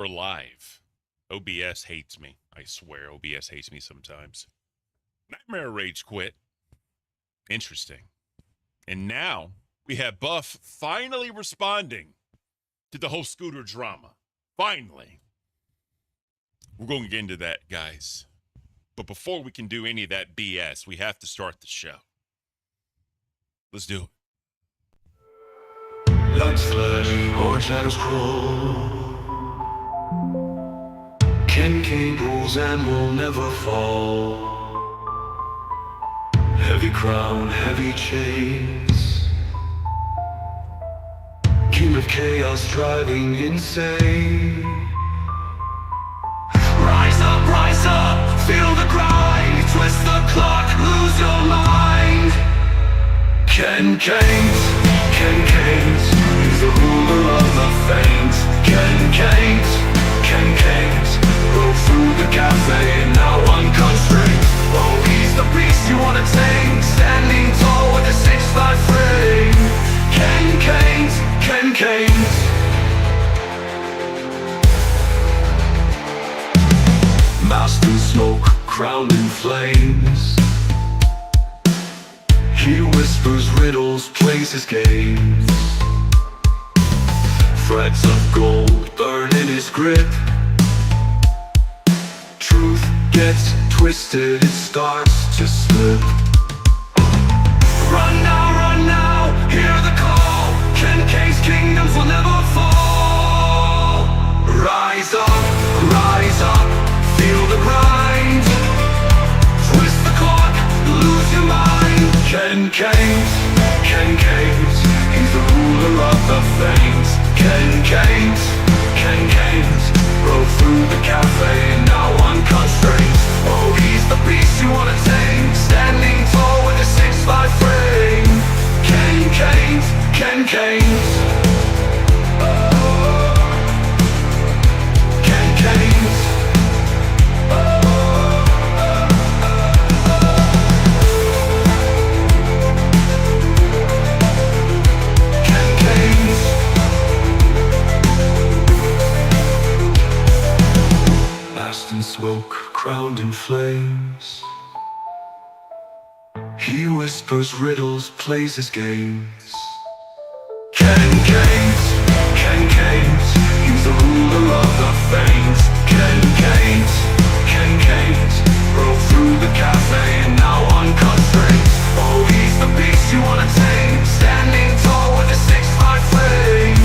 We're live. OBS hates me. I swear, OBS hates me sometimes. Knightmare rage quit. Interesting. And now we have Buff finally responding to the whole Scooter drama. Finally. We're going to get into that, guys. But before we can do any of that BS, we have to start the show. Let's do it. Light flash or shadows crawl. Ken cables and will never fall. Heavy crown, heavy chains. King of chaos driving insane. Rise up, feel the grind. Twist the clock, lose your mind. Ken Keynes, he's the ruler of the faint. Ken Keynes, broke through the cafe, now unconstrained. Oh, he's the beast you wanna tame, standing tall with a 6'5" frame. Ken Keynes. Masked in smoke, crowned in flames. He whispers riddles, plays his games. Threads of gold burn in his grip. Truth gets twisted, it starts to slip. Run now, hear the call. Ken Keynes' kingdoms will never fall. Rise up, feel the grind. Twist the clock, lose your mind. Ken Keynes, he's the ruler of the faint. Ken Keynes, broke through the cafe, now unconstrained. Oh, he's the beast you wanna tame, standing tall with a 6'5" frame. Ken Keynes. Ken Keynes. In smoke, crowned in flames. He whispers riddles, plays his games. Ken Keynes, he's the ruler of the faint. Ken Keynes, broke through the cafe and now unconstrained. Oh, he's the beast you wanna tame, standing tall with a 6'5" frame.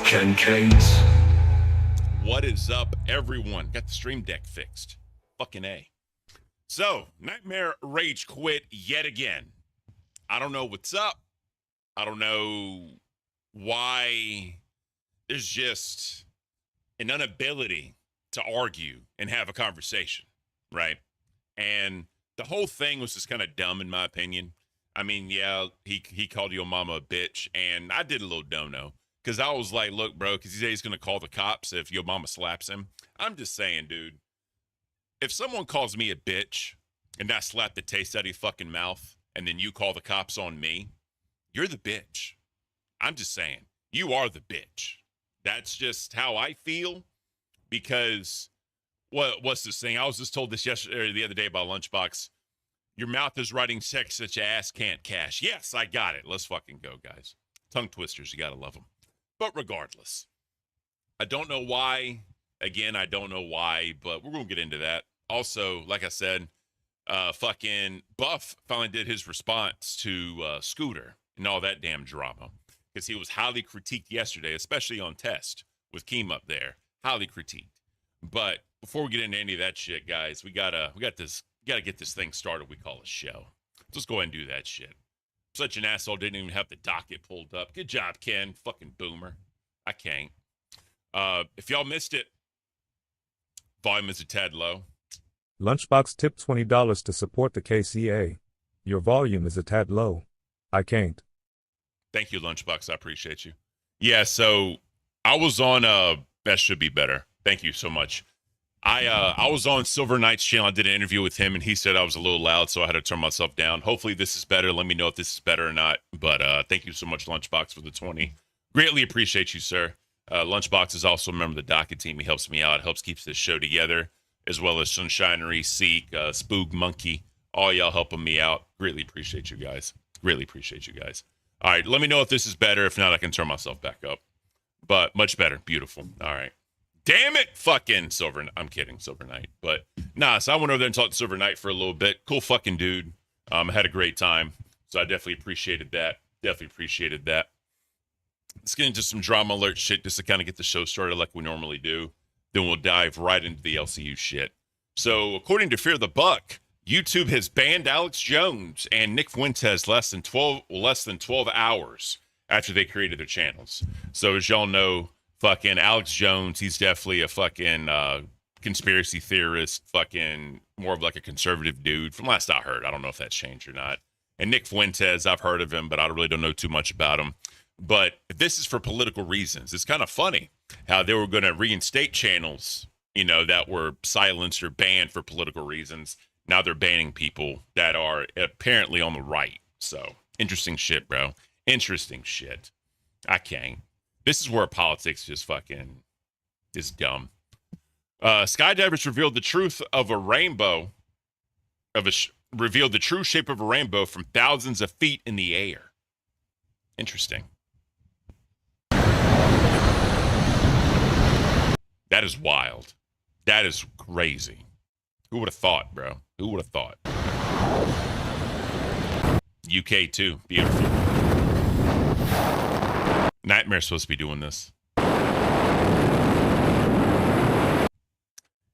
Ken Keynes. What is up, everyone? Got the stream deck fixed. Fucking A. So, Knightmare rage quit yet again. I don't know what's up. I don't know why. There's just an inability to argue and have a conversation, right? And the whole thing was just kind of dumb, in my opinion. I mean, yeah, he called your mama a bitch, and I did a little dono. Because I was like, look, bro, because he said he's going to call the cops if your mama slaps him. I'm just saying, dude, if someone calls me a bitch and I slap the taste out of your fucking mouth and then you call the cops on me, you're the bitch. I'm just saying, you are the bitch. That's just how I feel because what's this thing? I was just told this yesterday or the other day by Lunchbox. Your mouth is writing checks that your ass can't cash. Yes, I got it. Let's fucking go, guys. Tongue twisters, you got to love them. But regardless, I don't know why. Again, I don't know why, but we're going to get into that. Also, like I said, fucking Buff finally did his response to Scooter and all that damn drama because he was highly critiqued yesterday, especially on test with Keem up there. Highly critiqued. But before we get into any of that shit, guys, we gotta get this thing started we call a show. Let's go ahead and do that shit. Such an asshole, didn't even have the docket pulled up. Good job, Ken. Fucking boomer. I can't. If y'all missed it, volume is a tad low. Lunchbox tipped $20 to support the KCA. Your volume is a tad low. I can't. Thank you, Lunchbox. I appreciate you. Yeah, so I was on that should be better. Thank you so much. I was on Silver Knight's channel. I did an interview with him, and he said I was a little loud, so I had to turn myself down. Hopefully, this is better. Let me know if this is better or not. But thank you so much, Lunchbox, for the 20. Greatly appreciate you, sir. Lunchbox is also a member of the Docket team. He helps me out, helps keeps this show together, as well as Sunshinery, Seek, Spook, Monkey. All y'all helping me out. Greatly appreciate you guys. Greatly appreciate you guys. All right, let me know if this is better. If not, I can turn myself back up. But much better. Beautiful. All right. Damn it, fucking Silver. I'm kidding, Silver Knight. But nah, so I went over there and talked to Silver Knight for a little bit. Cool fucking dude. I had a great time. So I definitely appreciated that. Definitely appreciated that. Let's get into some drama alert shit just to kind of get the show started like we normally do. Then we'll dive right into the LCU shit. So according to Fear the Buck, YouTube has banned Alex Jones and Nick Fuentes less than 12 hours after they created their channels. So as y'all know, fucking Alex Jones, he's definitely a fucking conspiracy theorist, fucking more of like a conservative dude from last I heard. I don't know if that's changed or not. And Nick Fuentes, I've heard of him, but I really don't know too much about him. But this is for political reasons. It's kind of funny how they were going to reinstate channels, you know, that were silenced or banned for political reasons. Now they're banning people that are apparently on the right. So interesting shit, bro. Interesting shit. I can't. This is where politics just fucking is dumb. Skydivers revealed the truth of a rainbow, revealed the true shape of a rainbow from thousands of feet in the air. Interesting. That is wild. That is crazy. Who would have thought, bro? Who would have thought? UK too. Beautiful. Knightmare's supposed to be doing this.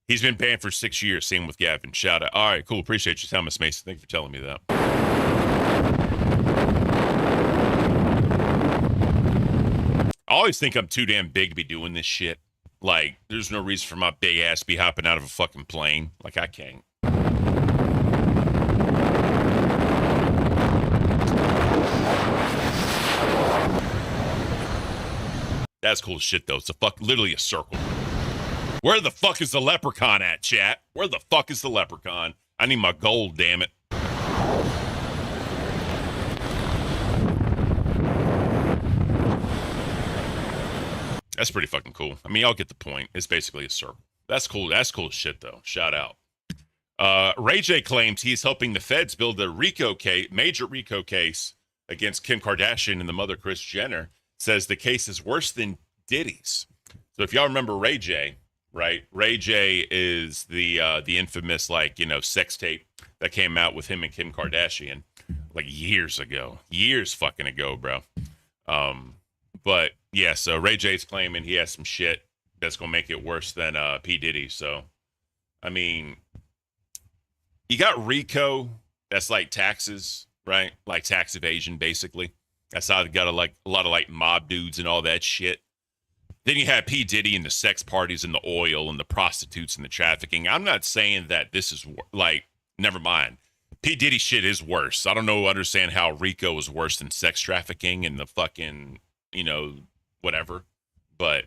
He's been banned for 6 years. Same with Gavin. Shout out. All right, cool. Appreciate you, Thomas Mason. Thank you for telling me that. I always think I'm too damn big to be doing this shit. Like, there's no reason for my big ass to be hopping out of a fucking plane. Like, I can't. That's cool as shit, though. It's literally a circle. Where the fuck is the leprechaun at, chat? Where the fuck is the leprechaun? I need my gold, damn it. That's pretty fucking cool. I mean, y'all get the point. It's basically a circle. That's cool. That's cool as shit, though. Shout out. Ray J claims he's helping the feds build a major RICO case against Kim Kardashian and the mother Kris Jenner. Says the case is worse than Diddy's. So if y'all remember Ray J, right? Ray J is the infamous, like, you know, sex tape that came out with him and Kim Kardashian like years fucking ago, bro. But yeah, so Ray J's claiming he has some shit that's gonna make it worse than P. Diddy. So I mean, you got RICO, that's like taxes, right? Like tax evasion, basically. That's how they got a lot of like mob dudes and all that shit. Then you have P. Diddy and the sex parties and the oil and the prostitutes and the trafficking. I'm not saying that this is like, never mind. P. Diddy shit is worse. I don't understand how RICO is worse than sex trafficking and the fucking, you know, whatever. But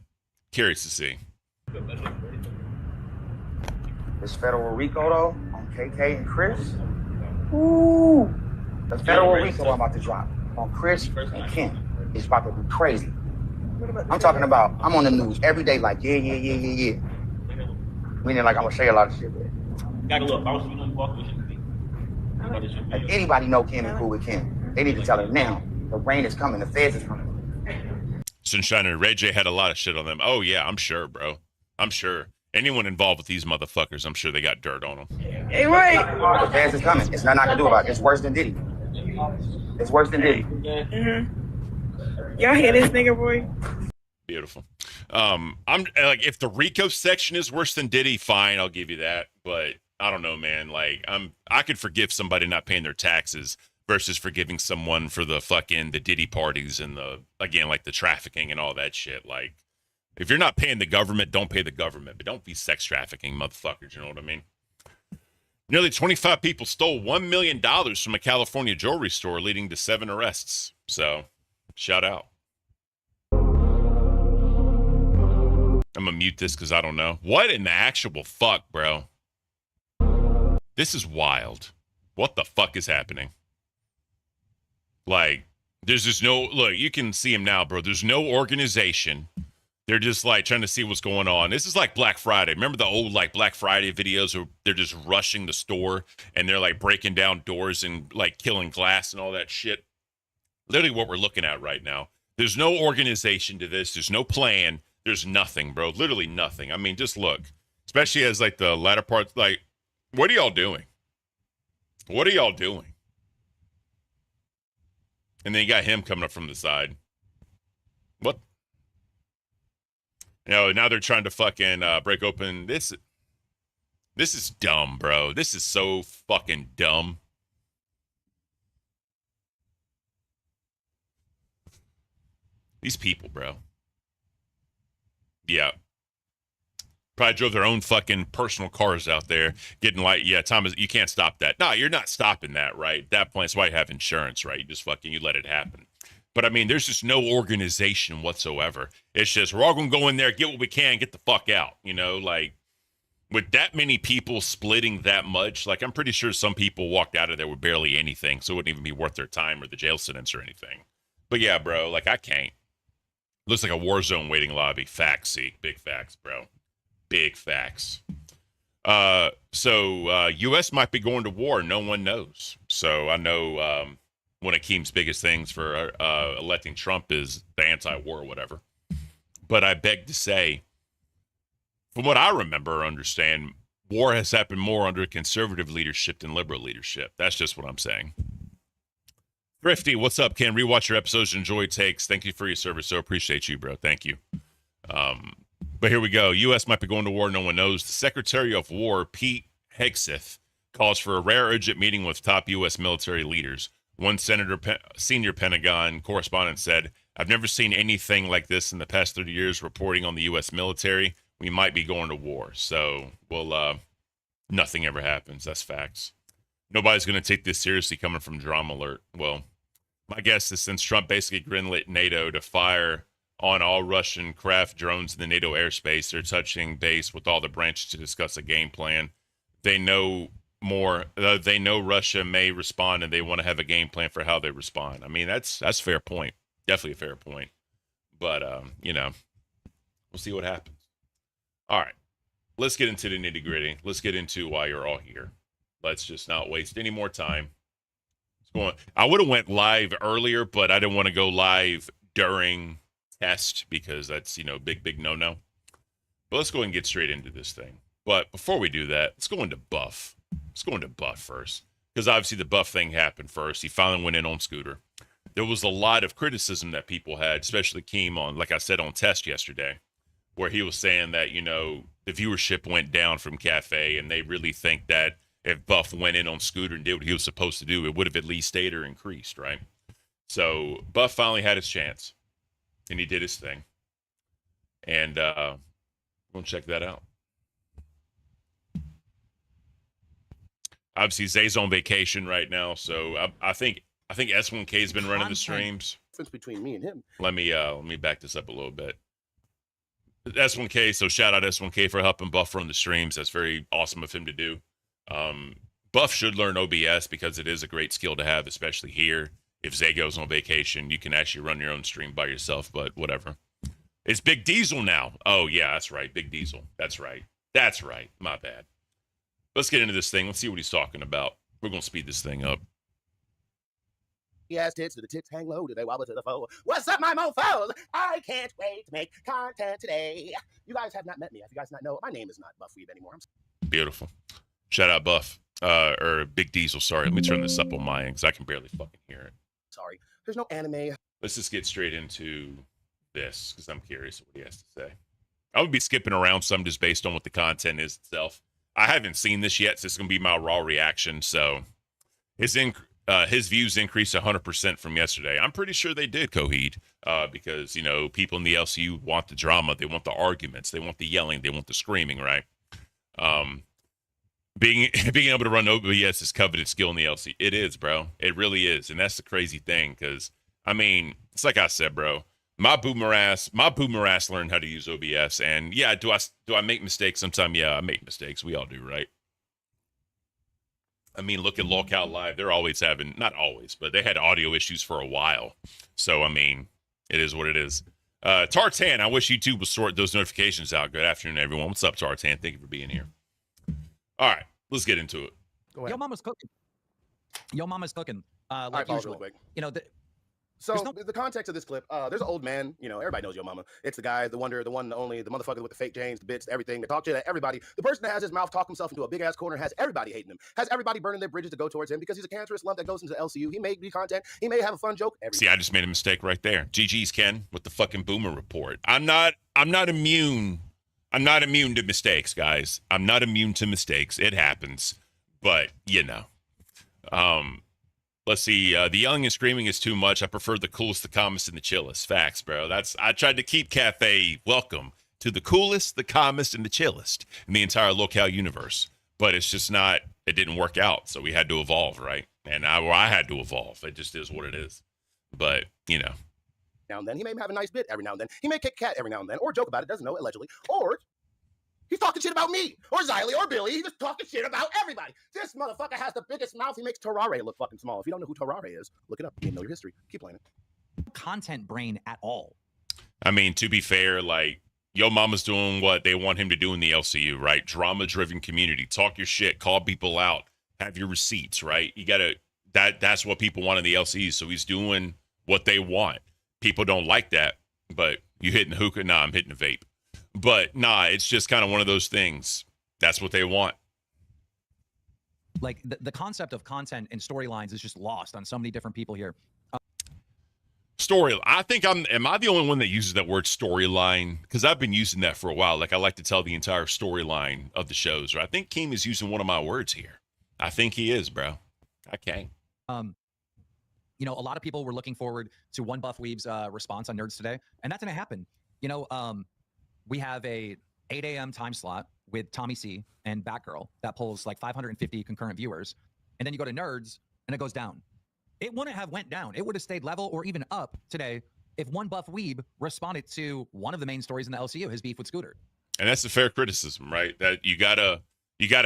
curious to see. This federal RICO though, on KK and Chris. Ooh, the federal RICO I'm about to drop on Chris and Kim is about to be crazy. I'm talking about, I'm on the news every day like, yeah. Meaning like I'm gonna say a lot of shit. Got a little bounce, you know, you walk with him. If anybody know Kim and cool with Kim, they need to tell her now. The rain is coming, the feds is coming. Sunshine and Ray J had a lot of shit on them. Oh yeah, I'm sure, bro. I'm sure. Anyone involved with these motherfuckers, I'm sure they got dirt on them. Hey, right. The feds is coming. It's nothing I can do about it. It's worse than Diddy. It's worse than Diddy. Mm-hmm. Y'all hear this nigga, boy? Beautiful. I'm like, if the RICO section is worse than Diddy, fine, I'll give you that. But I don't know, man. Like, I could forgive somebody not paying their taxes versus forgiving someone for the Diddy parties and like the trafficking and all that shit. Like, if you're not paying the government, don't pay the government, but don't be sex trafficking motherfuckers. You know what I mean? Nearly 25 people stole $1 million from a California jewelry store, leading to 7 arrests. So, shout out. I'm gonna mute this because I don't know. What in the actual fuck, bro? This is wild. What the fuck is happening? Like, there's just no, look, you can see him now, bro. There's no organization. They're just like trying to see what's going on. This is like Black Friday. Remember the old like Black Friday videos where they're just rushing the store and they're like breaking down doors and like killing glass and all that shit? Literally what we're looking at right now. There's no organization to this. There's no plan. There's nothing, bro. Literally nothing. I mean, just look. Especially as like the latter parts, like, what are y'all doing? What are y'all doing? And then you got him coming up from the side. What? You know, now they're trying to fucking break open this. This is dumb, bro. This is so fucking dumb. These people, bro. Yeah. Probably drove their own fucking personal cars out there, getting like, yeah, Thomas, you can't stop that. No, you're not stopping that, right? At that point, that's why you have insurance, right? You just fucking, you let it happen. But I mean, there's just no organization whatsoever. It's just, we're all going to go in there, get what we can, get the fuck out. You know, like, with that many people splitting that much, like, I'm pretty sure some people walked out of there with barely anything, so it wouldn't even be worth their time or the jail sentence or anything. But yeah, bro, like, I can't. Looks like a war zone waiting lobby. Facts, see. Big facts, bro. Big facts. So U.S. might be going to war. No one knows. So I know one of Keem's biggest things for electing Trump is the anti-war or whatever. But I beg to say, from what I remember or understand, war has happened more under conservative leadership than liberal leadership. That's just what I'm saying. Thrifty, what's up, Ken? Rewatch your episodes, enjoy takes. Thank you for your service. So appreciate you, bro. Thank you. But here we go. U.S. might be going to war. No one knows. The Secretary of War, Pete Hegseth, calls for a rare urgent meeting with top U.S. military leaders. One senior Pentagon correspondent said, I've never seen anything like this in the past 30 years reporting on the U.S. military. We might be going to war. So, well, nothing ever happens. That's facts. Nobody's going to take this seriously coming from Drama Alert. Well, my guess is since Trump basically greenlit NATO to fire on all Russian craft drones in the NATO airspace, they're touching base with all the branches to discuss a game plan. They know more. They know Russia may respond, and they want to have a game plan for how they respond. I mean, that's a fair point. Definitely a fair point. But, you know, we'll see what happens. All right. Let's get into the nitty gritty. Let's get into why you're all here. Let's just not waste any more time. I would have went live earlier, but I didn't want to go live during test because that's, you know, big no-no. But let's go ahead and get straight into this thing. But before we do that, let's go into Buff. Let's go into Buff first. Because obviously the Buff thing happened first. He finally went in on Scooter. There was a lot of criticism that people had, especially Keem on, like I said, on test yesterday, where he was saying that, you know, the viewership went down from Cafe, and they really think that if Buff went in on Scooter and did what he was supposed to do, it would have at least stayed or increased, right? So Buff finally had his chance, and he did his thing. And we'll check that out. Obviously, Zay's on vacation right now, so I think S1K has been running the streams. Difference between me and him. Let me back this up a little bit. S1K, so shout out S1K for helping Buff run the streams. That's very awesome of him to do. Buff should learn OBS because it is a great skill to have, especially here. If Zay goes on vacation, you can actually run your own stream by yourself, but whatever. It's Big Diesel now. Oh, yeah, that's right. Big Diesel. That's right. That's right. My bad. Let's get into this thing. Let's see what he's talking about. We're going to speed this thing up. Yes, tits, do the tits hang low? Do they wobble to the foe? What's up, my mofos? I can't wait to make content today. You guys have not met me. If you guys not know, my name is not Buff Weeb anymore. Beautiful. Shout out Buff. Or Big Diesel, sorry. Let me turn this up on my end because I can barely fucking hear it. Sorry. There's no anime. Let's just get straight into this because I'm curious what he has to say. I would be skipping around some just based on what the content is itself. I haven't seen this yet, so it's going to be my raw reaction. So his views increased 100% from yesterday. I'm pretty sure they did, Coheed, because, you know, people in the LCU want the drama. They want the arguments. They want the yelling. They want the screaming, right? Being able to run OBS is coveted skill in the LCU. It is, bro. It really is. And that's the crazy thing because, I mean, it's like I said, bro. My boomer ass learned how to use OBS, and yeah, do I make mistakes sometimes? Yeah, I make mistakes. We all do, right? I mean, look at Lockout Live. They're always having, not always, but they had audio issues for a while. So I mean, it is what it is. Tartan, I wish YouTube would sort those notifications out. Good afternoon, everyone. What's up, Tartan? Thank you for being here. All right, let's get into it. Go ahead. Yo mama's cooking. Yo mama's cooking. All Like right, usual. really quick. You know, So There's no- the context of this clip, there's an old man, you know, everybody knows Yo Mama. It's the guy, the wonder, the one, the only, the motherfucker with the fake chains, the bits, the everything, the talk shit at everybody. The person that has his mouth talk himself into a big ass corner, has everybody hating him, has everybody burning their bridges to go towards him because he's a cancerous lump that goes into LCU. He may be content, he may have a fun joke. See, I just made a mistake right there. GG's, Ken, with the fucking boomer report. I'm not immune. I'm not immune to mistakes, guys. I'm not immune to mistakes. It happens. But, you know. Let's see. The yelling and screaming is too much. I prefer the coolest, the calmest, and the chillest. Facts, bro. I tried to keep Cafe welcome to the coolest, the calmest, and the chillest in the entire locale universe. But it's just not, it didn't work out. So we had to evolve, right? And I had to evolve. It just is what it is. But, you know. Now and then, he may have a nice bit every now and then. He may kick cat every now and then, or joke about it, doesn't know, allegedly. Or he's talking shit about me, or Xylee, or Billy. He's just talking shit about everybody. This motherfucker has the biggest mouth. He makes Terrare look fucking small. If you don't know who Terrare is, look it up. You know your history. Keep playing it. content brain at all. I mean, to be fair, like, Yo Mama's doing what they want him to do in the LCU, right? Drama-driven community. Talk your shit. Call people out. Have your receipts, right? You gotta, that's what people want in the LCU. So he's doing what they want. People don't like that, but you hitting the hookah? Nah, I'm hitting the vape. But nah, it's just kind of one of those things. That's what they want. Like the concept of content and storylines is just lost on so many different people here. Story. I think am I the only one that uses that word storyline? Because I've been using that for a while. Like, I like to tell the entire storyline of the shows. Or I think Keem is using one of my words here. I think he is, bro. I can't. You know, a lot of people were looking forward to One Buff Weeb's response on Nerds Today, and that didn't happen. You know, we have a 8 a.m. time slot with Tommy C and Batgirl that pulls like 550 concurrent viewers, and then you go to Nerds and it goes down. It wouldn't have went down. It would have stayed level or even up today if One Buff Weeb responded to one of the main stories in the LCU, his beef with Scooter. And that's a fair criticism, right? That you gotta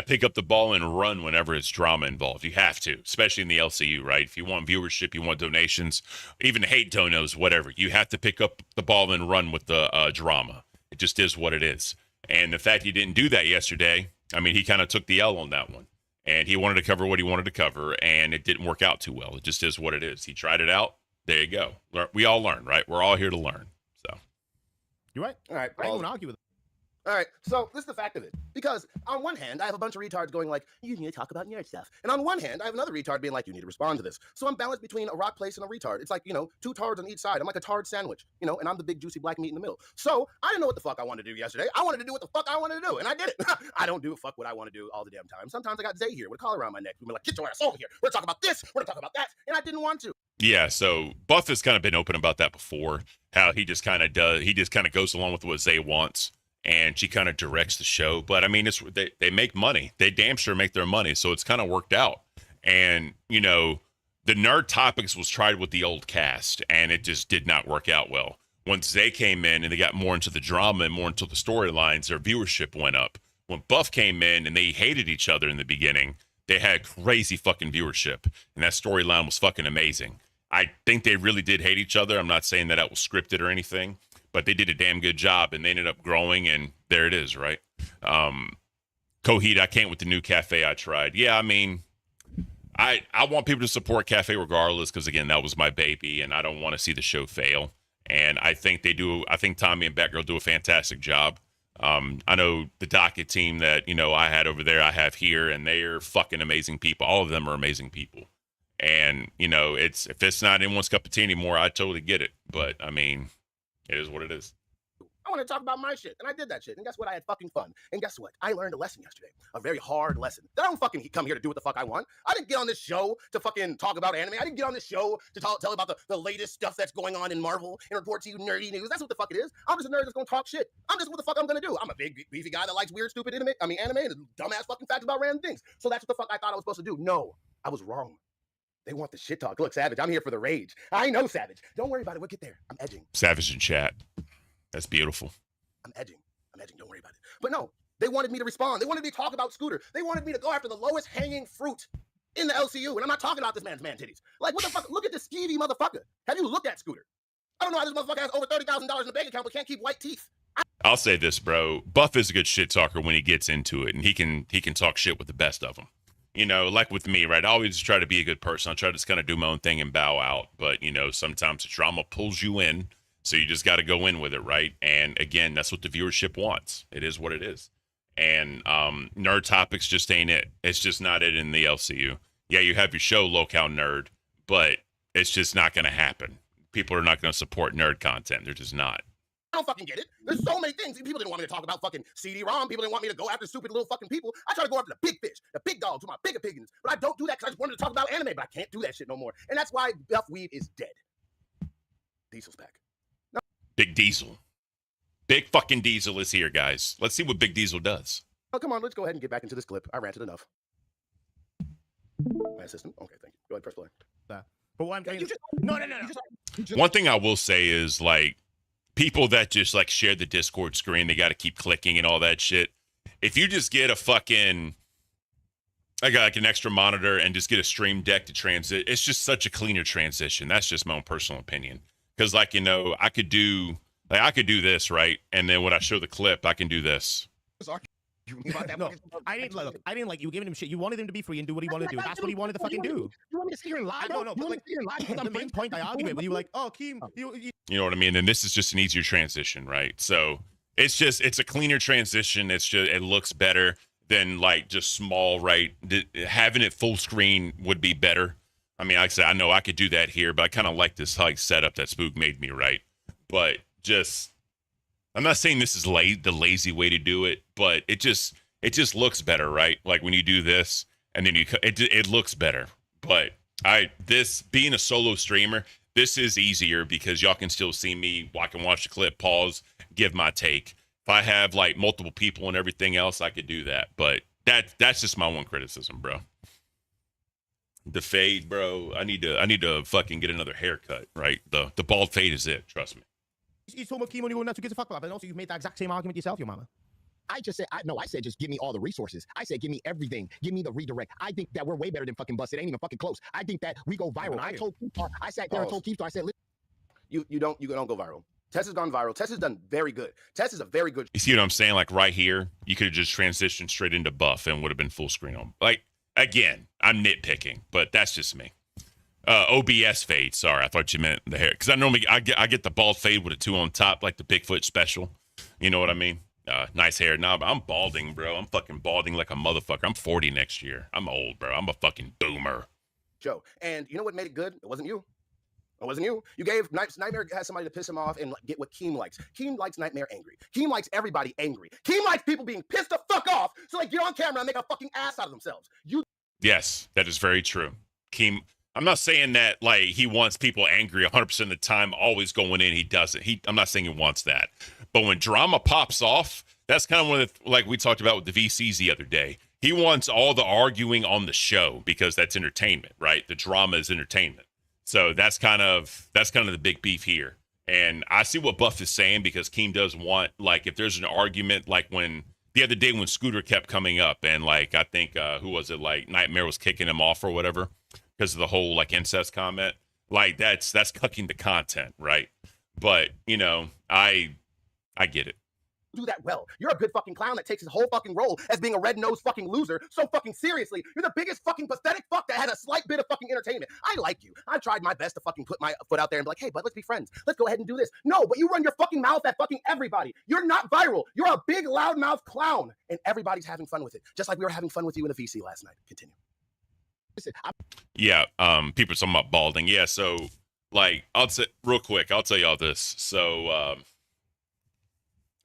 pick up the ball and run whenever it's drama involved. You have to, especially in the LCU, right? If you want viewership, you want donations, even hate donos, whatever. You have to pick up the ball and run with the drama. It just is what it is. And the fact he didn't do that yesterday, I mean, he kind of took the L on that one. And he wanted to cover what he wanted to cover, and it didn't work out too well. It just is what it is. He tried it out. There you go. We all learn, right? We're all here to learn. So you're right. All right. I don't even argue with it. All right, so this is the fact of it. Because on one hand, I have a bunch of retards going like, you need to talk about nerd stuff. And on one hand, I have another retard being like, you need to respond to this. So I'm balanced between a rock place and a retard. It's like, you know, two tards on each side. I'm like a tard sandwich, you know, and I'm the big juicy black meat in the middle. So I didn't know what the fuck I wanted to do yesterday. I wanted to do what the fuck I wanted to do, and I did it. I don't do fuck what I want to do all the damn time. Sometimes I got Zay here with a collar around my neck. We're like, get your ass over here. We're talking about this. We're talking about that. And I didn't want to. yeah, so Buff has kind of been open about that before, how he just kind of goes along with what Zay wants. And she kind of directs the show. But I mean, they make money. They damn sure make their money. So it's kind of worked out. And, you know, the Nerd Topics was tried with the old cast, and it just did not work out well. Once they came in and they got more into the drama and more into the storylines, their viewership went up. When Buff came in and they hated each other in the beginning, they had crazy fucking viewership. And that storyline was fucking amazing. I think they really did hate each other. I'm not saying that was scripted or anything, but they did a damn good job, and they ended up growing, and there it is, right? Coheed, I can't with the new cafe I tried. Yeah, I mean, I want people to support Cafe regardless, because, again, that was my baby, and I don't want to see the show fail. And I think they do. I think Tommy and Batgirl do a fantastic job. I know the docket team that, you know, I had over there, I have here, and they are fucking amazing people. All of them are amazing people. And, you know, if it's not anyone's cup of tea anymore, I totally get it. But, I mean, it is what it is. I want to talk about my shit, and I did that shit, and guess what? I had fucking fun. And guess what? I learned a lesson yesterday, a very hard lesson. That I don't fucking come here to do what the fuck I want. I didn't get on this show to fucking talk about anime. I didn't get on this show to tell about the latest stuff that's going on in Marvel and report to you nerdy news. That's what the fuck it is. I'm just a nerd that's gonna talk shit. I'm just what the fuck I'm gonna do. I'm a big beefy guy that likes weird, stupid anime and dumbass fucking facts about random things. So that's what the fuck I thought I was supposed to do. No, I was wrong. They want the shit talk. Look, Savage, I'm here for the rage. I know, Savage. Don't worry about it. We'll get there. I'm edging. Savage in chat. That's beautiful. I'm edging. Don't worry about it. But no, they wanted me to respond. They wanted me to talk about Scooter. They wanted me to go after the lowest hanging fruit in the LCU. And I'm not talking about this man's man titties. Like, what the fuck? Look at this skeevy motherfucker. Have you looked at Scooter? I don't know how this motherfucker has over $30,000 in the bank account but can't keep white teeth. I'll say this, bro. Buff is a good shit talker when he gets into it, and he can talk shit with the best of them. You know, like with me, right? I always try to be a good person. I try to just kind of do my own thing and bow out. But, you know, sometimes the drama pulls you in, so you just got to go in with it, right? And again, that's what the viewership wants. It is what it is. And nerd topics just ain't it. It's just not it in the LCU. Yeah, you have your show, Locale Nerd, but it's just not going to happen. People are not going to support nerd content. They're just not. I don't fucking get it. There's so many things. People didn't want me to talk about fucking CD-ROM. People didn't want me to go after stupid little fucking people. I try to go after the big fish, the big dogs with my big opinions. But I don't do that because I just wanted to talk about anime, but I can't do that shit no more. And that's why Buff Weed is dead. Diesel's back. No. Big Diesel. Big fucking Diesel is here, guys. Let's see what Big Diesel does. Oh, come on. Let's go ahead and get back into this clip. I ranted enough. My assistant? Okay, thank you. Go ahead, press play. But what I'm telling you, no. One thing I will say is, like, people that just like share the Discord screen, they got to keep clicking and all that shit. If you just get a fucking, I got like an extra monitor and just get a stream deck to transit, it's just such a cleaner transition. That's just my own personal opinion. Because, like, you know, I could do this, right? And then when I show the clip, I can do this. No, I didn't like you were giving him shit. You wanted him to be free and do what he wanted to do. That's what he wanted to fucking do. You want me to sit here and lie? I don't know, but like, the main point I argue with, you were like, oh, Keem, you know what I mean? And this is just an easier transition, right? So it's a cleaner transition. It looks better than like just small, right? Having it full screen would be better. I mean, like I said, I know I could do that here, but I kind of like this like setup that Spook made me, right? But just, I'm not saying this is the lazy way to do it, but it just looks better, right? Like when you do this and then it looks better. But this being a solo streamer, this is easier because y'all can still see me. I can watch the clip, pause, give my take. If I have like multiple people and everything else, I could do that. But that's just my one criticism, bro. The fade, bro. I need to fucking get another haircut, right? The bald fade is it. Trust me. You told me Keem only nuts who gives a fuck about, but also you made the exact same argument yourself, your mama. I said just give me all the resources. I said give me everything. Give me the redirect. I think that we're way better than fucking Bust. It ain't even fucking close. I think that we go viral. I told Keemstar, I sat there and told Keemstar, I said, you don't go viral. Tess has gone viral. Tess has done very good. Tess is a very good. You see what I'm saying? Like right here, you could have just transitioned straight into Buff and would have been full screen on. Like, again, I'm nitpicking, but that's just me. OBS fade. Sorry, I thought you meant the hair. Because I normally I get the bald fade with a 2 on top, like the Bigfoot special. You know what I mean? Nice hair. Nah, but I'm balding, bro. I'm fucking balding like a motherfucker. I'm 40 next year. I'm old, bro. I'm a fucking boomer. Joe, and you know what made it good? It wasn't you. It wasn't you. You gave Knightmare has somebody to piss him off and get what Keem likes. Keem likes Knightmare angry. Keem likes everybody angry. Keem likes people being pissed the fuck off so they get on camera and make a fucking ass out of themselves. Yes, that is very true. Keem, I'm not saying that like he wants people angry 100% of the time, always going in. He doesn't. I'm not saying he wants that. But when drama pops off, that's kind of one of the, like we talked about with the VCs the other day. He wants all the arguing on the show because that's entertainment, right? The drama is entertainment. So that's kind of the big beef here. And I see what Buff is saying because Keem does want, like, if there's an argument, like when the other day when Scooter kept coming up and like, I think, who was it? Like Knightmare was kicking him off or whatever because of the whole like incest comment. Like that's cucking the content, right? But you know, I get it. Do that well. You're a good fucking clown that takes his whole fucking role as being a red-nosed fucking loser so fucking seriously. You're the biggest fucking pathetic fuck that had a slight bit of fucking entertainment. I like you. I tried my best to fucking put my foot out there and be like, hey, bud, let's be friends. Let's go ahead and do this. No, but you run your fucking mouth at fucking everybody. You're not viral. You're a big loudmouth clown. And everybody's having fun with it. Just like we were having fun with you in the VC last night. Continue. listen, Yeah, people are talking about balding. Yeah, so like I'll say real quick, I'll tell y'all this. So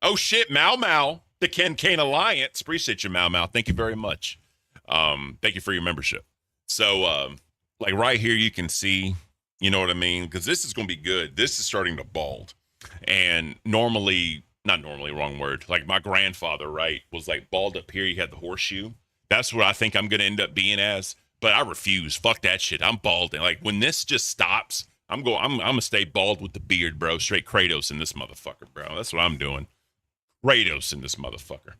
oh shit, Mau, the Ken Kane Alliance. Appreciate you, Mau. Thank you very much. Thank you for your membership. So like right here you can see, you know what I mean? Because this is gonna be good. This is starting to bald. And normally, not normally, wrong word. Like my grandfather, right, was like bald up here. He had the horseshoe. That's what I think I'm gonna end up being as. But I refuse. Fuck that shit. I'm balding. Like when this just stops, I'm gonna stay bald with the beard, bro. Straight Kratos in this motherfucker, bro. That's what I'm doing. Kratos in this motherfucker.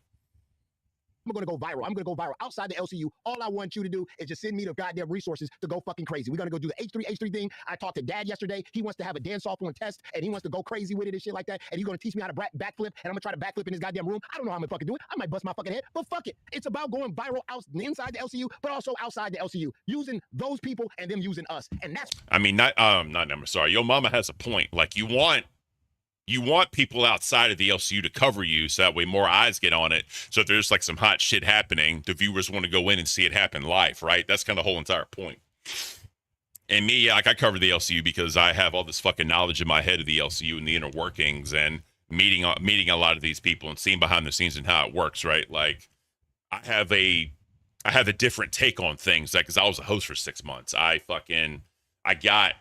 I'm going to go viral. I'm going to go viral outside the LCU. All I want you to do is just send me the goddamn resources to go fucking crazy. We're going to go do the H3 thing. I talked to Dad yesterday. He wants to have a dance-off on test, and he wants to go crazy with it and shit like that. And he's going to teach me how to backflip, and I'm going to try to backflip in his goddamn room. I don't know how I'm going to fucking do it. I might bust my fucking head, but fuck it. It's about going viral inside the LCU, but also outside the LCU, using those people and them using us. And that's... I mean, not number. Sorry. Your mama has a point. Like you want people outside of the LCU to cover you so that way more eyes get on it. So if there's like some hot shit happening, the viewers want to go in and see it happen live, right? That's kind of the whole entire point. And me, like I cover the LCU because I have all this fucking knowledge in my head of the LCU and the inner workings and meeting a lot of these people and seeing behind the scenes and how it works, right? Like I have a different take on things. Like, cause I was a host for 6 months. I got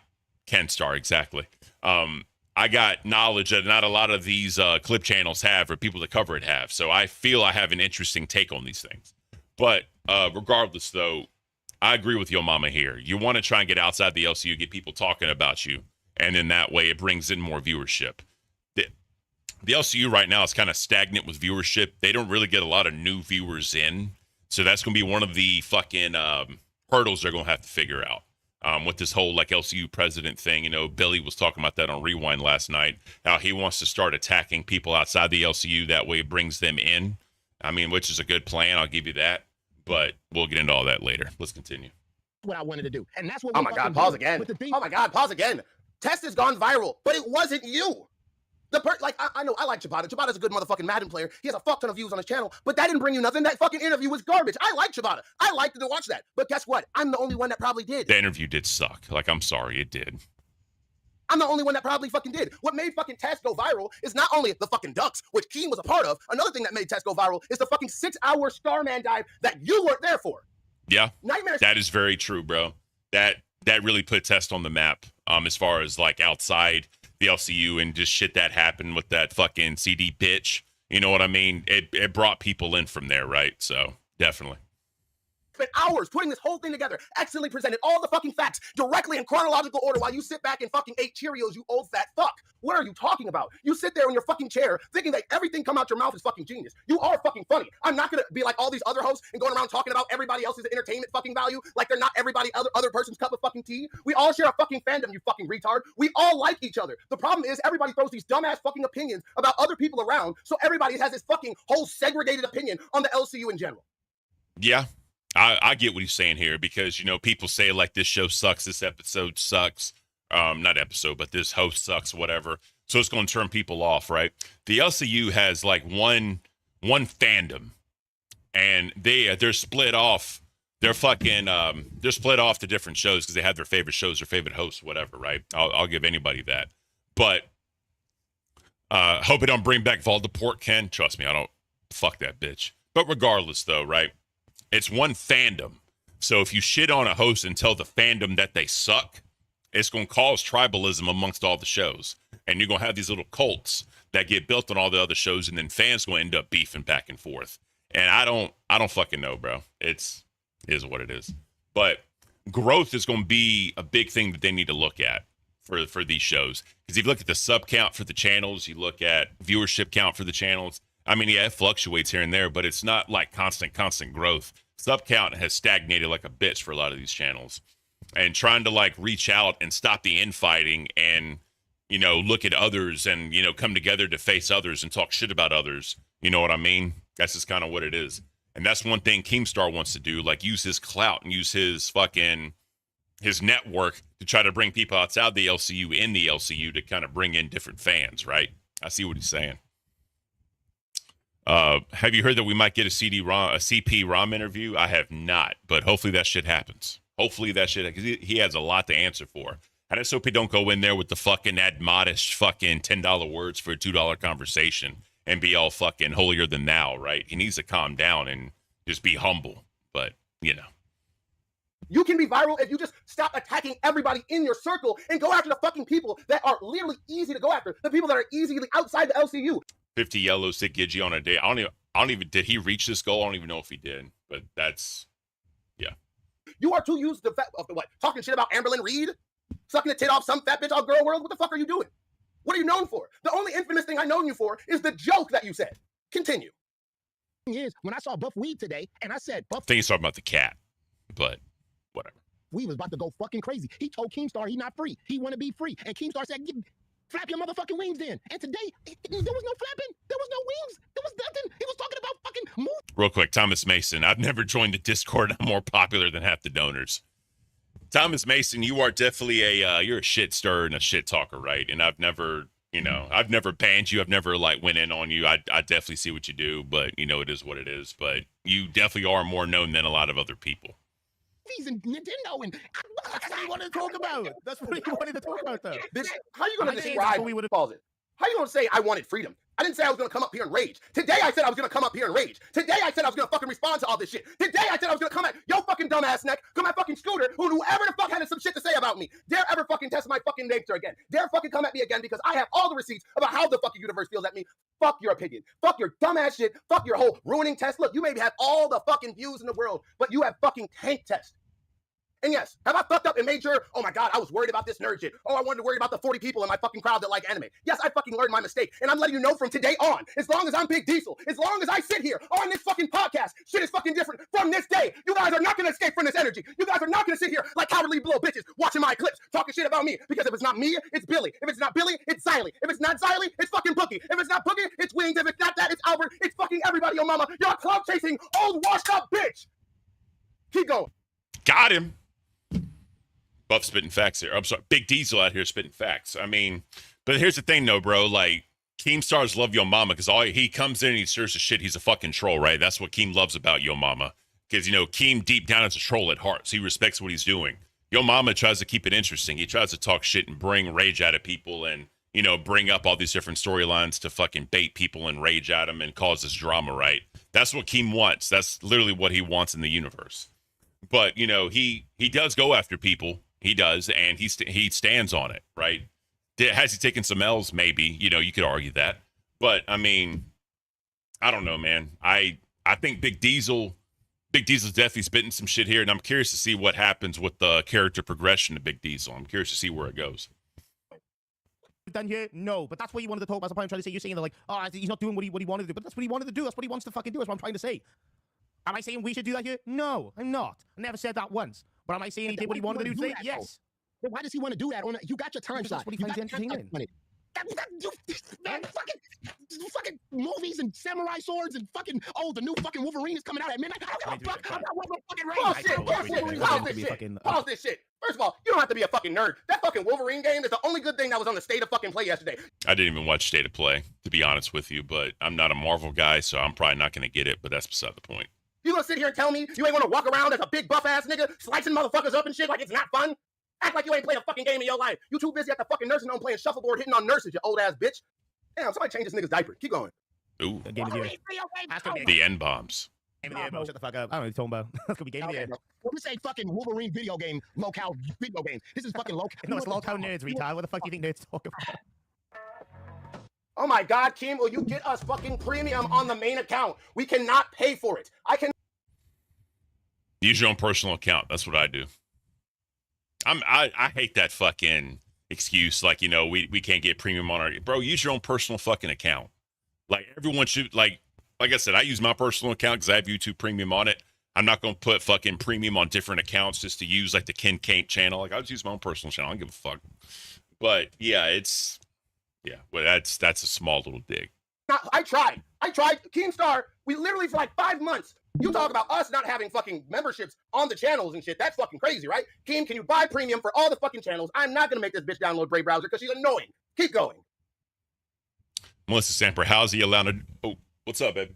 Ken Star, exactly. I got knowledge that not a lot of these clip channels have or people that cover it have. So I feel I have an interesting take on these things. But regardless, though, I agree with your mama here. You want to try and get outside the LCU, get people talking about you, and then that way it brings in more viewership. The LCU right now is kind of stagnant with viewership. They don't really get a lot of new viewers in. So that's going to be one of the fucking hurdles they're going to have to figure out. With this whole like LCU president thing, you know, Billy was talking about that on Rewind last night, how he wants to start attacking people outside the LCU. That way it brings them in. I mean, which is a good plan. I'll give you that, but we'll get into all that later. Let's continue. What I wanted to do. And that's what Oh my God, pause again. Oh my God, pause again. Test has gone viral, but it wasn't you. I know I like Chibata. Chibata's a good motherfucking Madden player. He has a fuck ton of views on his channel, but that didn't bring you nothing. That fucking interview was garbage. I like Chibata. I liked to watch that. But guess what? I'm the only one that probably did. The interview did suck. Like, I'm sorry, it did. I'm the only one that probably fucking did. What made fucking Test go viral is not only the fucking ducks, which Keen was a part of. Another thing that made Test go viral is the fucking 6-hour Starman dive that you weren't there for. Yeah, Knightmare. That is very true, bro. That really put Test on the map. As far as like outside the LCU and just shit that happened with that fucking CD bitch. You know what I mean? It brought people in from there, right? So definitely. Spent hours putting this whole thing together, excellently presented all the fucking facts directly in chronological order while you sit back and fucking ate Cheerios, you old fat fuck. What are you talking about? You sit there in your fucking chair thinking that everything come out your mouth is fucking genius. You are fucking funny. I'm not gonna be like all these other hosts and going around talking about everybody else's entertainment fucking value like they're not everybody other person's cup of fucking tea. We all share a fucking fandom, you fucking retard. We all like each other. The problem is everybody throws these dumbass fucking opinions about other people around, so everybody has this fucking whole segregated opinion on the LCU in general. Yeah. I get what he's saying here because, you know, people say like this show sucks, this episode sucks, not episode, but this host sucks, whatever. So it's going to turn people off, right? The LCU has like one fandom and they're split off. They're split off to different shows because they have their favorite shows, their favorite hosts, whatever, right? I'll give anybody that. But hope it don't bring back Voldemort, Ken. Trust me, I don't fuck that bitch. But regardless though, right? It's one fandom. So if you shit on a host and tell the fandom that they suck, it's going to cause tribalism amongst all the shows. And you're going to have these little cults that get built on all the other shows, and then fans going to end up beefing back and forth. And I don't fucking know, bro. It is what it is. But growth is going to be a big thing that they need to look at for these shows. Because if you look at the sub count for the channels, you look at viewership count for the channels, I mean, yeah, it fluctuates here and there, but it's not like constant growth. Sub count has stagnated like a bitch for a lot of these channels. And trying to like reach out and stop the infighting and, you know, look at others and, you know, come together to face others and talk shit about others. You know what I mean? That's just kind of what it is. And that's one thing Keemstar wants to do, like use his clout and use his network to try to bring people outside the LCU in the LCU to kind of bring in different fans, right? I see what he's saying. Have you heard that we might get a CP ROM interview? I have not, but hopefully that shit happens. Hopefully that shit, because he has a lot to answer for. I just hope he don't go in there with the fucking admonish fucking $10 words for a $2 conversation and be all fucking holier than thou, right? He needs to calm down and just be humble, but, you know. You can be viral if you just stop attacking everybody in your circle and go after the fucking people that are literally easy to go after, the people that are easily outside the LCU. 50 yellows to Gidgey on a day. I don't even, did he reach this goal? I don't even know if he did, but that's, yeah. You are too used to what? Talking shit about Amberlynn Reed? Sucking a tit off some fat bitch on Girl World? What the fuck are you doing? What are you known for? The only infamous thing I know you for is the joke that you said. Continue. Is when I saw Buff Weed today, and I said, Buff I think he's talking about the cat, but whatever. Weed was about to go fucking crazy. He told Keemstar he not free. He want to be free. And Keemstar said, flap your motherfucking wings then. And today, there was no flapping. There was no wings. There was nothing. He was talking about fucking move. Real quick, Thomas Mason. I've never joined the Discord. I'm more popular than half the donors. Thomas Mason, you are definitely you're a shit stirrer and a shit talker, right? And I've never banned you. I've never like went in on you. I definitely see what you do, but it is what it is. But you definitely are more known than a lot of other people. And Nintendo and that's what he wanted to talk about. That's what he wanted to talk about, though. Bitch, how you gonna describe we would have called it? How you gonna say I wanted freedom? I didn't say I was gonna come up here and rage. Today I said I was gonna come up here and rage. Today I said I was gonna fucking respond to all this shit. Today I said I was gonna come at your fucking dumbass neck, come at fucking Scooter, whoever the fuck had some shit to say about me. Dare ever fucking test my fucking nature again. Dare fucking come at me again because I have all the receipts about how the fucking universe feels at me. Fuck your opinion. Fuck your dumbass shit. Fuck your whole ruining test. Look, you maybe have all the fucking views in the world, but you have fucking tank test. And yes, have I fucked up and made sure, oh my God, I was worried about this nerd shit. Oh, I wanted to worry about the 40 people in my fucking crowd that like anime. Yes, I fucking learned my mistake. And I'm letting you know from today on, as long as I'm Big Diesel, as long as I sit here on this fucking podcast, shit is fucking different from this day. You guys are not going to escape from this energy. You guys are not going to sit here like cowardly little bitches watching my clips, talking shit about me. Because if it's not me, it's Billy. If it's not Billy, it's Xylee. If it's not Xylee, it's fucking Bookie. If it's not Bookie, it's Wings. If it's not that, it's Albert. It's fucking everybody, your mama. You're a clout chasing, old washed up bitch. Keep going. Got him. Buff spitting facts here. I'm sorry, Big Diesel out here spitting facts. I mean, but here's the thing, though, bro. Like, Keemstars love Yo Mama because he comes in and he stirs the shit. He's a fucking troll, right? That's what Keem loves about Yo Mama. Because, Keem deep down is a troll at heart, so he respects what he's doing. Yo Mama tries to keep it interesting. He tries to talk shit and bring rage out of people and, bring up all these different storylines to fucking bait people and rage at them and cause this drama, right? That's what Keem wants. That's literally what he wants in the universe. But, he does go after people. He does, and he stands on it, right? Has he taken some L's? Maybe, you could argue that. But, I mean, I don't know, man. I think Big Diesel's definitely spitting some shit here, and I'm curious to see what happens with the character progression of Big Diesel. I'm curious to see where it goes. Done here? No, but that's what you wanted to talk about. That's what I'm trying to say. You're saying that, like, oh, he's not doing what he wanted to do, but that's what he wanted to do. That's what he wants to fucking do. That's what I'm trying to say. Am I saying we should do that here? No, I'm not. I never said that once. But am I saying he did what he wanted to do today? Yes. Then why does he want to do that? You got your time slot. That's what he finds entertaining. Man, fucking movies and samurai swords and fucking the new fucking Wolverine is coming out at midnight. I don't give a fuck about what fucking Bullshit. Pause this shit. First of all, you don't have to be a fucking nerd. That fucking Wolverine game is the only good thing that was on the State of fucking Play yesterday. I didn't even watch State of Play, to be honest with you, but I'm not a Marvel guy, so I'm probably not going to get it, but that's beside the point. You gonna sit here and tell me you ain't gonna walk around as a big buff ass nigga slicing motherfuckers up and shit like it's not fun? Act like you ain't played a fucking game in your life. You too busy at the fucking nursing home playing shuffleboard hitting on nurses, you old ass bitch. Damn, somebody change this nigga's diaper. Keep going. Ooh. Game of the year. The N-bombs. Game of the year, bro. Shut the fuck up. I don't know what you're talking about. That's gonna be game of the year. This ain't fucking Wolverine video game, locale video game. This is fucking locale. No, it's locale nerds, retard. What the fuck do you think nerds talk about? Oh my God, Keem, will you get us fucking premium on the main account? We cannot pay for it. Use your own personal account. That's what I do. I hate that fucking excuse. Like, we can't get premium on our... Bro, use your own personal fucking account. Like, everyone should... Like I said, I use my personal account because I have YouTube Premium on it. I'm not going to put fucking premium on different accounts just to use, like, the Ken Kate channel. Like, I'll just use my own personal channel. I don't give a fuck. But, yeah, it's... Yeah, well, that's a small little dig. I tried. Keemstar, we literally for like 5 months... You talk about us not having fucking memberships on the channels and shit. That's fucking crazy, right? Keem, can you buy premium for all the fucking channels? I'm not going to make this bitch download Brave browser because she's annoying. Keep going. Melissa Samper, how's he allowed to... Oh, what's up, baby?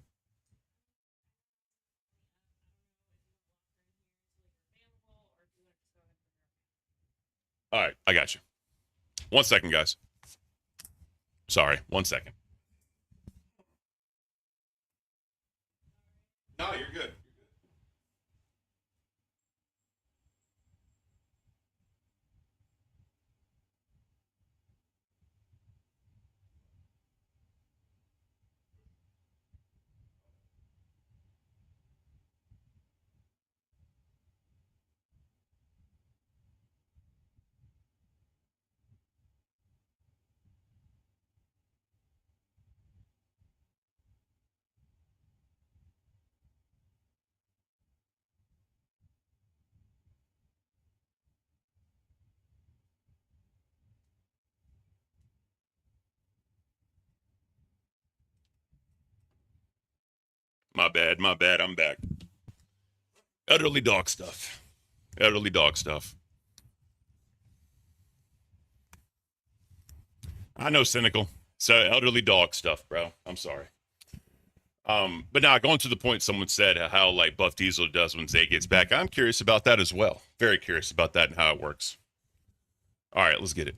All right, I got you. 1 second, guys. Sorry, 1 second. No, you're good. bad. I'm back. Elderly dog stuff. Elderly dog stuff. I know, cynical. So elderly dog stuff, bro. I'm sorry. But now going to the point someone said how like Buff Diesel does when Zay gets back. I'm curious about that as well. Very curious about that and how it works. All right, let's get it.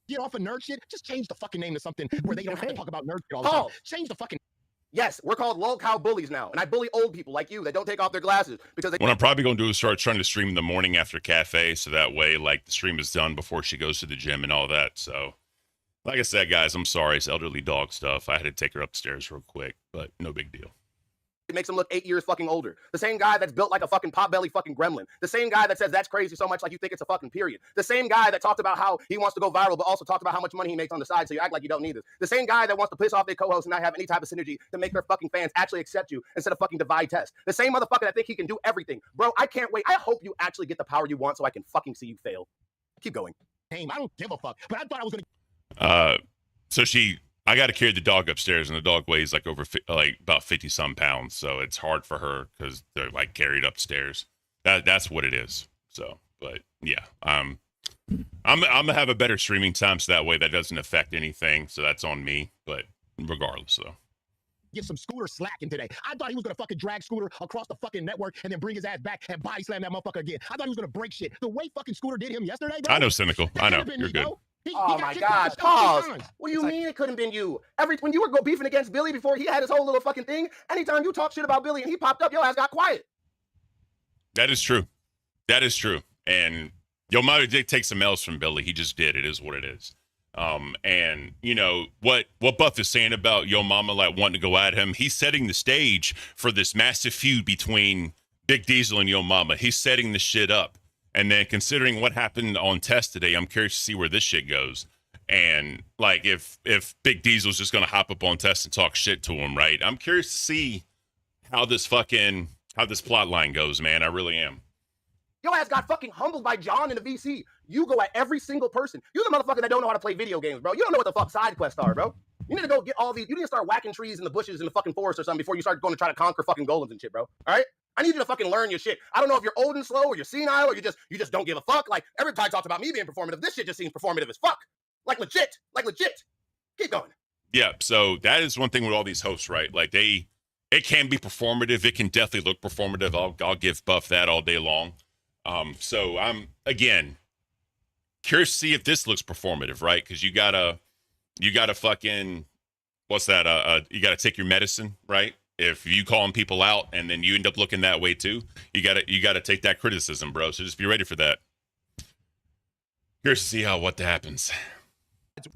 Get off of nerd shit. Just change the fucking name to something where they don't have to talk about nerd shit all the time. Change the fucking. Yes, we're called lol cow bullies now, and I bully old people like you that don't take off their glasses because they. What I'm probably going to do is start trying to stream in the morning after cafe, so that way, like, the stream is done before she goes to the gym and all that. So, like I said, guys, I'm sorry, it's elderly dog stuff. I had to take her upstairs real quick, but no big deal. It makes him look 8 years fucking older. The same guy that's built like a fucking potbelly fucking gremlin. The same guy that says that's crazy so much like you think it's a fucking period. The same guy that talked about how he wants to go viral, but also talked about how much money he makes on the side, so you act like you don't need this. The same guy that wants to piss off their co-host and not have any type of synergy to make their fucking fans actually accept you instead of fucking divide test. The same motherfucker that think he can do everything. Bro, I can't wait. I hope you actually get the power you want so I can fucking see you fail. Keep going. Name. I don't give a fuck, but I thought I was gonna. So I got to carry the dog upstairs, and the dog weighs like about 50 some pounds. So it's hard for her because they're like carried upstairs. That's what it is. So, but yeah, I'm gonna have a better streaming time so that way that doesn't affect anything. So that's on me. But regardless, though. Get some Scooter slacking today. I thought he was gonna fucking drag Scooter across the fucking network and then bring his ass back and body slam that motherfucker again. I thought he was gonna break shit. The way fucking Scooter did him yesterday, bro. I know, cynical. I know. You're good. Oh my God, pause. What do you mean it couldn't have been you? When you were beefing against Billy before he had his whole little fucking thing, anytime you talk shit about Billy and he popped up, your ass got quiet. That is true. That is true. And Yo Mama did take some L's from Billy. He just did. It is what it is. And you know what Buff is saying about Yo Mama like wanting to go at him. He's setting the stage for this massive feud between Big Diesel and Yo Mama. He's setting the shit up. And then considering what happened on test today, I'm curious to see where this shit goes. And like if Big Diesel's just gonna hop up on test and talk shit to him, right? I'm curious to see how this plot line goes, man. I really am. Your ass got fucking humbled by John in the VC. You go at every single person. You the motherfucker that don't know how to play video games, bro. You don't know what the fuck side quests are, bro. You need to go get all these. You need to start whacking trees in the bushes in the fucking forest or something before you start going to try to conquer fucking golems and shit, bro. All right? I need you to fucking learn your shit. I don't know if you're old and slow or you're senile or you just don't give a fuck. Like everybody talks about me being performative. This shit just seems performative as fuck. Like legit. Keep going. Yeah. So that is one thing with all these hosts, right? Like it can be performative. It can definitely look performative. I'll give Buff that all day long. So I'm again curious to see if this looks performative, right? Because you gotta fucking what's that? You gotta take your medicine, right? If you calling people out and then you end up looking that way too, you gotta take that criticism, bro. So just be ready for that. Curious to see what happens.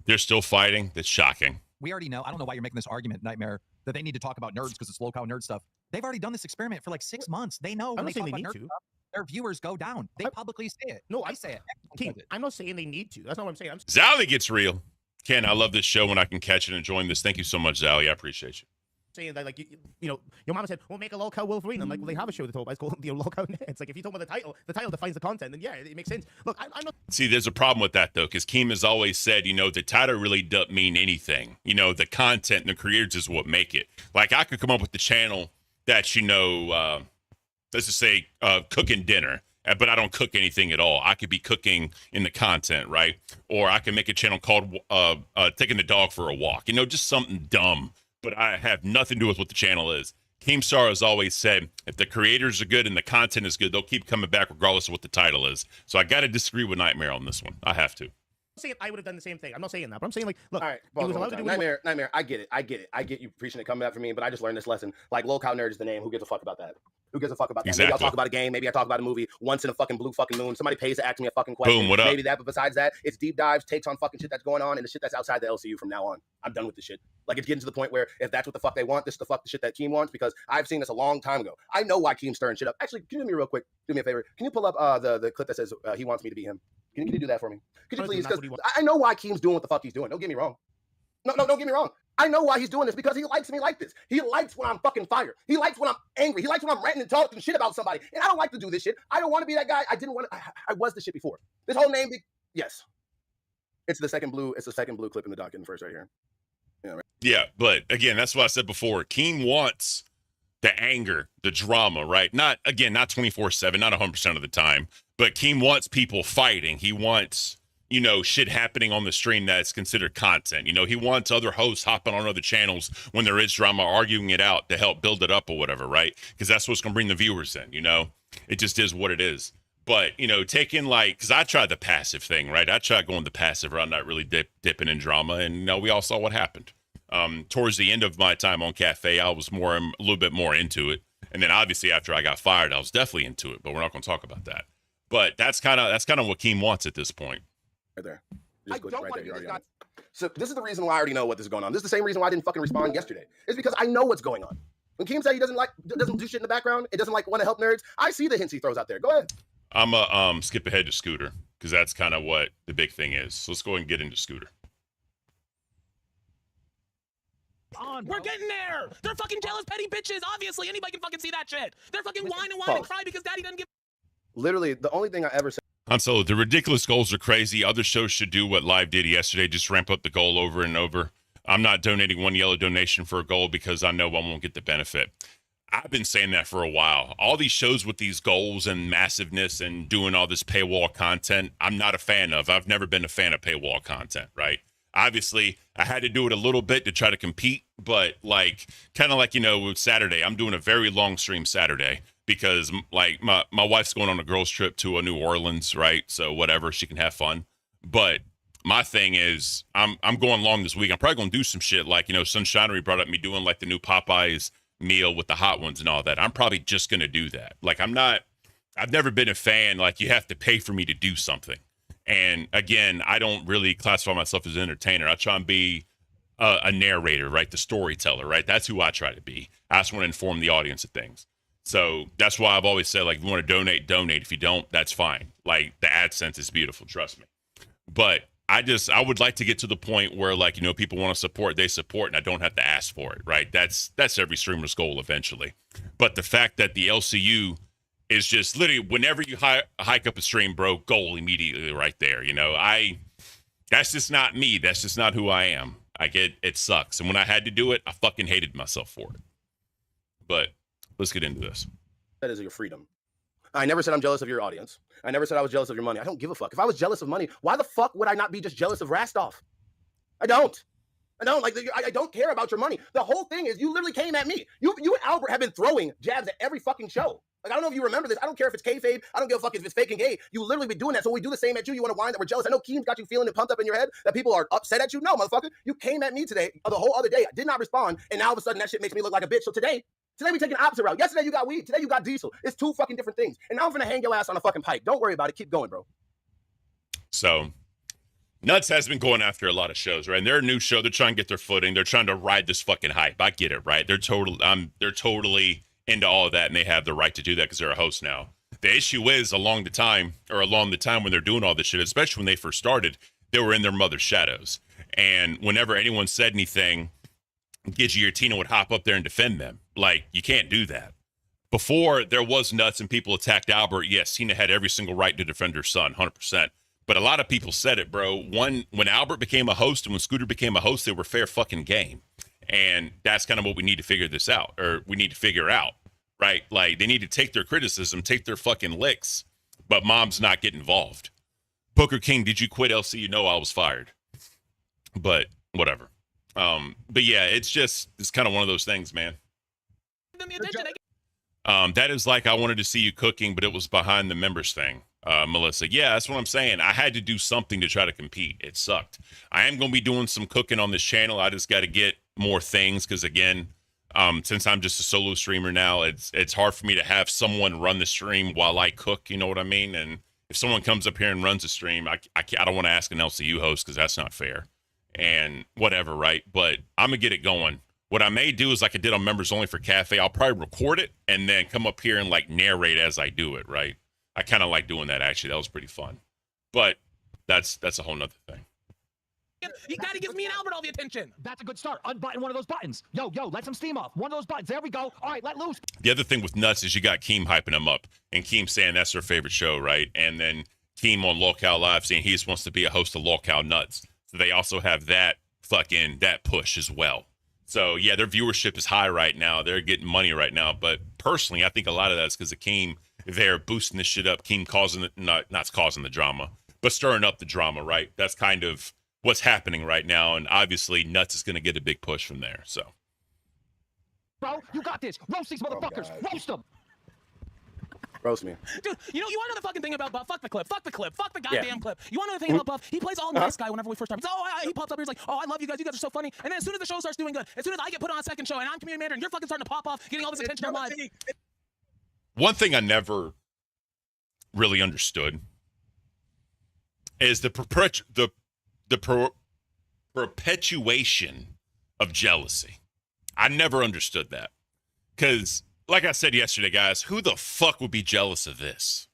They're still fighting. That's shocking. We already know. I don't know why you're making this argument, Knightmare, that they need to talk about nerds because it's low cow nerd stuff. They've already done this experiment for like 6 months. They know when they talk about nerd stuff, their viewers go down. They publicly say it. No, I say it. King, I'm not saying they need to. That's not what I'm saying. Zally gets real. Ken, I love this show when I can catch it and join this. Thank you so much, Zally. I appreciate you. Saying that, like, you know, your mama said, we'll make a low cow Wolverine. I'm like, well, they have a show to talk about. It's called Low Cow Nets. Like, if you talk about the title defines the content, then yeah, it makes sense. Look, I'm not. See, there's a problem with that, though, because Keem has always said, you know, the title really doesn't mean anything. You know, the content and the creators is what make it. Like, I could come up with the channel that, you know, let's just say cooking dinner, but I don't cook anything at all. I could be cooking in the content, right? Or I can make a channel called Taking the Dog for a Walk. You know, just something dumb. But I have nothing to do with what the channel is. Keemstar has always said, if the creators are good and the content is good, they'll keep coming back regardless of what the title is. So I got to disagree with Knightmare on this one. I have to. Saying I would have done the same thing. I'm not saying that, but I'm saying, like, look, all right, he was allowed to do Knightmare, I get it. I get you preaching it coming out for me, but I just learned this lesson. Like, low cow nerd is the name. Who gives a fuck about that? Who gives a fuck about that? Exactly. Maybe I'll talk about a game. Maybe I talk about a movie once in a fucking blue fucking moon. Somebody pays to ask me a fucking question. Boom, what up? Maybe that, but besides that, it's deep dives, takes on fucking shit that's going on and the shit that's outside the LCU from now on. I'm done with this shit. Like, it's getting to the point where if that's what the fuck they want, this is the shit that Keem wants, because I've seen this a long time ago. I know why Keem's stirring shit up. Actually, can you do me real quick? Do me a favor. Can you pull up the clip that says he wants me to be him? Can you do that for me? Could you please? Because I know why Keem's doing what the fuck he's doing. Don't get me wrong. No, don't get me wrong. I know why he's doing this, because he likes me like this. He likes when I'm fucking fired. He likes when I'm angry. He likes when I'm ranting and talking shit about somebody. And I don't like to do this shit. I don't want to be that guy. I didn't want to. I was the shit before. This whole name. Yes. It's the second blue clip in the document first right here. Yeah, right. Yeah, but again, that's what I said before. Keem wants the anger, the drama, right? Not 24/7, not 100% of the time, but Keem wants people fighting. He wants, shit happening on the stream that's considered content. He wants other hosts hopping on other channels when there is drama, arguing it out to help build it up or whatever, right? Because that's what's going to bring the viewers in, It just is what it is. But, taking because I tried the passive thing, right? I tried going the passive route, not really dipping in drama. And, we all saw what happened. Towards the end of my time on Cafe, I was a little bit more into it. And then obviously after I got fired, I was definitely into it, but we're not going to talk about that. But that's kind of what Keem wants at this point. Right there. So this is the reason why I already know what is going on. This is the same reason why I didn't fucking respond yesterday. It's because I know what's going on. When Keem said he doesn't do shit in the background, it doesn't want to help nerds, I see the hints he throws out there. Go ahead. I'm a skip ahead to Scooter because that's kind of what the big thing is. So let's go ahead and get into Scooter. We're getting there. They're fucking jealous petty bitches. Obviously, anybody can fucking see that shit. They're fucking whine and cry because daddy doesn't give. Literally, the only thing I ever said. So the ridiculous goals are crazy. Other shows should do what Live did yesterday, just ramp up the goal over and over. I'm not donating one yellow donation for a goal because I know I won't get the benefit. I've been saying that for a while. All these shows with these goals and massiveness and doing all this paywall content, I'm not a fan of. I've never been a fan of paywall content, right? Obviously, I had to do it a little bit to try to compete, but kind of with Saturday, I'm doing a very long stream Saturday because my wife's going on a girls trip to New Orleans, right? So whatever, she can have fun. But my thing is I'm going long this week. I'm probably going to do some shit Sunshinery brought up me doing the new Popeyes meal with the hot ones and all that. I'm probably just going to do that. I've never been a fan, you have to pay for me to do something. And again, I don't really classify myself as an entertainer. I try and be a narrator, right? The storyteller, right? That's who I try to be. I just want to inform the audience of things. So that's why I've always said, if you want to donate. If you don't, that's fine. The AdSense is beautiful, trust me. But I would like to get to the point where people want to support, they support, and I don't have to ask for it, right? That's every streamer's goal eventually. But the fact that the LCU is just literally whenever you hike up a stream, bro, goal immediately right there. That's just not me. That's just not who I am. It sucks. And when I had to do it, I fucking hated myself for it. But let's get into this. That is your freedom. I never said I'm jealous of your audience. I never said I was jealous of your money. I don't give a fuck. If I was jealous of money, why the fuck would I not be just jealous of Rastov? I don't. I don't care about your money. The whole thing is you literally came at me. You and Albert have been throwing jabs at every fucking show. I don't know if you remember this. I don't care if it's kayfabe. I don't give a fuck if it's fake and gay. You literally be doing that. So we do the same at you. You want to whine that we're jealous. I know Keem's got you feeling it pumped up in your head that people are upset at you. No, motherfucker. You came at me today, the whole other day. I did not respond. And now all of a sudden that shit makes me look like a bitch. So today we taking the opposite route. Yesterday you got weed. Today you got diesel. It's two fucking different things. And now I'm gonna hang your ass on a fucking pike. Don't worry about it. Keep going, bro. So Nuts has been going after a lot of shows, right? And they're a new show. They're trying to get their footing. They're trying to ride this fucking hype. I get it, right? They're totally into all of that, and they have the right to do that because they're a host now. The issue is along the time when they're doing all this shit, especially when they first started, they were in their mother's shadows. And whenever anyone said anything, Gigi or Tina would hop up there and defend them. You can't do that. Before there was Nuts and people attacked Albert, yes, Tina had every single right to defend her son, 100%. But a lot of people said it, bro. When Albert became a host and when Scooter became a host, they were fair fucking game. And that's kind of what we need to figure out, right? They need to take their criticism, take their fucking licks, but moms not get involved. Booker King, did you quit LC? No, I was fired. But whatever. But yeah, it's kind of one of those things, man. That is I wanted to see you cooking, but it was behind the members thing. Melissa, yeah, that's what I'm saying. I had to do something to try to compete. It sucked. I am going to be doing some cooking on this channel. I just got to get more things because, again, since I'm just a solo streamer now, it's hard for me to have someone run the stream while I cook, you know what I mean? And if someone comes up here and runs a stream, I don't want to ask an LCU host because that's not fair. And whatever, right? But I'm going to get it going. What I may do is like I did on Members Only for Cafe, I'll probably record it and then come up here and narrate as I do it, right? I kind of like doing that, actually. That was pretty fun. But that's a whole nother thing. Daddy gives me and Albert all the attention. That's a good start. Unbutton one of those buttons. Yo, let some steam off. One of those buttons. There we go. All right, let loose. The other thing with Nuts is you got Keem hyping him up. And Keem saying that's her favorite show, right? And then Keem on Lolcow Live saying he just wants to be a host of Lolcow Nuts. So they also have that push as well. So yeah, their viewership is high right now. They're getting money right now. But personally, I think a lot of that's because of Keem. They're boosting this shit up. Keem causing it, not causing the drama, but stirring up the drama, right? That's kind of what's happening right now. And obviously, Nuts is going to get a big push from there. So, Bro, you got this. Roast these motherfuckers. Roast them. Roast me. Dude, you want to know the fucking thing about Buff? Fuck the clip. Fuck the clip. Fuck the goddamn clip. You want to know the thing about Buff? He plays all nice guy whenever we first start. He pops up here. He's like, oh, I love you guys. You guys are so funny. And then as soon as the show starts doing good, as soon as I get put on a second show and I'm community manager and you're fucking starting to pop off, getting all this attention on live. one thing I never really understood is the perpetuation of jealousy. I never understood that. Because, like I said yesterday, guys, who the fuck would be jealous of this?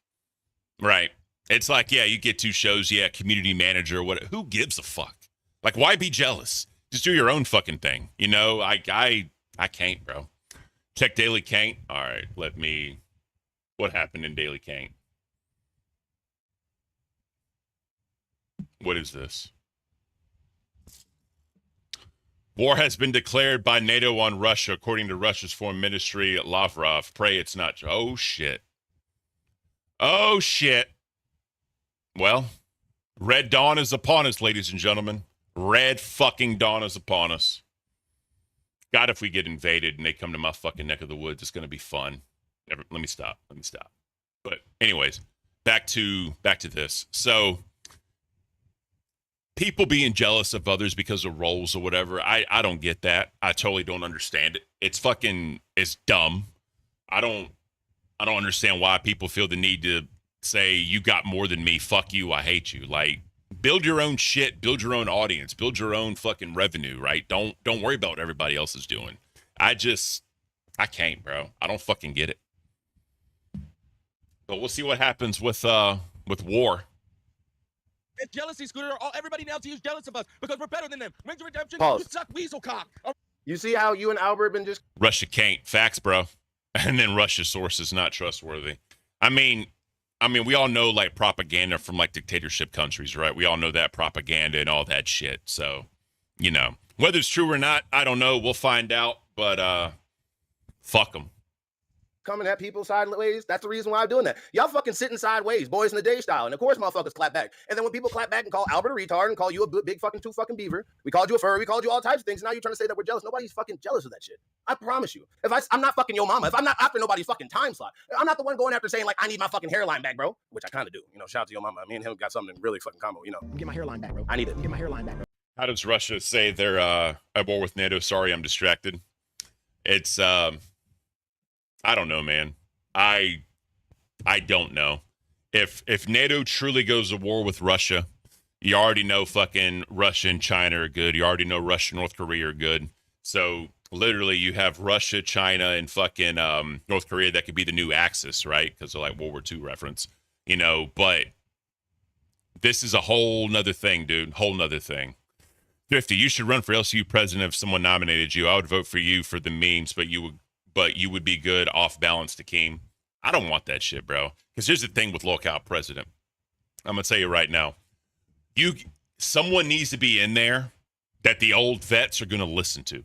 Right? It's like, yeah, you get 2 shows, yeah, community manager, what? Who gives a fuck? Like, why be jealous? Just do your own fucking thing. You know, I can't, bro. Check Daily Can't. All right, what happened in Daily Can't? What is this? War has been declared by NATO on Russia, according to Russia's foreign ministry, Lavrov. Pray it's not. Oh, shit. Oh, shit. Well, Red Dawn is upon us, ladies and gentlemen. Red fucking Dawn is upon us. God, if we get invaded and they come to my fucking neck of the woods, it's going to be fun. Let me stop. But anyways, back to this. So, people being jealous of others because of roles or whatever, I don't get that. I totally don't understand it. It's dumb. I don't understand why people feel the need to say, you got more than me, fuck you, I hate you. Like, build your own shit, build your own audience, build your own fucking revenue, right? Don't worry about what everybody else is doing. I can't, bro. I don't fucking get it. But we'll see what happens with war. It's jealousy, Scooter. Everybody now is jealous of us because we're better than them. When's your redemption? Pause. You suck weasel cock. You see how you and Albert been just... Russia can't. Facts, bro. And then Russia's source is not trustworthy. I mean, we all know, like, propaganda from, like, dictatorship countries, right? We all know that propaganda and all that shit. So, you know, whether it's true or not, I don't know. We'll find out. But, fuck them. coming at people sideways. That's the reason why I'm doing that. Y'all fucking sitting sideways, boys in the day style. And of course, motherfuckers clap back. And then when people clap back and call Albert a retard and call you a big fucking beaver, we called you a furry, we called you all types of things. And now you're trying to say that we're jealous. Nobody's fucking jealous of that shit. I promise you. I'm not fucking your mama, if I'm not after nobody's fucking time slot, I'm not the one going after saying, like, I need my fucking hairline back, bro. Which I kind of do. You know, shout out to your mama. Me and him got something really fucking combo, you know. Get my hairline back, bro. I need it. Get my hairline back, bro. How does Russia say they're at war with NATO? Sorry, I'm distracted. It's I don't know, man. I don't know. If NATO truly goes to war with Russia, you already know fucking Russia and China are good. You already know Russia and North Korea are good. So literally you have Russia, China, and fucking North Korea that could be the new Axis, right? Because of like World War II reference, you know, but this is a whole nother thing, dude. Whole nother thing. Thrifty, you should run for LCU president if someone nominated you. I would vote for you for the memes, but you would be good off balance to Keem. I don't want that shit, bro. Because here's the thing with lockout president. I'm gonna tell you right now. Someone needs to be in there that the old vets are gonna listen to.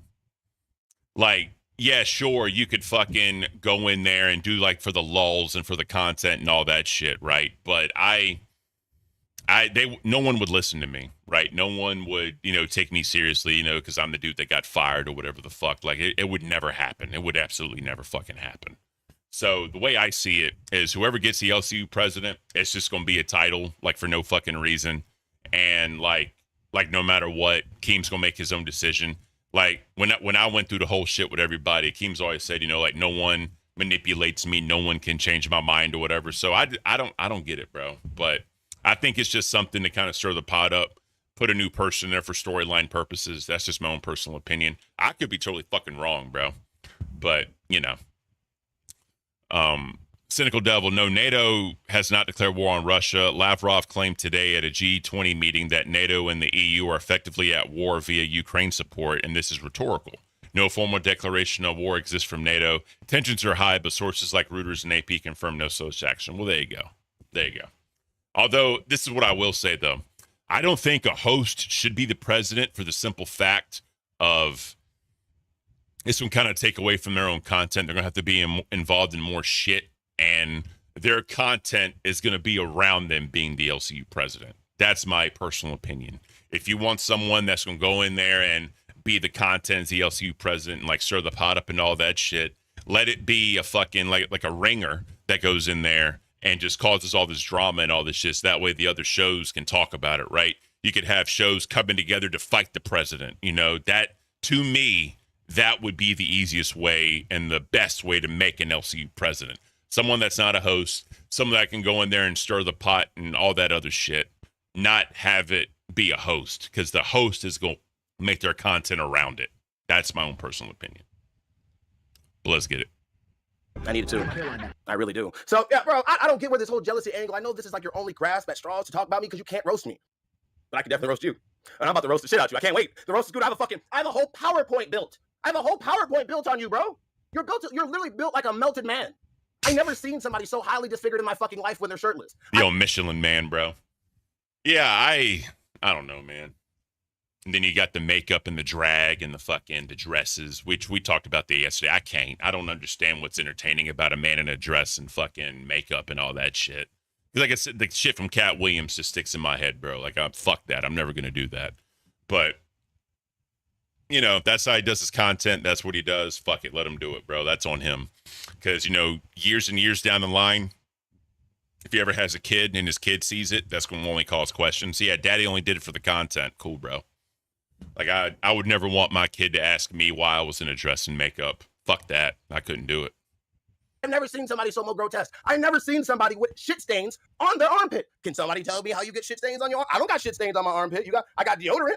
Like, yeah, sure, you could fucking go in there and do like for the lulls and for the content and all that shit, right? But no one would listen to me, right? No one would, take me seriously, because I'm the dude that got fired or whatever the fuck. Like, it would never happen. It would absolutely never fucking happen. So the way I see it is whoever gets the LCU president, it's just going to be a title, like, for no fucking reason. And, like no matter what, Keem's going to make his own decision. Like, when I went through the whole shit with everybody, Keem's always said, like, no one manipulates me. No one can change my mind or whatever. So I don't get it, bro. But I think it's just something to kind of stir the pot up, put a new person there for storyline purposes. That's just my own personal opinion. I could be totally fucking wrong, bro. But, Cynical Devil, no, NATO has not declared war on Russia. Lavrov claimed today at a G20 meeting that NATO and the EU are effectively at war via Ukraine support, and this is rhetorical. No formal declaration of war exists from NATO. Tensions are high, but sources like Reuters and AP confirm no such action. Well, there you go. There you go. Although, this is what I will say, though. I don't think a host should be the president for the simple fact of this one kind of take away from their own content. They're going to have to be involved in more shit, and their content is going to be around them being the LCU president. That's my personal opinion. If you want someone that's going to go in there and be the content as the LCU president and like stir the pot up and all that shit, let it be a fucking like a ringer that goes in there and just causes all this drama and all this shit. So that way the other shows can talk about it, right? You could have shows coming together to fight the president. You know, that to me, that would be the easiest way and the best way to make an LCU president. Someone that's not a host, someone that can go in there and stir the pot and all that other shit, not have it be a host, because the host is going to make their content around it. That's my own personal opinion. But let's get it. I need it too. I really do. So, yeah, bro, I don't get where this whole jealousy angle. I know this is like your only grasp at straws to talk about me because you can't roast me. But I can definitely roast you. And I'm about to roast the shit out of you. I can't wait. The roast is good. I have a whole PowerPoint built. I have a whole PowerPoint built on you, bro. You're literally built like a melted man. I never seen somebody so highly disfigured in my fucking life when they're shirtless. The old Michelin man, bro. Yeah, I don't know, man. And then you got the makeup and the drag and the dresses, which we talked about that yesterday. I don't understand what's entertaining about a man in a dress and fucking makeup and all that shit. Like I said, the shit from Cat Williams just sticks in my head, bro. Like, fuck that. I'm never going to do that. But, you know, if that's how he does his content, that's what he does. Fuck it. Let him do it, bro. That's on him. Because, you know, years and years down the line, if he ever has a kid and his kid sees it, that's going to only cause questions. Yeah, daddy only did it for the content. Cool, bro. Like, I would never want my kid to ask me why I was in a dress and makeup. Fuck that. I couldn't do it. I've never seen somebody so more grotesque. I've never seen somebody with shit stains on their armpit. Can somebody tell me how you get shit stains on your arm? I don't got shit stains on my armpit. I got deodorant.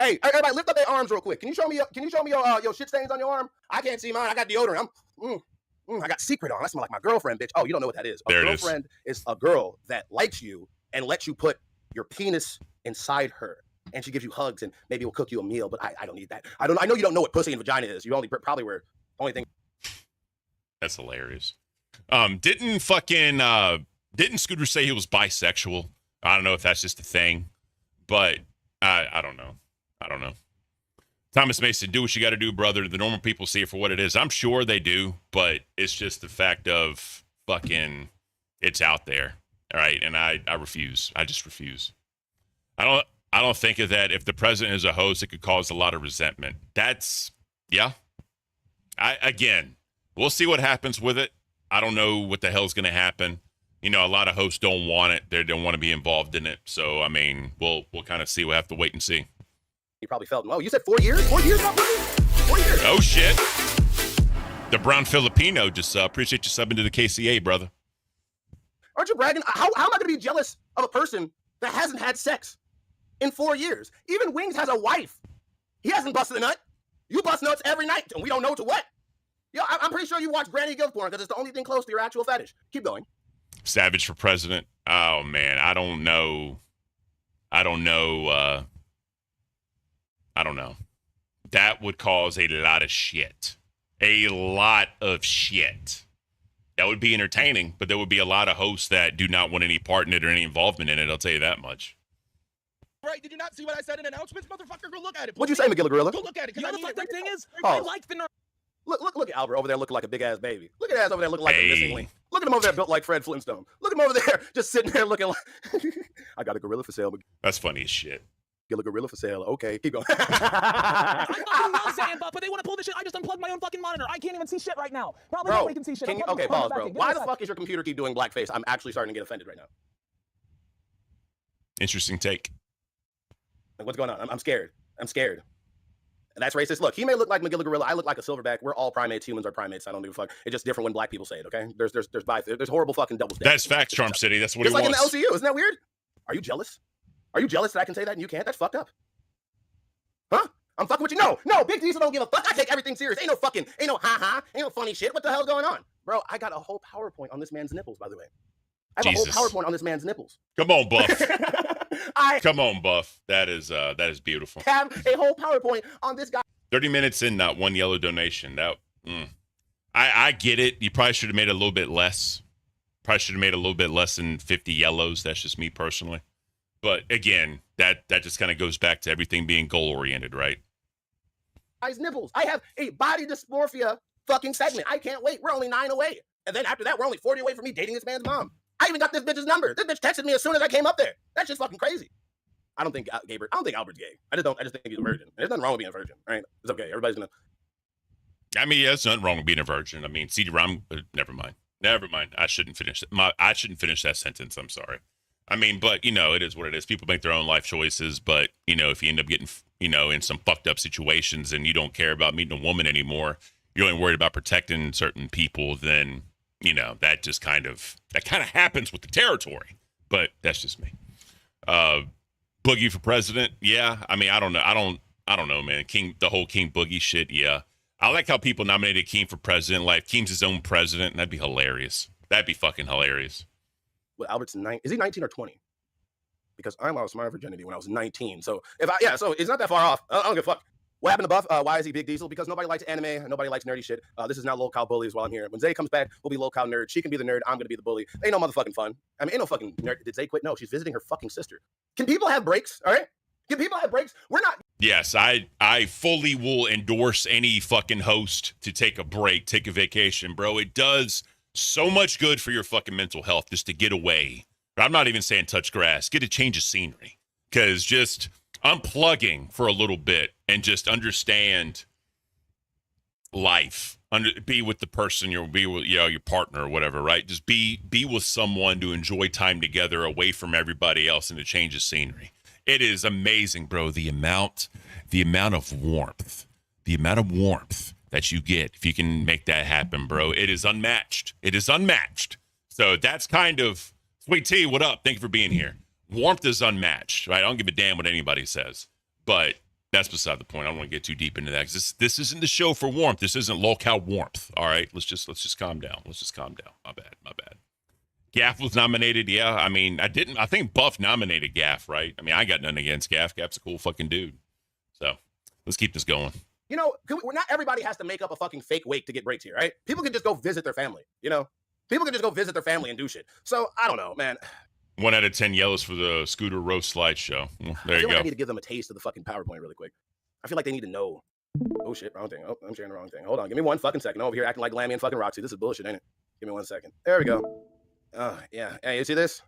Hey, everybody, lift up their arms real quick. Can you show me your shit stains on your arm? I can't see mine. I got deodorant. I got Secret on. I smell like my girlfriend, bitch. Oh, you don't know what that is. A girlfriend is a girl that likes you and lets you put your penis inside her. And she gives you hugs and maybe will cook you a meal, but I don't need that. I know you don't know what pussy and vagina is. You only probably were only thing. That's hilarious. Didn't Scooter say he was bisexual? I don't know if that's just a thing, but I don't know. Thomas Mason, do what you got to do, brother. The normal people see it for what it is. I'm sure they do, but it's just the fact of fucking it's out there. All right. And I refuse. I just refuse. I don't think of that. If the president is a host, it could cause a lot of resentment. Yeah. Again, we'll see what happens with it. I don't know what the hell's going to happen. You know, a lot of hosts don't want it. They don't want to be involved in it. So, I mean, we'll kind of see. We'll have to wait and see. You probably felt, you said 4 years? 4 years, not 4 years? Oh, shit. The Brown Filipino just appreciate you subbing to the KCA, brother. Aren't you bragging? How am I going to be jealous of a person that hasn't had sex in 4 years? Even Wings has a wife. He hasn't busted a nut. You bust nuts every night, and we don't know to what. Yo, I'm pretty sure you watch Granny Gilf porn because it's the only thing close to your actual fetish. Keep going. Savage for president. Oh, man. I don't know. That would cause a lot of shit. A lot of shit. That would be entertaining, but there would be a lot of hosts that do not want any part in it or any involvement in it. I'll tell you that much. Right? Did you not see what I said in announcements, motherfucker? Go look at it. What'd you say, McGilla Gorilla? Go look at it. You know the fucked up thing is? I like the Look at Albert over there looking like a big ass baby. Look at ass over there looking like a missing link. Look at him over there built like Fred Flintstone. Look at him over there just sitting there looking like I got a gorilla for sale. That's funny as shit. Get a gorilla for sale. Okay, keep going. I fucking love saying, but they want to pull this shit. I just unplugged my own fucking monitor. I can't even see shit right now. Probably nobody can see shit. Okay, pause, bro. Why the fuck is your computer keep doing blackface? I'm actually starting to get offended right now. Interesting take. Like, what's going on? I'm scared. I'm scared. And that's racist. Look, he may look like McGilla Gorilla. I look like a silverback. We're all primates. Humans are primates. I don't give a fuck. It's just different when black people say it, okay? There's horrible fucking double standards. That's facts, Charm City. That's what just he like wants. In the LCU. Isn't that weird? Are you jealous? Are you jealous that I can say that and you can't? That's fucked up. Huh? I'm fucking with you. No, Big Diesel don't give a fuck. I take everything serious. Ain't no ha-ha, ain't no funny shit. What the hell's going on? Bro, I got a whole PowerPoint on this man's nipples, by the way. I have a whole PowerPoint on this man's nipples. Come on, Buff. Come on, Buff. That is beautiful. Have a whole PowerPoint on this guy. 30 minutes in, not one yellow donation. I get it. You probably should have made it a little bit less. Probably should have made a little bit less than 50 yellows. That's just me personally. But again, that just kind of goes back to everything being goal oriented, right? nipples. I have a body dysmorphia fucking segment. I can't wait. We're only 9 away. And then after that, we're only 40 away from me dating this man's mom. I even got this bitch's number. This bitch texted me as soon as I came up there. That's just fucking crazy. I don't think Albert's gay. I just think he's a virgin. There's nothing wrong with being a virgin, right? It's okay. Everybody's gonna. I mean, yeah, there's nothing wrong with being a virgin. I mean, CD-ROM, never mind. I shouldn't finish I shouldn't finish that sentence. I'm sorry. I mean, but, you know, it is what it is. People make their own life choices, but, you know, if you end up getting, you know, in some fucked up situations and you don't care about meeting a woman anymore, you're only worried about protecting certain people, then, you know, that kind of happens with the territory. But that's just me. Boogie for president. Yeah. I mean, I don't know, man. The whole King Boogie shit. Yeah. I like how people nominated Keem for president. Like, Keem's his own president. That'd be hilarious. That'd be fucking hilarious. Well, Albert's 9. Is he 19 or 20? Because I lost my virginity when I was 19. So so it's not that far off. I don't give a fuck. What happened to Buff? Why is he Big Diesel? Because nobody likes anime and nobody likes nerdy shit. This is now Low Cow Bullies while I'm here. When Zay comes back, we'll be Low Cow Nerd. She can be the nerd. I'm gonna be the bully. Ain't no motherfucking fun. I mean, ain't no fucking nerd. Did Zay quit? No, she's visiting her fucking sister. Can people have breaks? All right? Can people have breaks? We're not. Yes, I fully will endorse any fucking host to take a break, take a vacation, bro. It does so much good for your fucking mental health just to get away. I'm not even saying touch grass. Get a change of scenery. Because just unplugging for a little bit and just understand life. Be with the person be with, you know, your partner or whatever, right? Just be with someone to enjoy time together away from everybody else and to change of scenery. It is amazing, bro. The amount of warmth that you get if you can make that happen, bro. It is unmatched. So that's kind of Sweet Tea. What up? Thank you for being here. Warmth is unmatched, right? I don't give a damn what anybody says, but that's beside the point. I don't want to get too deep into that because this isn't the show for warmth. This isn't low-cal warmth. All right, let's just calm down. My bad. Gaff was nominated. Yeah, I mean, I think Buff nominated Gaff, right? I mean, I got nothing against Gaff. Gaff's a cool fucking dude. So let's keep this going. You know, not everybody has to make up a fucking fake wake to get breaks here, right? People can just go visit their family, you know? People can just go visit their family and do shit. So, I don't know, man. 1 out of 10 yellows for the Scooter Roast slideshow. Well, there you go. I need to give them a taste of the fucking PowerPoint really quick. I feel like they need to know. Oh, shit, wrong thing. Oh, I'm sharing the wrong thing. Hold on, give me 1 fucking second. I'm over here acting like Lammy and fucking Roxy. This is bullshit, ain't it? Give me 1 second. There we go. Yeah. Hey, you see this?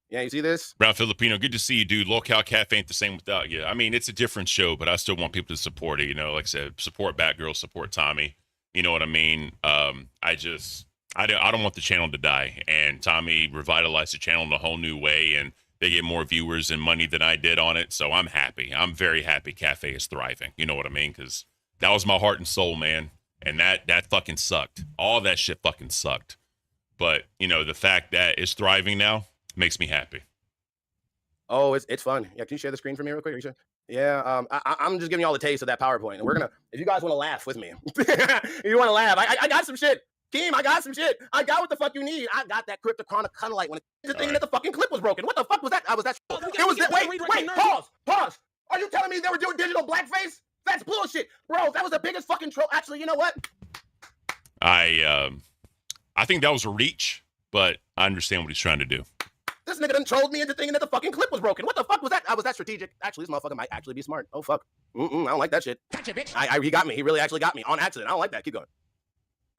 Yeah, you see this? Brown Filipino, good to see you, dude. Local Cafe ain't the same without you. I mean, it's a different show, but I still want people to support it. You know, like I said, support Batgirl, support Tommy. You know what I mean? I don't want the channel to die. And Tommy revitalized the channel in a whole new way, and they get more viewers and money than I did on it. So I'm happy. I'm very happy Cafe is thriving. You know what I mean? Because that was my heart and soul, man. And that fucking sucked. All that shit fucking sucked. But, you know, the fact that it's thriving now makes me happy. Oh, it's fun. Yeah, can you share the screen for me real quick? Are you sure? Yeah, I'm just giving you all the taste of that PowerPoint. And we're going to, if you guys want to laugh with me, if you want to laugh, I got some shit. Keem, I got some shit. I got what the fuck you need. I got that cryptochronic light when the thing that the fucking clip was broken. What the fuck was that? Wait, pause. Are you telling me they were doing digital blackface? That's bullshit. Bro, that was the biggest fucking troll. Actually, you know what? I think that was a reach, but I understand what he's trying to do. This nigga done trolled me into thinking that the fucking clip was broken. What the fuck was that? Was that strategic? Actually, this motherfucker might actually be smart. Oh, fuck. I don't like that shit. Gotcha, bitch. He got me. He really actually got me on accident. I don't like that. Keep going.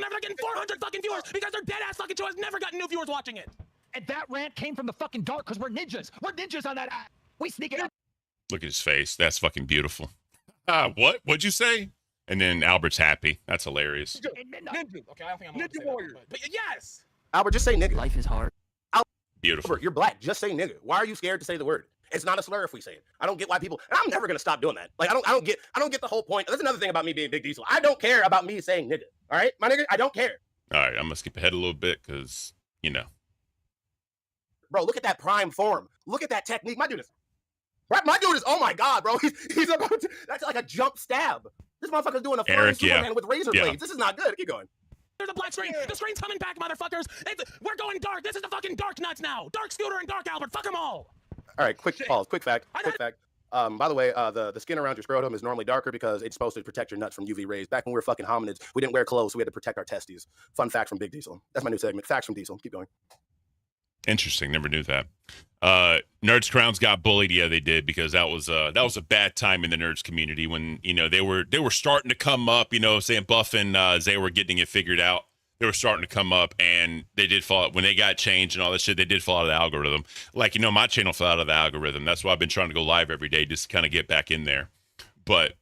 Never getting 400 fucking viewers because their dead ass fucking show has never gotten new viewers watching it. And that rant came from the fucking dark because we're ninjas. We're ninjas on that app. We sneak it up. Look at his face. That's fucking beautiful. What? What'd you say? And then Albert's happy. That's hilarious. Ninja. Okay, I don't think I'm Ninja Warrior. But yes. Albert, just say nigga. Life is hard. Beautiful. Albert, you're black. Just say nigga. Why are you scared to say the word? It's not a slur if we say it. I don't get why people. And I'm never gonna stop doing that. Like I don't get the whole point. That's another thing about me being Big Diesel. I don't care about me saying nigga. All right, my nigga. I don't care. All right, I'm gonna skip ahead a little bit because you know. Bro, look at that prime form. Look at that technique. My dude is. Oh my god, bro. He's about to. That's like a jump stab. This motherfucker's doing a flying Superman with razor blades. This is not good. Keep going. There's a black screen. The screen's coming back, motherfuckers. We're going dark. This is the fucking dark nuts now. Dark Scooter and Dark Albert. Fuck them all. All right, quick pause. Quick fact. By the way, the skin around your scrotum is normally darker because it's supposed to protect your nuts from UV rays. Back when we were fucking hominids, we didn't wear clothes, so we had to protect our testes. Fun fact from Big Diesel. That's my new segment. Facts from Diesel. Keep going. Interesting. Never knew that. Nerds Crowns got bullied. Yeah, they did, because that was a bad time in the nerds community when, you know, they were starting to come up, you know, saying Buff and Zay were getting it figured out. They were starting to come up, and they did fall out when they got changed and all that shit. They did fall out of the algorithm. Like, you know, my channel fell out of the algorithm. That's why I've been trying to go live every day, just to kind of get back in there. But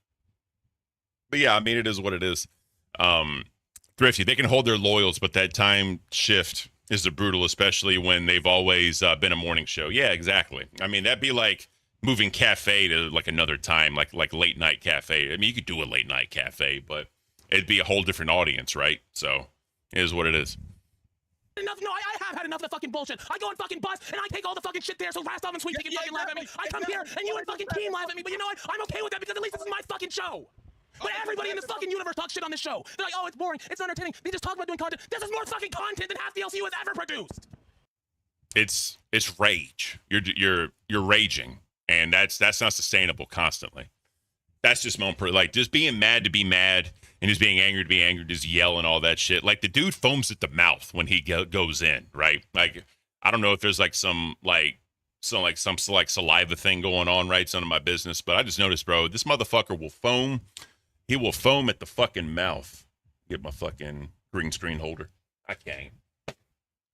yeah, I mean, it is what it is. Thrifty, they can hold their loyals, but that time shift is a brutal, especially when they've always been a morning show. Yeah, exactly. I mean, that'd be like moving cafe to like another time, like late night cafe. I mean, you could do a late night cafe, but it'd be a whole different audience, right? So it is what it is. Enough. No, I have had enough of the fucking bullshit. I go and fucking bus, and I take all the fucking shit there, so last time and Sweet can fucking laugh at me. I come here, and you and fucking team laugh at me, but you know what? I'm okay with that, because at least this is my fucking show. But everybody in this fucking universe talks shit on this show. They're like, oh, it's boring, it's entertaining. They just talk about doing content. This is more fucking content than half the LCU has ever produced. It's rage. You're raging, and that's not sustainable constantly. That's just my own like just being mad to be mad, and just being angry to be angry, just yelling all that shit. Like the dude foams at the mouth when he goes in, right? Like I don't know if there's like some saliva thing going on, right? It's none of my business, but I just noticed, bro, this motherfucker will foam. He will foam at the fucking mouth. Get my fucking green screen holder. I can't.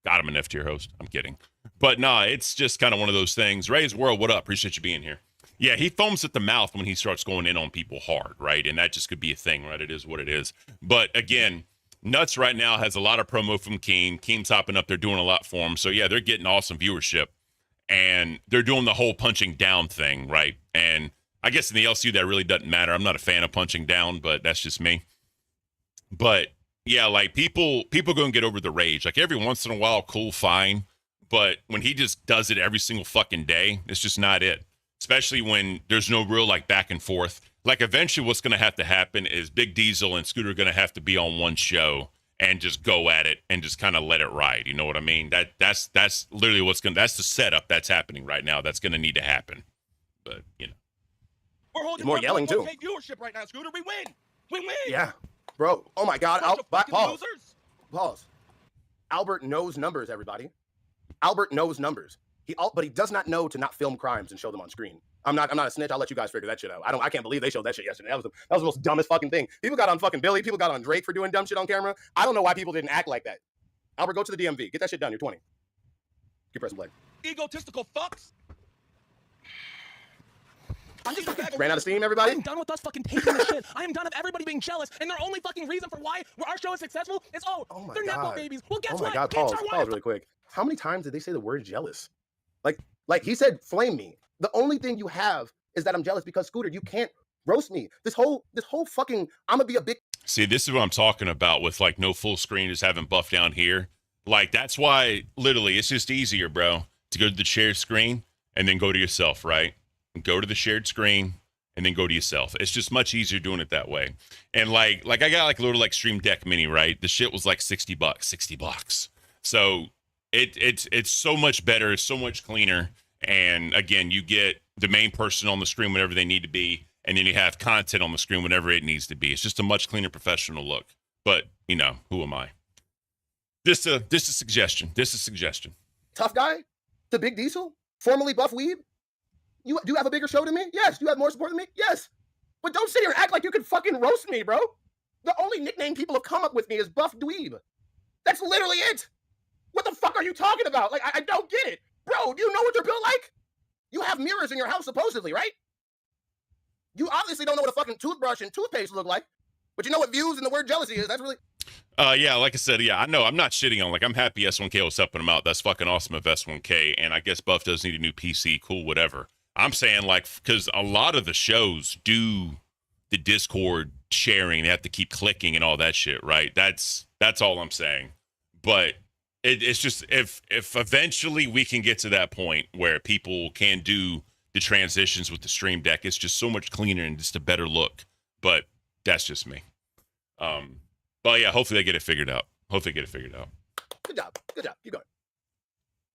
Got him an F tier host. I'm kidding. But nah, it's just kind of one of those things. Ray's World, what up? Appreciate you being here. Yeah, he foams at the mouth when he starts going in on people hard, right? And that just could be a thing, right? It is what it is. But again, Nuts right now has a lot of promo from Keem. Keem's hopping up there doing a lot for him. So yeah, they're getting awesome viewership. And they're doing the whole punching down thing, right? And I guess in the LCU, that really doesn't matter. I'm not a fan of punching down, but that's just me. But yeah, like people go and get over the rage. Like every once in a while, cool, fine. But when he just does it every single fucking day, it's just not it. Especially when there's no real like back and forth. Like eventually what's going to happen is Big Diesel and Scooter are going to have to be on one show and just go at it and just kind of let it ride. You know what I mean? That's literally that's the setup that's happening right now. That's going to need to happen. But, you know. We're holding more yelling too. Viewership right now, Scooter. We win. We win. Yeah, bro. Oh my God. Pause. Pause. Albert knows numbers, everybody. Albert knows numbers. But he does not know to not film crimes and show them on screen. I'm not a snitch. I'll let you guys figure that shit out. I can't believe they showed that shit yesterday. That was the most dumbest fucking thing. People got on fucking Billy. People got on Drake for doing dumb shit on camera. I don't know why people didn't act like that. Albert, go to the DMV. Get that shit done. You're 20. Keep pressing play. Egotistical fucks. I'm just ran out of steam, everybody. I'm done with us fucking taking the shit. I am done with everybody being jealous, and their only fucking reason for why our show is successful is they're Nepo babies. Well, guess what? God, pause really quick. How many times did they say the word jealous? Like he said, flame me. The only thing you have is that I'm jealous because Scooter, you can't roast me. This whole fucking I'm gonna be a big. See, this is what I'm talking about with like no full screen, just having Buff down here. Like that's why literally it's just easier, bro, to go to the shared screen and then go to yourself, right? Go to the shared screen and then go to yourself. It's just much easier doing it that way. And like I got like a little like Stream Deck Mini, right? The shit was like $60. So it's so much better, it's so much cleaner. And again, you get the main person on the screen whenever they need to be, and then you have content on the screen whenever it needs to be. It's just a much cleaner, professional look. But you know, who am I? This a suggestion. Tough guy, the Big Diesel, formerly Buff Weeb. You do have a bigger show than me? Yes. Do you have more support than me? Yes. But don't sit here and act like you can fucking roast me, bro. The only nickname people have come up with me is Buff Dweeb. That's literally it. What the fuck are you talking about? Like, I don't get it. Bro, do you know what you're built like? You have mirrors in your house, supposedly, right? You obviously don't know what a fucking toothbrush and toothpaste look like. But you know what views and the word jealousy is. That's really... Yeah, like I said, yeah, I know. I'm not shitting on, like, I'm happy S1K was helping him out. That's fucking awesome of S1K. And I guess Buff does need a new PC. Cool, whatever. I'm saying, like, because a lot of the shows do the Discord sharing. They have to keep clicking and all that shit, right? That's all I'm saying. But it's just, if eventually we can get to that point where people can do the transitions with the Stream Deck, it's just so much cleaner and just a better look. But that's just me. But yeah, hopefully they get it figured out. Good job. Keep going.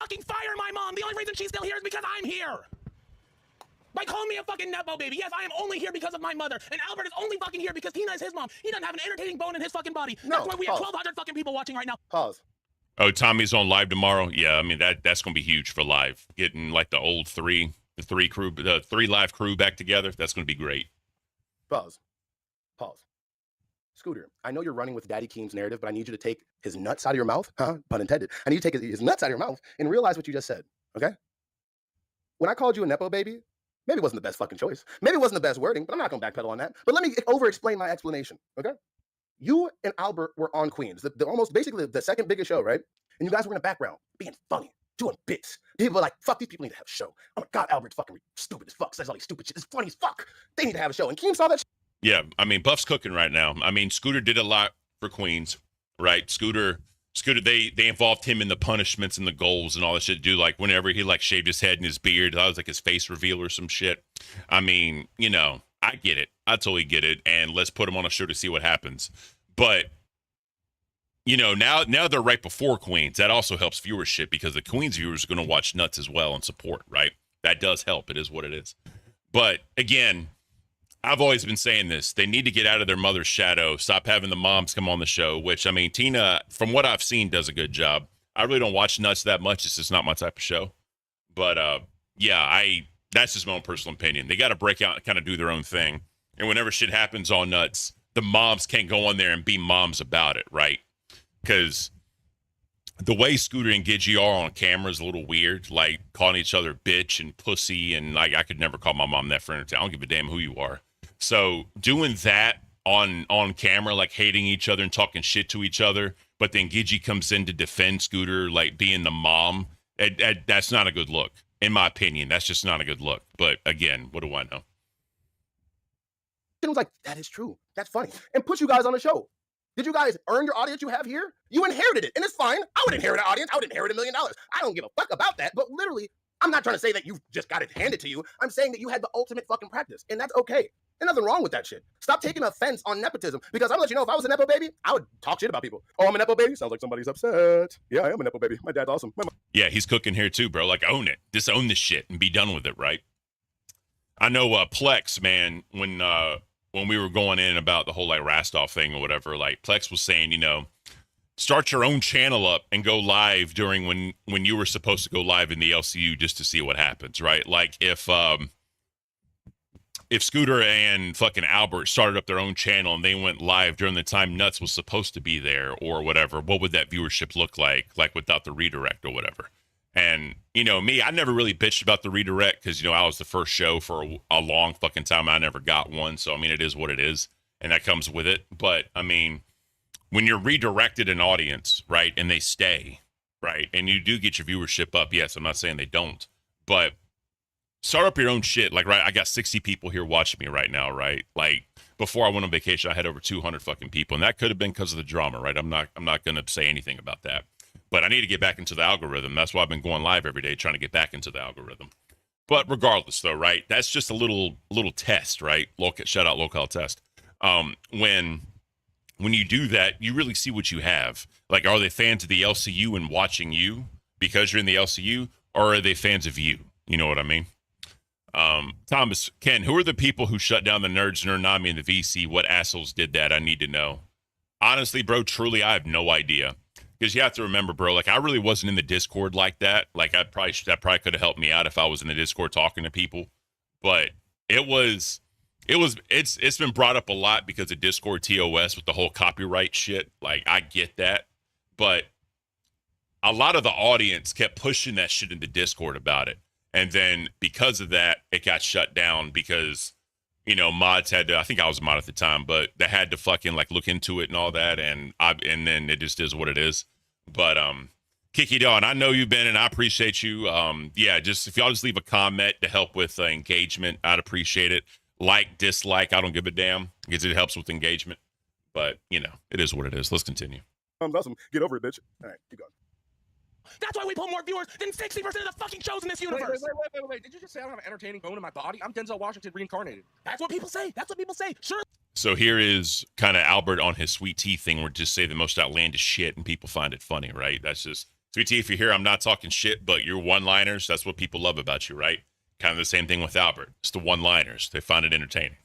Fucking fire my mom. The only reason she's still here is because I'm here. Like, call me a fucking Nepo baby. Yes, I am only here because of my mother. And Albert is only fucking here because Tina is his mom. He doesn't have an entertaining bone in his fucking body. No, that's why we have 1,200 fucking people watching right now. Pause. Oh, Tommy's on live tomorrow. Yeah, I mean that's gonna be huge for live. Getting like the old three live crew back together. That's gonna be great. Pause. Scooter, I know you're running with Daddy Keem's narrative, but I need you to take his nuts out of your mouth. Pun intended. I need you to take his nuts out of your mouth and realize what you just said. Okay? When I called you a Nepo baby, maybe it wasn't the best fucking choice. Maybe it wasn't the best wording, but I'm not gonna backpedal on that. But let me over-explain my explanation. Okay? You and Albert were on Queens, the almost basically the second biggest show, right? And you guys were in the background, being funny, doing bits. People were like, fuck, these people need to have a show. Oh my God, Albert's fucking stupid as fuck, says all these stupid shit. It's funny as fuck. They need to have a show. And Keem saw that shit. Yeah, I mean, Buff's cooking right now. I mean, Scooter did a lot for Queens, right? Scooter, they involved him in the punishments and the goals and all that shit. Do like whenever he like shaved his head and his beard, that was like his face reveal or some shit. I mean, you know, I get it. I totally get it. And let's put him on a show to see what happens. But you know, now they're right before Queens. That also helps viewership because the Queens viewers are going to watch Nuts as well and support, right? That does help. It is what it is. But again, I've always been saying this. They need to get out of their mother's shadow. Stop having the moms come on the show, which, I mean, Tina, from what I've seen, does a good job. I really don't watch Nuts that much. It's just not my type of show. But, yeah, that's just my own personal opinion. They got to break out and kind of do their own thing. And whenever shit happens on Nuts, the moms can't go on there and be moms about it, right? Because the way Scooter and Gidgey are on camera is a little weird, like calling each other bitch and pussy. And like, I could never call my mom that for entertainment. I don't give a damn who you are. So doing that on camera, like hating each other and talking shit to each other, but then Gidgey comes in to defend Scooter, like being the mom, that's not a good look. In my opinion, that's just not a good look. But again, what do I know? It was like, that is true. That's funny. And put you guys on the show. Did you guys earn your audience you have here? You inherited it, and it's fine. I would inherit an audience. I would inherit $1 million. I don't give a fuck about that. But literally, I'm not trying to say that you just got it handed to you. I'm saying that you had the ultimate fucking practice, and that's okay. There's nothing wrong with that shit. Stop taking offense on nepotism, because I'm gonna let you know, if I was a Nepo baby, I would talk shit about people. Oh, I'm a Nepo baby? Sounds like somebody's upset. Yeah, I am a Nepo baby. My dad's awesome. Yeah, he's cooking here too, bro. Like, own it. Just own this shit and be done with it, right? I know Plex, man, when we were going in about the whole like Rastov thing or whatever, like Plex was saying, you know, start your own channel up and go live during when you were supposed to go live in the LCU just to see what happens, right? Like if Scooter and fucking Albert started up their own channel and they went live during the time Nuts was supposed to be there or whatever, what would that viewership look like without the redirect or whatever? And, you know, me, I never really bitched about the redirect because, you know, I was the first show for a long fucking time. I never got one. So, I mean, it is what it is. And that comes with it. But, I mean, when you're redirected an audience, right, and they stay, right, and you do get your viewership up, yes, I'm not saying they don't, but start up your own shit. Like, right, I got 60 people here watching me right now, right? Like, before I went on vacation, I had over 200 fucking people. And that could have been because of the drama, right? I'm not going to say anything about that. But I need to get back into the algorithm. That's why I've been going live every day, trying to get back into the algorithm. But regardless, though, right? That's just a little test, right? Shout out locale test. When you do that, you really see what you have. Like, are they fans of the LCU and watching you because you're in the LCU, or are they fans of you? You know what I mean? Thomas, Ken, who are the people who shut down the Nerds Nerdnami and the VC? What assholes did that? I need to know. Honestly, bro, truly, I have no idea. Because you have to remember, bro, like, I really wasn't in the Discord like that. Like, that probably could have helped me out if I was in the Discord talking to people. But it's been brought up a lot because of Discord TOS with the whole copyright shit. Like, I get that. But a lot of the audience kept pushing that shit into Discord about it. And then because of that, it got shut down because, you know, mods had to, I think I was a mod at the time, but they had to fucking like look into it and all that. And then it just is what it is. But, Kiki Dawn, I know you've been, and I appreciate you. Yeah, just if y'all just leave a comment to help with engagement, I'd appreciate it. Like, dislike, I don't give a damn because it helps with engagement. But, you know, it is what it is. Let's continue. Awesome. Get over it, bitch. All right, keep going. That's why we pull more viewers than 60% of the fucking shows in this universe. Wait. Did you just say I don't have an entertaining bone in my body? I'm Denzel Washington reincarnated. That's what people say. Sure. So here is kind of Albert on his Sweet Tea thing where just say the most outlandish shit and people find it funny, right? That's just, Sweet Tea, if you're here, I'm not talking shit, but your one-liners, that's what people love about you, right? Kind of the same thing with Albert. It's the one-liners. They find it entertaining.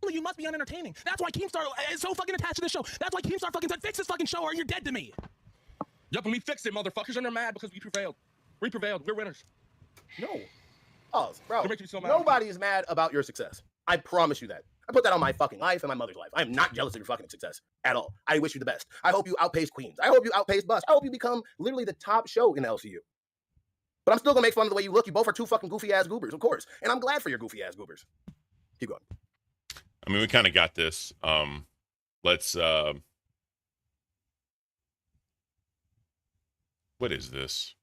You must be unentertaining. That's why Keemstar is so fucking attached to this show. That's why Keemstar fucking said, fix this fucking show or you're dead to me. Yup, and we fixed it, motherfuckers, and they're mad because we prevailed. We prevailed. We're winners. No. Oh, bro. It makes me so mad. Nobody is mad about your success. I promise you that. I put that on my fucking life and my mother's life. I am not jealous of your fucking success at all. I wish you the best. I hope you outpace Queens. I hope you outpace Bus. I hope you become literally the top show in the LCU. But I'm still gonna make fun of the way you look. You both are two fucking goofy ass goobers, of course. And I'm glad for your goofy ass goobers. Keep going. I mean, we kind of got this. Let's what is this?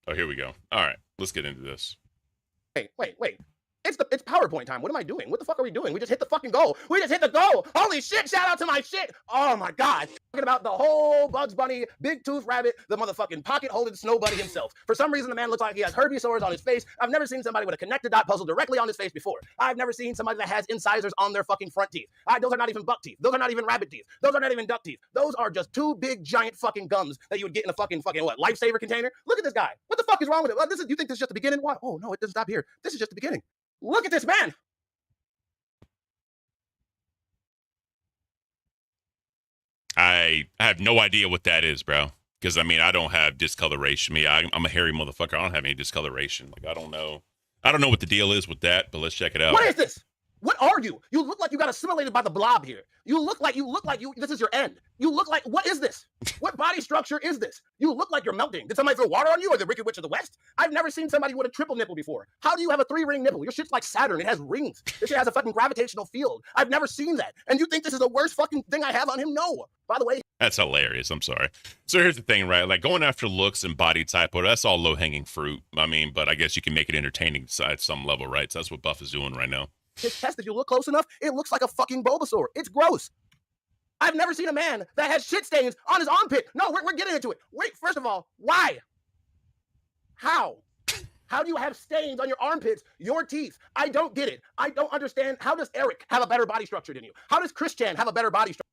Oh, here we go. All right, let's get into this. Wait. It's PowerPoint time. What am I doing? What the fuck are we doing? We just hit the fucking goal. We just hit the goal. Holy shit, shout out to my shit. Oh my God. Talking about the whole Bugs Bunny, Big Tooth Rabbit, the motherfucking pocket holding snow bunny himself. For some reason, the man looks like he has herpes on his face. I've never seen somebody with a connected dot puzzle directly on his face before. I've never seen somebody that has incisors on their fucking front teeth. Those are not even buck teeth. Those are not even rabbit teeth. Those are not even duck teeth. Those are just two big giant fucking gums that you would get in a fucking what, lifesaver container? Look at this guy. What the fuck is wrong with it? You think this is just the beginning? What? Oh no, it doesn't stop here. This is just the beginning. Look at this man. I have no idea what that is, bro. Because I mean, I don't have discoloration. I'm a hairy motherfucker. I don't have any discoloration. Like I don't know what the deal is with that. But let's check it out. What is this? What are you? You look like you got assimilated by the blob here. You look like this is your end. You look like, what is this? What body structure is this? You look like you're melting. Did somebody throw water on you or the Wicked Witch of the West? I've never seen somebody with a triple nipple before. How do you have a 3-ring nipple? Your shit's like Saturn. It has rings. This shit has a fucking gravitational field. I've never seen that. And you think this is the worst fucking thing I have on him? No. By the way. That's hilarious. I'm sorry. So here's the thing, right? Like going after looks and body type, well, that's all low hanging fruit. I mean, but I guess you can make it entertaining at some level, right? So that's what Buff is doing right now. His chest, if you look close enough, it looks like a fucking Bulbasaur. It's gross. I've never seen a man that has shit stains on his armpit. No, we're getting into it. Wait, first of all, why? How? How do you have stains on your armpits, your teeth? I don't get it. I don't understand. How does Eric have a better body structure than you? How does Christian have a better body structure?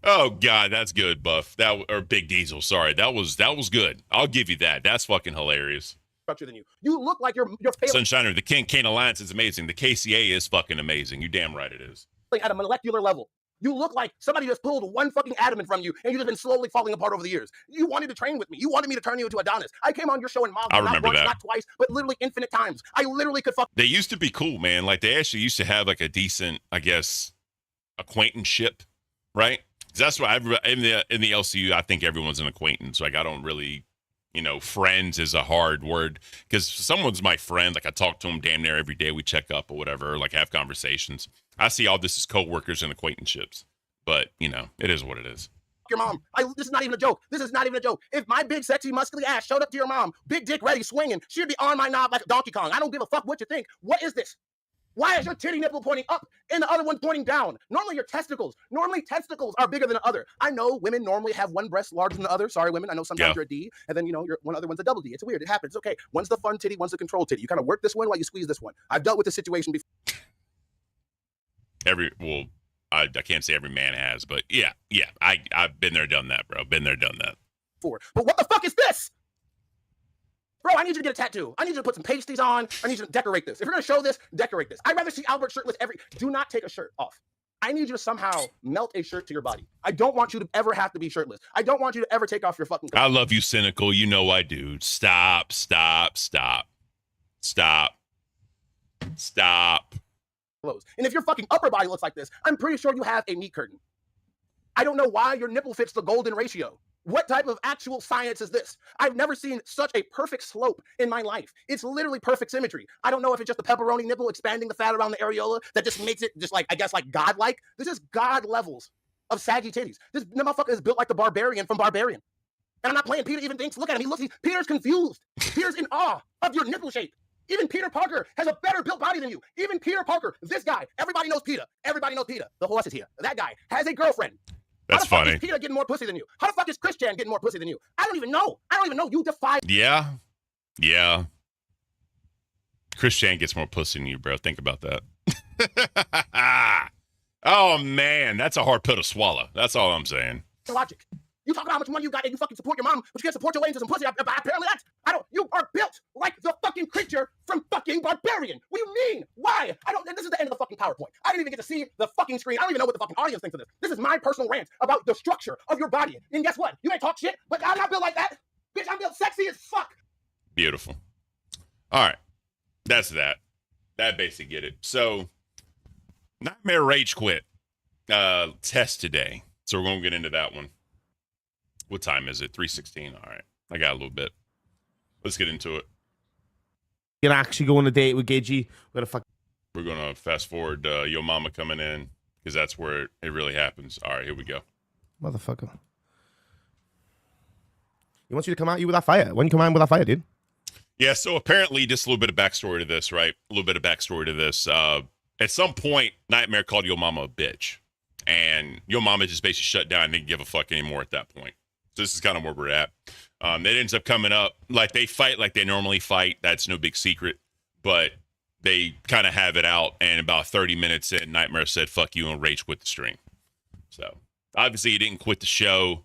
Oh God, that's good, Buff. Or Big Diesel. Sorry, that was good. I'll give you that. That's fucking hilarious. Than you. You look like you're failing. Sunshiner, the Kane Alliance is amazing. The KCA is fucking amazing. You damn right it is. At a molecular level. You look like somebody just pulled one fucking adamant from you and you've just been slowly falling apart over the years. You wanted to train with me. You wanted me to turn you into Adonis. I came on your show in Mom. I remember not once, that. not twice, but literally infinite times. I literally could fuck. They used to be cool, man. Like they actually used to have like a decent, I guess, acquaintanceship, right? That's why in the LCU, I think everyone's an acquaintance. Like I don't really. Friends is a hard word because someone's my friend. Like I talk to them damn near every day. We check up or whatever, like have conversations. I see all this as coworkers and acquaintanceships, but it is what it is. Your mom. This is not even a joke. This is not even a joke. If my big, sexy, muscly ass showed up to your mom, big dick ready, swinging, she'd be on my knob like a Donkey Kong. I don't give a fuck what you think. What is this? Why is your titty nipple pointing up and the other one pointing down? Normally your testicles. Normally testicles are bigger than the other. I know women normally have one breast larger than the other. Sorry, women. I know sometimes you're a D, and then your one other one's a double D. It's weird. It happens. Okay. One's the fun titty, one's the control titty. You kind of work this one while you squeeze this one. I've dealt with this situation before. I can't say every man has, but yeah. I've been there, done that, bro. Been there, done that. But what the fuck is this? Bro, I need you to get a tattoo. I need you to put some pasties on. I need you to decorate this. If you're going to show this, decorate this. I'd rather see Albert shirtless do not take a shirt off. I need you to somehow melt a shirt to your body. I don't want you to ever have to be shirtless. I don't want you to ever take off your fucking clothes. I love you, Cynical. You know I do. Stop. And if your fucking upper body looks like this, I'm pretty sure you have a meat curtain. I don't know why your nipple fits the golden ratio. What type of actual science is this? I've never seen such a perfect slope in my life. It's literally perfect symmetry. I don't know if it's just the pepperoni nipple expanding the fat around the areola that just makes it just like, I guess, like godlike. This is god levels of saggy titties. This motherfucker is built like the Barbarian from Barbarian. And I'm not playing. Peter even thinks, look at him. Peter's confused. Peter's in awe of your nipple shape. Even Peter Parker has a better built body than you. Even Peter Parker, this guy, everybody knows Peter. Everybody knows Peter. The horse is here. That guy has a girlfriend. That's funny. How the fuck is Peter getting more pussy than you? How the fuck is Christian getting more pussy than you? I don't even know. You defy. Yeah. Christian gets more pussy than you, bro. Think about that. Oh, man. That's a hard pill to swallow. That's all I'm saying. Logic. You talk about how much money you got and you fucking support your mom, but you can't support your way into some pussy. Apparently you are built like the fucking creature from fucking Barbarian. What do you mean? Why? This is the end of the fucking PowerPoint. I didn't even get to see the fucking screen. I don't even know what the fucking audience thinks of this. This is my personal rant about the structure of your body. And guess what? You ain't talk shit, but I'm not built like that. Bitch, I'm built sexy as fuck. Beautiful. All right. That's that. That basically get it. So, Knightmare Rage Quit test today. So we're going to get into that one. What time is it? 3:16. All right. I got a little bit. Let's get into it. You're actually go on a date with Gidgey. We're going to fast forward Yo Mama coming in because that's where it really happens. All right, here we go. Motherfucker. He wants you to come at you with that fire. When you come out with that fire, dude. Yeah, so apparently, just a little bit of backstory to this, right? A little bit of backstory to this. At some point, Knightmare called Yo Mama a bitch. And Yo Mama just basically shut down and didn't give a fuck anymore at that point. So this is kind of where we're at. That ends up coming up. Like, they fight like they normally fight. That's no big secret. But they kind of have it out. And about 30 minutes in, Knightmare said, fuck you, and rage quit the stream. So, obviously, he didn't quit the show.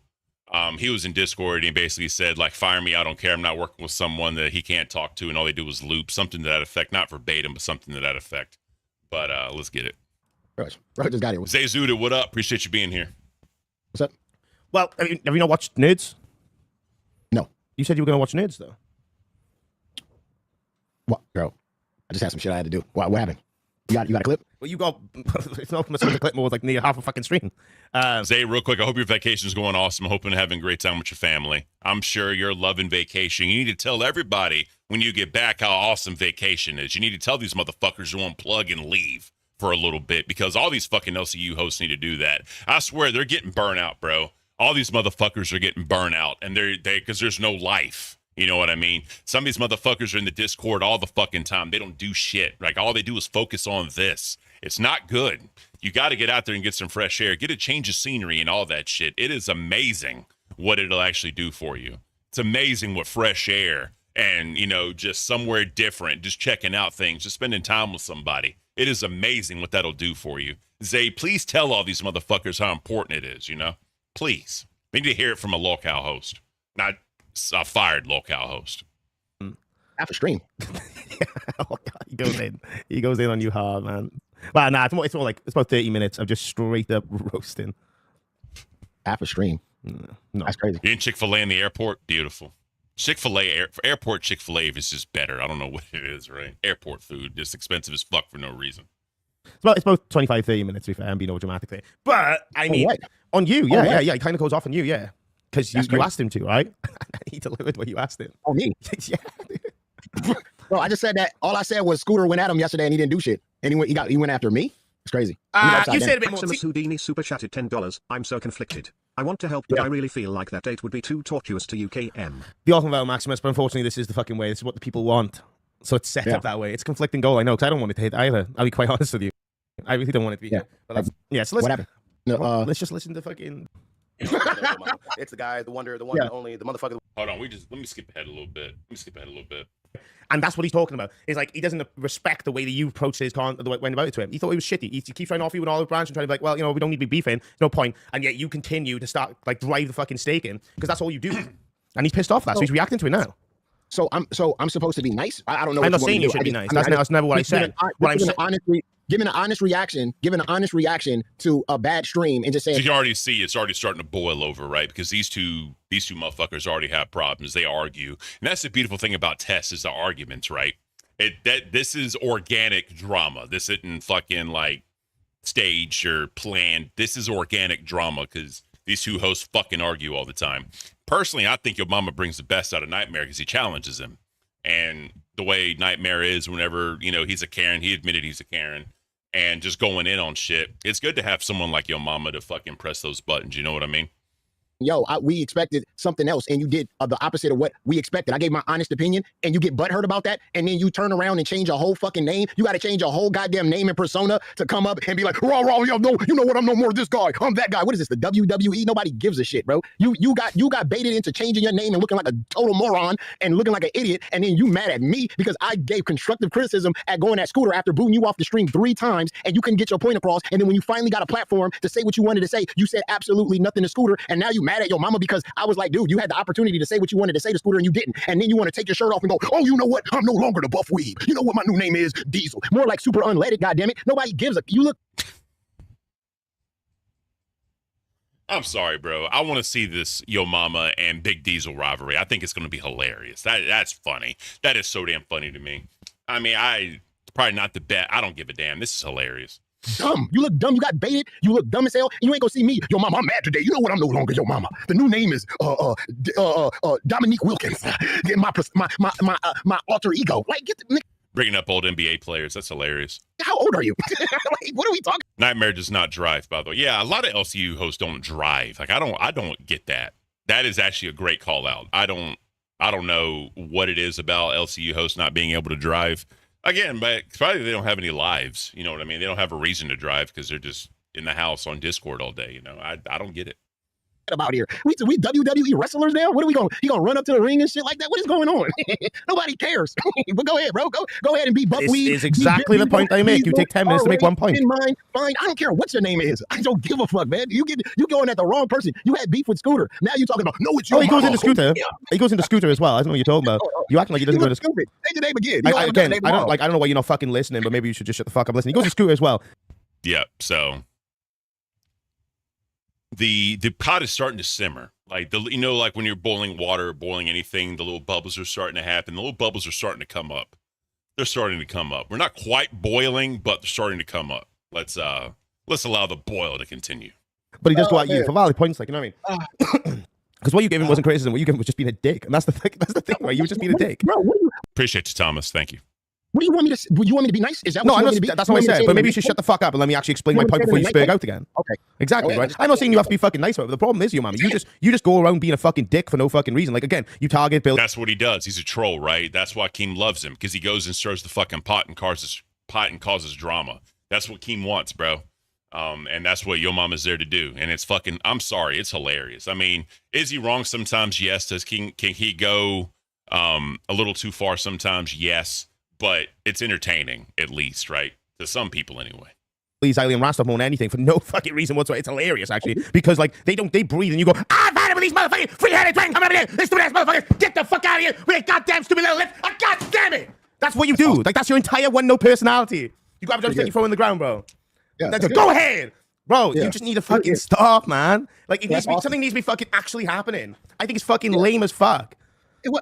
He was in Discord and he basically said, like, fire me, I don't care. I'm not working with someone that he can't talk to, and all they do is loop. Something to that effect. Not verbatim, but something to that effect. But let's get it. Right, just got here. Zay Zuda, what up? Appreciate you being here. What's up? Well, have you not watched Nerds? No. You said you were going to watch Nerds, though. What, girl? I just had some shit I had to do. What happened? You got a clip? Well, you got it's not much of a clip, more like near half a fucking stream. Zay, real quick, I hope your vacation's going awesome. I'm hoping to having a great time with your family. I'm sure you're loving vacation. You need to tell everybody when you get back how awesome vacation is. You need to tell these motherfuckers to unplug and leave for a little bit, because all these fucking LCU hosts need to do that. I swear they're getting burnt out, bro. All these motherfuckers are getting burnt out, and they because there's no life. You know what I mean? Some of these motherfuckers are in the Discord all the fucking time. They don't do shit. Like, all they do is focus on this. It's not good. You got to get out there and get some fresh air, get a change of scenery and all that shit. It is amazing what it'll actually do for you. It's amazing what fresh air and, you know, just somewhere different, just checking out things, just spending time with somebody. It is amazing what that'll do for you. Zay, please tell all these motherfuckers how important it is, you know? Please. They need to hear it from a locale host, not a fired locale host. After stream. Oh, God. He goes in on you hard, man. Well, nah, it's more like, it's about 30 minutes of just straight up roasting. After stream. No. That's crazy. You're in Chick-fil-A in the airport? Beautiful. Chick-fil-A, airport Chick-fil-A is just better. I don't know what it is, right? Airport food, just expensive as fuck for no reason. It's about 25, 30 minutes, to be fair, and being no dramatic there. But, I mean, on you, yeah. It kind of goes off on you, yeah. Because you asked him to, right? He delivered what you asked him. Oh, me? Yeah. Bro, I just said that. All I said was Scooter went at him yesterday and he didn't do shit. And he went after me? It's crazy. You said a bit more. Maximus Houdini super chatted $10. I'm so conflicted. I want to help, but I really feel like that date would be too tortuous to UKM. The ultimate vote, Maximus, but unfortunately, this is the fucking way. This is what the people want. So it's set up that way. It's a conflicting goal, I know, because I don't want it to hit either. I'll be quite honest with you. I really don't want it to be hit. But so what happened? No, let's just listen to fucking... It's the guy, the one and only, the motherfucker. Hold on, let me skip ahead a little bit. And that's what he's talking about. It's like, he doesn't respect the way that you approached his went about it to him. He thought he was shitty. He keeps trying to offer you an olive branch and trying to be like, well, you know, we don't need to be beefing. No point. And yet you continue to start, like, drive the fucking stake in, because that's all you do. And he's pissed off at that, so he's reacting to it now. So I'm supposed to be nice? I don't know. I'm not saying you should be nice. That's never what I said. Giving an honest reaction to a bad stream and just saying. So you already see it's already starting to boil over, right? Because these two motherfuckers already have problems. They argue, and that's the beautiful thing about tests is the arguments, right? This is organic drama. This isn't fucking like staged or planned. This is organic drama because these two hosts fucking argue all the time. Personally, I think your mama brings the best out of Knightmare because he challenges him. And the way Knightmare is, whenever, you know, he's a Karen, he admitted he's a Karen, and just going in on shit. It's good to have someone like your mama to fucking press those buttons. You know what I mean? We expected something else, and you did the opposite of what we expected. I gave my honest opinion, and you get butthurt about that, and then you turn around and change a whole fucking name. You got to change a whole goddamn name and persona to come up and be like, raw, yo, no, you know what? I'm no more this guy. I'm that guy. What is this, the WWE? Nobody gives a shit, bro. You got baited into changing your name and looking like a total moron and looking like an idiot, and then you mad at me because I gave constructive criticism at going at Scooter after booting you off the stream 3 times, and you couldn't get your point across, and then when you finally got a platform to say what you wanted to say, you said absolutely nothing to Scooter, and now you mad at your mama because I was like, dude, you had the opportunity to say what you wanted to say to Scooter and you didn't. And then you want to take your shirt off and go, oh, you know what? I'm no longer the buff weeb. You know what my new name is? Diesel. More like super unleaded, goddammit. Nobody gives a... You look... I'm sorry, bro. I want to see this Yo Mama and Big Diesel rivalry. I think it's going to be hilarious. That's funny. That is so damn funny to me. I mean, probably not the bet. I don't give a damn. This is hilarious. Dumb. You look dumb. You got baited. You look dumb as hell. And you ain't gonna see me. Yo, mama, I'm mad today. You know what? I'm no longer your mama. The new name is Dominique Wilkins. Get my alter ego. Like, get the... Bringing up old NBA players. That's hilarious. How old are you? Like, what are we talking? Knightmare does not drive, by the way. Yeah, a lot of LCU hosts don't drive. Like, I don't get that. That is actually a great call out. I don't know what it is about LCU hosts not being able to drive. Again, but probably they don't have any lives. You know what I mean? They don't have a reason to drive because they're just in the house on Discord all day. You know, I don't get it. About here, we WWE wrestlers now. What are we going? He gonna run up to the ring and shit like that? What is going on? Nobody cares. But go ahead, bro. Go ahead and be buckwheat. It's exactly the point I make. You take 10 minutes to make one point. Fine. I don't care what your name is. I don't give a fuck, man. You going at the wrong person. You had beef with Scooter. Now you're talking about no. It's your he goes into Scooter. Yeah. He goes into Scooter as well. I don't know what you're talking about. You acting like he doesn't go to Scooter. Say your name again. I don't know why you're not fucking listening, but maybe you should just shut the fuck up. Listen, he goes to Scooter as well. Yep. So the pot is starting to simmer. Like like when you're boiling water, boiling anything, the little bubbles are starting to happen. The little bubbles are starting to come up. They're starting to come up. We're not quite boiling, but they're starting to come up. Let's allow the boil to continue. But he does go at you for valid points, like, you know what I mean? Because what you gave him wasn't criticism. What you gave him was just being a dick, and that's the thing. That's the thing, right? You were just being a dick. Bro, appreciate you, Thomas. Thank you. What do you want me to? You want me to be nice? Is that what no? you want me to be? That's what I said. But maybe you should shut the fuck up and let me actually explain my point before you spurg out again. Okay. Exactly, right? I'm not saying you have to be fucking nice about it. The problem is, you mama, you just go around being a fucking dick for no fucking reason. Like, again, you target Bill. That's what he does. He's a troll, right? That's why Keem loves him, because he goes and stirs the fucking pot and causes drama. That's what Keem wants, bro. And that's what Yo Mama's there to do. And it's fucking, I'm sorry, it's hilarious. I mean, is he wrong sometimes? Yes. Can he go a little too far sometimes? Yes. But it's entertaining, at least, right? To some people, anyway. Please, Alien Rasta more than anything for no fucking reason whatsoever. It's hilarious, actually, because like they breathe, and you go, I've had it with these motherfucking free-headed twins coming over here. These stupid ass motherfuckers, get the fuck out of here with a goddamn stupid little lip. Oh, God damn it! That's what you do. Like that's your entire one-note personality. You grab a joystick, you throw it in the ground, bro. Yeah, go ahead, bro. Yeah. You just need to fucking stop, man. Like it needs to be, something needs to be fucking actually happening. I think it's fucking lame as fuck.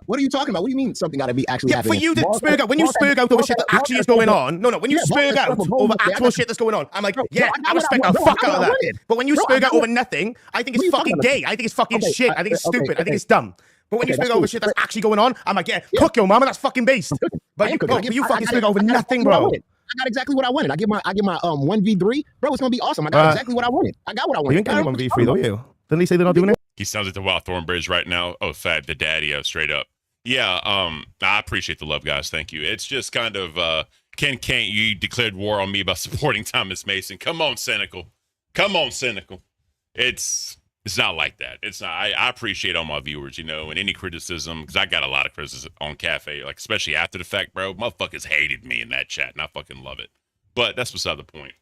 What are you talking about? What do you mean something got to be actually happening? For you to spurg out, when you spurg out over shit that actually is going on, when you spurg out over actual shit that's going on, I'm like, yeah, I respect the fuck out of that. But when you spurg out over nothing, I think it's fucking gay. I think it's fucking shit. I think it's stupid. I think it's dumb. But when you spurg out over shit that's actually going on, I'm like, yeah, cook your mama, that's fucking based. But you fucking spurg out over nothing, bro. I got exactly what I wanted. I get my 1v3, bro. It's gonna be awesome. I got exactly what I wanted. I got what I wanted. You ain't getting 1v3 though, you? Didn't he say they're not doing it? He sounds like the Wild Thornbridge right now. Oh, Fat the daddy, straight up. Yeah, I appreciate the love, guys. Thank you. It's just kind of can't you declared war on me by supporting Thomas Mason? Come on, cynical. It's not like that. It's not. I appreciate all my viewers, and any criticism, because I got a lot of criticism on Cafe, like especially after the fact, bro. Motherfuckers hated me in that chat, and I fucking love it. But that's beside the point.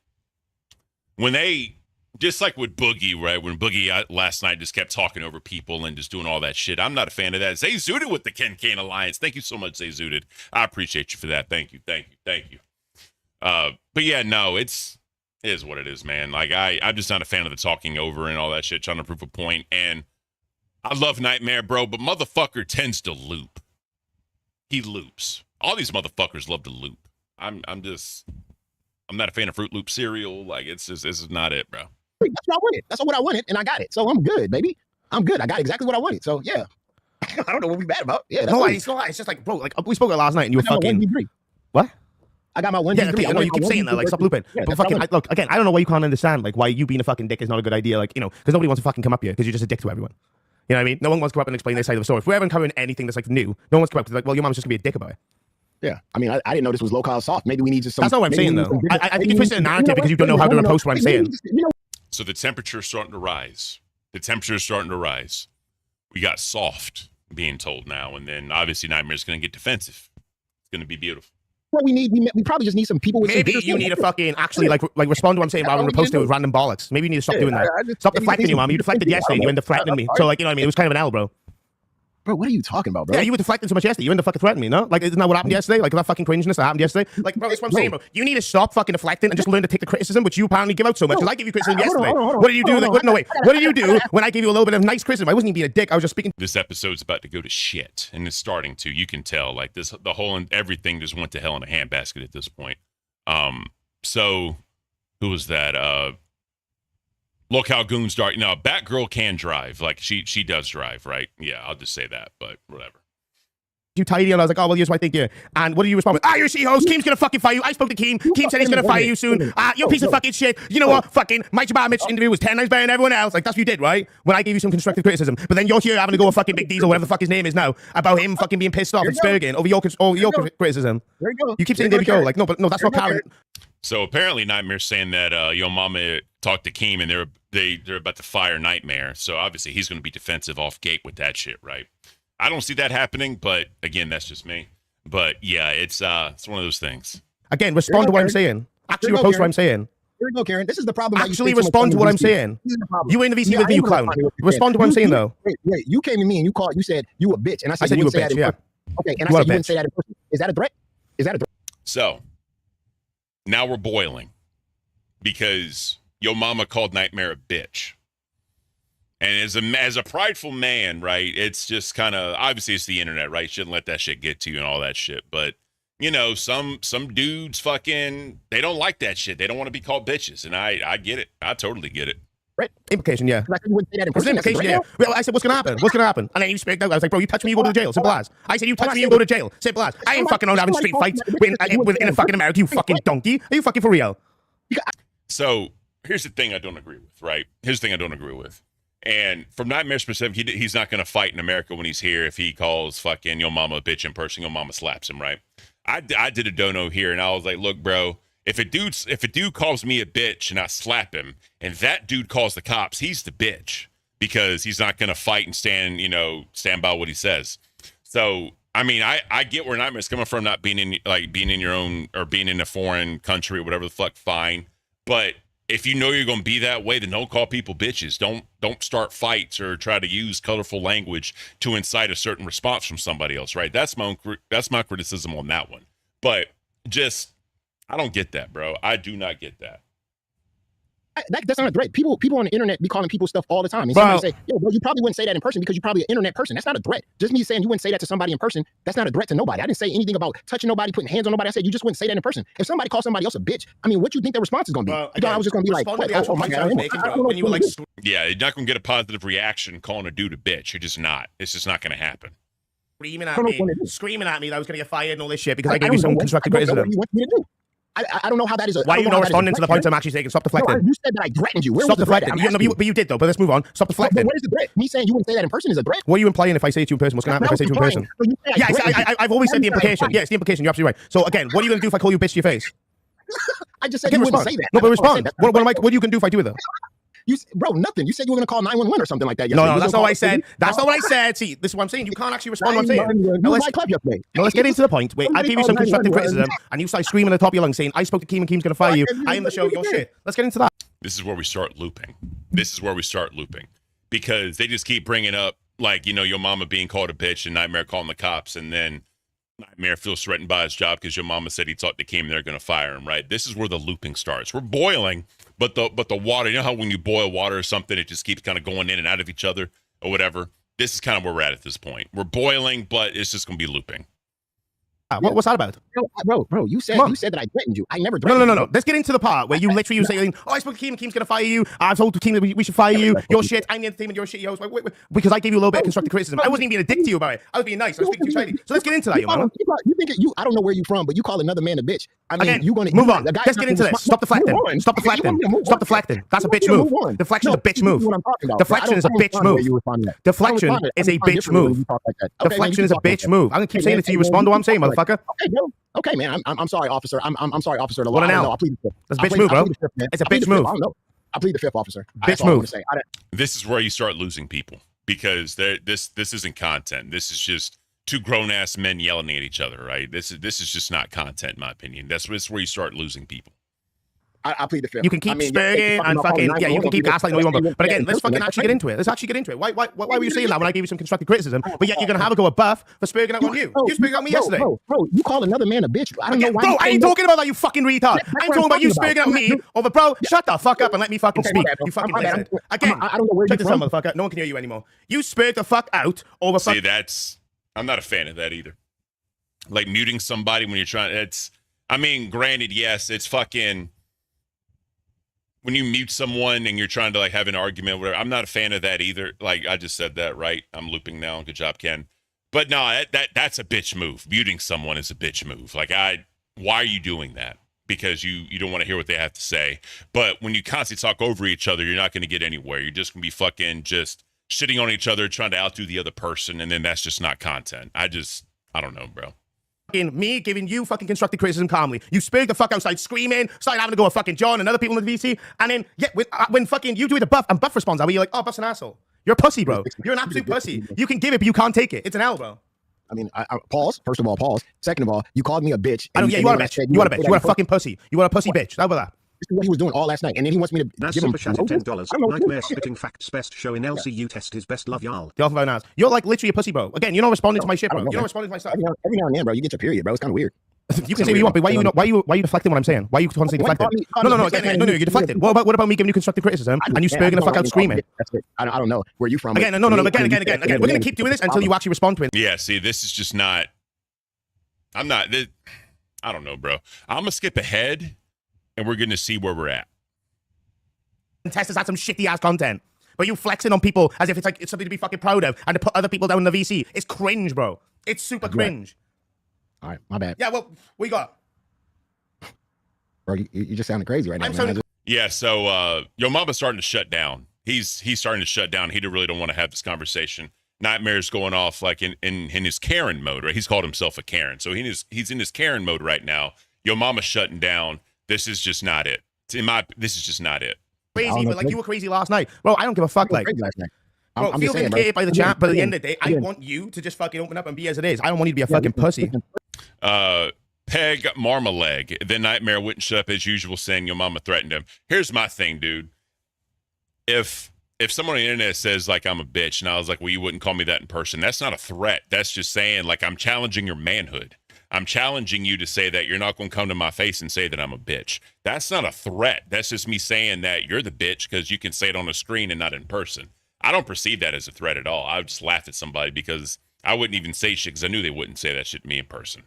When they, just like with Boogie, right? When Boogie last night just kept talking over people and just doing all that shit, I'm not a fan of that. Zay Zooted with the Ken Kane Alliance. Thank you so much, Zay Zooted. I appreciate you for that. Thank you. But yeah, no, it is what it is, man. Like I'm just not a fan of the talking over and all that shit, trying to prove a point. And I love Knightmare, bro, but motherfucker tends to loop. He loops. All these motherfuckers love to loop. I'm not a fan of Fruit Loop cereal. Like this is not it, bro. That's what I wanted. That's what I wanted, and I got it. So I'm good, baby. I'm good. I got exactly what I wanted. So yeah. I don't know what we bad about. Yeah. No, it's not. It's just like, bro, like we spoke about last night, and you were fucking. What? I got my 1v3. Yeah, okay, I know you keep saying that, like, stop looping. Yeah, but fucking, look, again, I don't know why you can't understand, like, why you being a fucking dick is not a good idea, like, because nobody wants to fucking come up here, because you're just a dick to everyone. You know what I mean? No one wants to come up and explain their side of the story. If we're ever covering anything that's, like, new, no one wants to come up, like, well, your mom's just gonna be a dick about it. Yeah, I mean, I didn't know this was low-cost soft. Maybe we need just some... That's not what I'm saying, though. I think you twisted the narrative because you don't know how to approach what I'm saying. So the temperature's starting to rise. We got soft being told now, and then obviously Knightmare's going to get defensive. It's going to be beautiful. what we need. We probably just need some people with Maybe some you need to fucking actually like respond to what I'm saying rather than repost it with random bollocks. Maybe you need to stop doing that. Stop deflecting you, mom. You deflected yesterday and you ended up threatening me. So like, you know what I mean? It was kind of an L, bro. Bro, what are you talking about, bro? Yeah, you were deflecting so much yesterday. You ended up fucking threatening me, no? Like, isn't that what happened yesterday? Like, that fucking cringiness that happened yesterday? Like, bro, that's what I'm saying, bro. You need to stop fucking deflecting and just learn to take the criticism, which you apparently give out so much. Because I give you criticism yesterday. What did you do? No, wait. What did you do when I gave you a little bit of nice criticism? I wasn't even being a dick. I was just speaking. This episode's about to go to shit, and it's starting to. You can tell, like, the whole and everything just went to hell in a handbasket at this point. So who was that? Look how goons dart. No, Batgirl can drive. Like, she does drive, right? Yeah, I'll just say that, but whatever. You tidy, and I was like, oh, well, here's what I think, yeah. And what do you respond with? You're a she-host. Keem's gonna fucking fire you. I spoke to Keem. Keem said he's gonna fire you soon. You're a piece of fucking shit. You know what? Fucking Mike Jabamit's interview was 10 times better than everyone else. Like, that's what you did, right? When I gave you some constructive criticism. But then you're here having to go with fucking Big Diesel, whatever the fuck his name is now, about him fucking being pissed off and spurging over your criticism. There you go. You keep saying there we go. Like, no, but no, that's not Karen. So apparently Knightmare's saying that Yo Mama talked to Keem and they're about to fire Knightmare. So obviously he's going to be defensive off gate with that shit, right? I don't see that happening, but again, that's just me. But yeah, it's one of those things. Again, respond to what I'm saying. Actually repost what I'm saying. Here we go, Karen. This is the problem. Actually respond to what I'm saying. You in the VC with me, you clown. Respond to what I'm saying, though. Wait, you came to me and you said you a bitch, and I said you wouldn't say that in person. Okay, and I said you wouldn't say that in person. Is that a threat? Is that a threat? So now we're boiling because Yo Mama called Knightmare a bitch. And as a prideful man, right, it's just kind of, obviously it's the internet, right? Shouldn't let that shit get to you and all that shit. But, you know, some dudes fucking, they don't like that shit. They don't want to be called bitches. And I get it. I totally get it. Right. Implication, yeah. Like you wouldn't say that in person. Implication, yeah. Well, I said, what's going to happen? What's going to happen? And then you spoke out. I was like, bro, you touch me, you go to jail. Simple as. I said, you touch me, you go to jail. Simple as. I ain't fucking on having street fights in a fucking America, you fucking donkey. Are you fucking for real? So here's the thing I don't agree with, right? Here's the thing I don't agree with. And from Knightmare's perspective, he's not going to fight in America when he's here if he calls fucking Yo Mama a bitch in person. Yo Mama slaps him, right? I did a dono here, and I was like, look, bro, if a dude calls me a bitch and I slap him, and that dude calls the cops, he's the bitch because he's not going to fight and stand by what he says. So, I mean, I get where Knightmare's coming from, not being in your own or being in a foreign country or whatever the fuck, fine. But if you know you're going to be that way, then don't call people bitches. Don't start fights or try to use colorful language to incite a certain response from somebody else, right? That's my criticism on that one. But just, I don't get that, bro. I do not get that. That's not a threat. People on the internet be calling people stuff all the time. And somebody say, yo, bro, you probably wouldn't say that in person because you're probably an internet person. That's not a threat. Just me saying you wouldn't say that to somebody in person, that's not a threat to nobody. I didn't say anything about touching nobody, putting hands on nobody. I said you just wouldn't say that in person. If somebody calls somebody else a bitch, I mean, what you think their response is going to be? You thought I was just going to be like, oh my God. Yeah, you're not going to get a positive reaction calling a dude a bitch. You're just not. It's just not going to happen. Screaming at me that I was going to get fired and all this shit because I gave you some constructive criticism. I don't know how that is. Why are you not responding to the point I'm actually taking? Stop deflecting. You said that I threatened you. Stop deflecting. But you did, though. But let's move on. Stop deflecting. What is the threat? Me saying you wouldn't say that in person is a threat? What are you implying if I say it to you in person? What's going to happen if I say it to you in person? Yeah, I've always said the implication. Yeah, it's the implication. You're absolutely right. So, again, what are you going to do if I call you bitch to your face? I just said you wouldn't say that. No, but respond. What are you going to do if I do that? Bro, nothing. You said you were going to call 911 or something like that. No, that's not what I said. That's not what I said. See, this is what I'm saying. You can't actually respond to what I'm saying. Let's get into the point. Wait, I gave you some constructive criticism, and you started screaming at the top of your lungs saying, I spoke to Keem, and Keem's going to fire you. I am the show, your shit. Let's get into that. This is where we start looping. Because they just keep bringing up, like, you know, Your Mama being called a bitch and Knightmare calling the cops, and then Knightmare feels threatened by his job because Your Mama said he talked to Keem and they're going to fire him, right? This is where the looping starts. We're boiling. But the water, you know how when you boil water or something, it just keeps kind of going in and out of each other or whatever? This is kind of where we're at this point. We're boiling, but it's just going to be looping. What's that about? Bro, you said that I threatened you. I never threatened you. No. Let's get into the part where you literally were saying, I spoke to Keem, and Keem's going to fire you. I told Keem that we should fire you. Your shit, I'm the entertainment, your shit, yo. Wait, because I gave you a little bit of constructive criticism. I wasn't even being a dick to you about it. I was being nice. I was speaking to you slightly. So let's get into that, yo, man. I don't know where you're from, but you call another man a bitch. I mean, again, you're going to move on. Let's get into this. Stop deflecting. Stop deflecting. That's a bitch move. Deflection's a bitch move. Deflection is a bitch move. Deflection is a bitch move. Deflection is a bitch move. I'm going to keep saying it till you respond to what I'm saying, motherfucker. Okay, man. I'm sorry, officer. I'm sorry, officer. What now? I plead the fifth. That's a bitch move, bro. It's a bitch move. I plead the fifth, officer. Bitch move. This is where you start losing people because this isn't content. This is just two grown-ass men yelling at each other, right? This is just not content, in my opinion. That's where you start losing people. I plead the fifth. You can keep spurging and fucking, yeah, you can keep gaslighting all you want, but again, let's fucking actually get into it. Let's actually get into it. Why were you saying that when I gave you some constructive criticism, but yet you're going to have a go at Buff for spurging out on you? You spurging at me yesterday. Bro, you call another man a bitch. I don't know why. Bro, I ain't talking about that, you fucking retard. I'm talking about you spurging at me over, bro, shut the fuck up and let me fucking speak. You fucking listen. Again, I don't know where check you're this out, from. motherfucker. No one can hear you anymore. You spurred the fuck out over See, I'm not a fan of that either. Like muting somebody when you're trying, granted, yes, it's fucking, when you mute someone and you're trying to like have an argument, whatever, I'm not a fan of that either. Like I just said that, right? I'm looping now. Good job, Ken. But no, that's a bitch move. Muting someone is a bitch move. Like why are you doing that? Because you don't want to hear what they have to say. But when you constantly talk over each other, you're not going to get anywhere. You're just going to be fucking just shitting on each other, trying to outdo the other person. And then that's just not content. I don't know, bro. Me giving you fucking constructive criticism calmly. You spurred the fuck outside screaming, started having to go with fucking John and other people in the VC, and then, yeah, when fucking you do it a Buff, and Buff responds that way, you're like, oh, Buff's an asshole. You're a pussy, bro. You're an absolute pussy. You can give it, but you can't take it. It's an L, bro. I mean, pause. First of all, pause. Second of all, you called me a bitch. You are a bitch. You are a bitch. You are a fucking pussy. You are a pussy bitch. How about that? This is what he was doing all last night, and then he wants me to Nas give him super chatted $10. Knightmare spitting facts best show in LCU test his best love y'all. The very nice. You're like literally a pussy, bro. Again, you're not responding to my shit, bro. You're not responding to my stuff. Every now and then, bro, you get your period, bro. It's kind of weird. You can say what you want, but why you deflecting what I'm saying? Why are you constantly deflecting? No, you're deflecting. What about me giving you constructive criticism and you spurring the fuck out screaming? I don't know where you from. Again, no, again. We're gonna keep doing this until you actually respond to it. Yeah, see, this is just not. I don't know, bro. I'm gonna skip ahead, and we're gonna see where we're at. Testers had some shitty ass content, but you flexing on people as if it's like it's something to be fucking proud of, and to put other people down in the VC. It's cringe, bro. It's super cringe. All right, my bad. Yeah, well, what you got? Bro, you just sounding crazy right now, man. Yeah, so Yo Mama's starting to shut down. He's starting to shut down. He really don't want to have this conversation. Knightmare's going off like in his Karen mode, right? He's called himself a Karen. So he's in his Karen mode right now. Yo Mama's shutting down. This is just not it. This is just not it. Crazy, but like you were crazy last night. Bro, I don't give a fuck. Like, bro, feel vindicated by the chat, but at the end of the day, I want you to just fucking open up and be as it is. I don't want you to be a fucking pussy. Peg Marmaleg. Then Knightmare wouldn't shut up as usual, saying Yo Mama threatened him. Here's my thing, dude. If someone on the internet says like I'm a bitch, and I was like, well, you wouldn't call me that in person, that's not a threat. That's just saying like I'm challenging your manhood. I'm challenging you to say that you're not going to come to my face and say that I'm a bitch. That's not a threat. That's just me saying that you're the bitch because you can say it on a screen and not in person. I don't perceive that as a threat at all. I would just laugh at somebody because I wouldn't even say shit because I knew they wouldn't say that shit to me in person.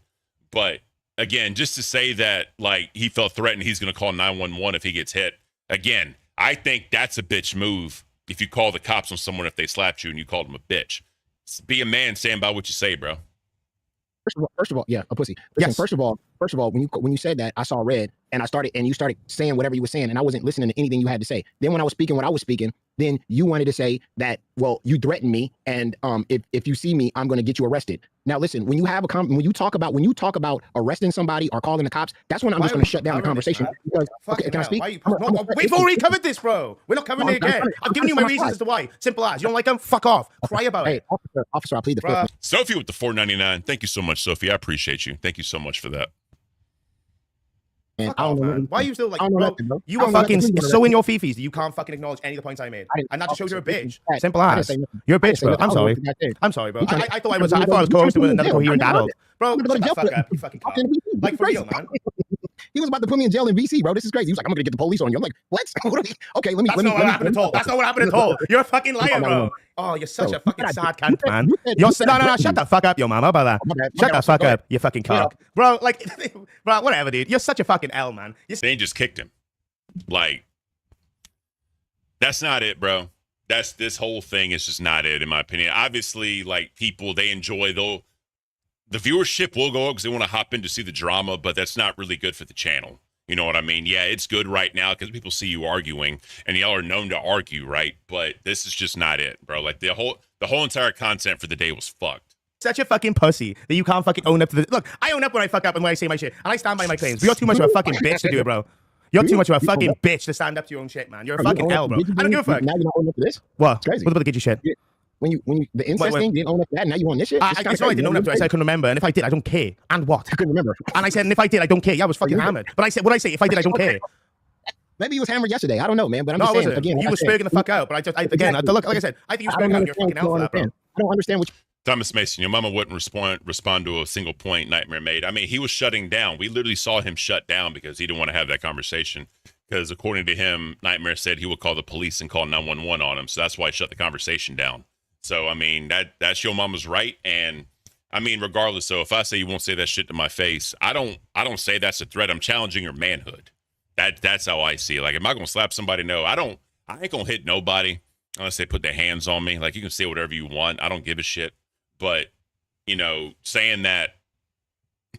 But again, just to say that like he felt threatened, he's going to call 911 if he gets hit. Again, I think that's a bitch move. If you call the cops on someone if they slapped you and you called them a bitch, be a man, stand by what you say, bro. First of all, yeah, a pussy. Listen, yes. First of all, when you said that, I saw red, and you started saying whatever you were saying, and I wasn't listening to anything you had to say. Then when I was speaking what I was speaking, then you wanted to say that, well, you threatened me, and if you see me, I'm going to get you arrested. Now listen, when you talk about arresting somebody or calling the cops, that's when I'm just going to shut down the conversation. Because, okay, can I speak? We've already covered this, bro. We're not covering it again. I'm giving you my reasons as to why. Simple as. You don't like them? Fuck off. Cry about it. Officer, I plead the fifth. Sophie with the $4.99. Thank you so much, Sophie. I appreciate you. Thank you so much for that. Man, I don't know. Why are you still like, bro? You were fucking so in your fifis that you can't fucking acknowledge any of the points I made, and that just shows you're a bitch. Simple as. You're a bitch, bro. I'm sorry. I'm sorry, bro. I thought I was co-hosting with another coherent adult, bro. Shut the fuck up, you fucking cock. Like for real, man. He was about to put me in jail in VC, bro. This is crazy. He was like, I'm gonna get the police on you. I'm like, what? Okay, let me. That's not what happened at all. That's not what happened at all. You're a fucking liar, bro. Oh, you're such a fucking sad cunt, man. No, shut the fuck up, yo, mama. How about that? Shut the fuck up, you fucking cock. Bro, like, bro, whatever, dude. You're such a fucking L, man. They just kicked him. Like, that's not it, bro. This whole thing is just not it, in my opinion. Obviously, like, people, they enjoy, the viewership will go up because they want to hop in to see the drama, but that's not really good for the channel. You know what I mean? Yeah, it's good right now because people see you arguing, and y'all are known to argue, right? But this is just not it, bro. Like, the whole entire content for the day was fucked. Such a fucking pussy that you can't fucking own up to the... Look, I own up when I fuck up and when I say my shit, and I stand by my claims. But you're too much of a fucking bitch to do it, bro. You're too much of a fucking bitch to stand up to your own shit, man. You're a fucking L, bro. I don't give a fuck. Now you're not owning up to this? What? What about the get you shit? the incest thing, you didn't own up to that. Now you on this shit. It's not I didn't own up to it. I said I couldn't remember, and if I did, I don't care. And what? I couldn't remember. And I said, and if I did, I don't care. Yeah, I was fucking hammered. But I said, what I say? If I did, I don't care. Maybe you was hammered yesterday. I don't know, man. But I'm no, just saying again. You were spurring the fuck out. But again, look, like I said, I think you were spurring out. You're fucking out for that, bro. I don't understand what. Thomas Mason, your mama wouldn't respond to a single point Knightmare made. I mean, he was shutting down. We literally saw him shut down because he didn't want to have that conversation. Because according to him, Knightmare said he would call the police and call 911 on him. So that's why he shut the conversation down. So, I mean, that's your mama's right. And I mean, regardless, so if I say you won't say that shit to my face, I don't say that's a threat. I'm challenging your manhood. That's how I see it. Like, am I going to slap somebody? No, I ain't going to hit nobody unless they put their hands on me. Like, you can say whatever you want. I don't give a shit. But, you know, saying that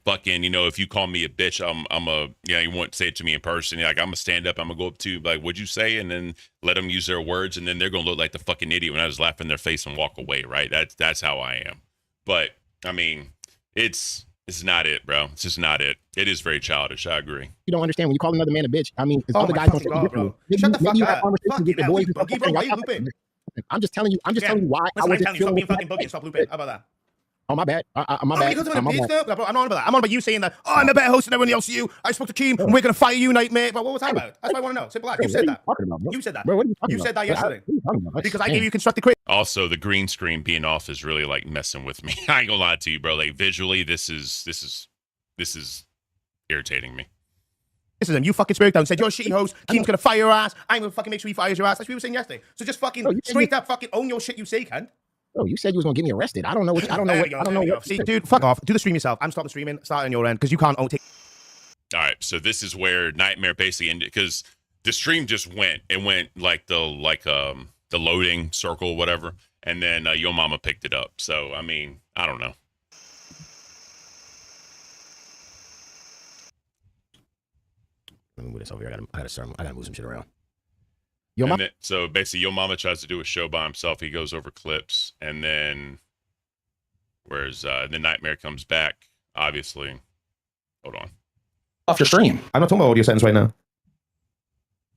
fucking, you know, if you call me a bitch, you won't say it to me in person. Like, I'm going to stand up. I'm going to go up to you, like, what'd you say? And then let them use their words. And then they're going to look like the fucking idiot when I just laugh in their face and walk away. Right. That's how I am. But I mean, it's not it, bro. It's just not it. It is very childish. I agree. You don't understand when you call another man a bitch. I mean, other guys don't say differently. Shut the fuck up. Why you looping? I'm just telling you. I'm just telling you why I wasn't feeling fucking boogie. Stop looping. How about that? Oh, my bad. My bad. I'm not about that. I'm on about you saying that, oh, I'm a better host than everyone else. I spoke to Keem, and we're going to fire you, Knightmare. But what was that about? That's what I want to know. Simple as. You said that. You said that. You said that yesterday. Because I gave you constructive criticism. Also, the green screen being off is really like messing with me. I ain't gonna lie to you, bro. Like visually, this is irritating me. You fucking spoke down, said you're a shitty host. Keem's gonna fire your ass. I'm gonna fucking make sure he fires your ass. That's what we were saying yesterday. So just fucking straight up, fucking own your shit. You say, cunt. Oh, you said you was gonna get me arrested. I don't know what. I don't know what. See, dude, fuck off. Do the stream yourself. I'm stopping streaming. Start on your end because you can't take. All right, so this is where Knightmare basically ended because the stream just went. It went like the loading circle, whatever, and then Yo Mama picked it up. So I mean, I don't know. Let me move this over here. I gotta move some shit around. So basically, Yo Mama tries to do a show by himself. He goes over clips, and then the Knightmare comes back. Obviously, hold on. Off your stream. I'm not talking about audio settings right now.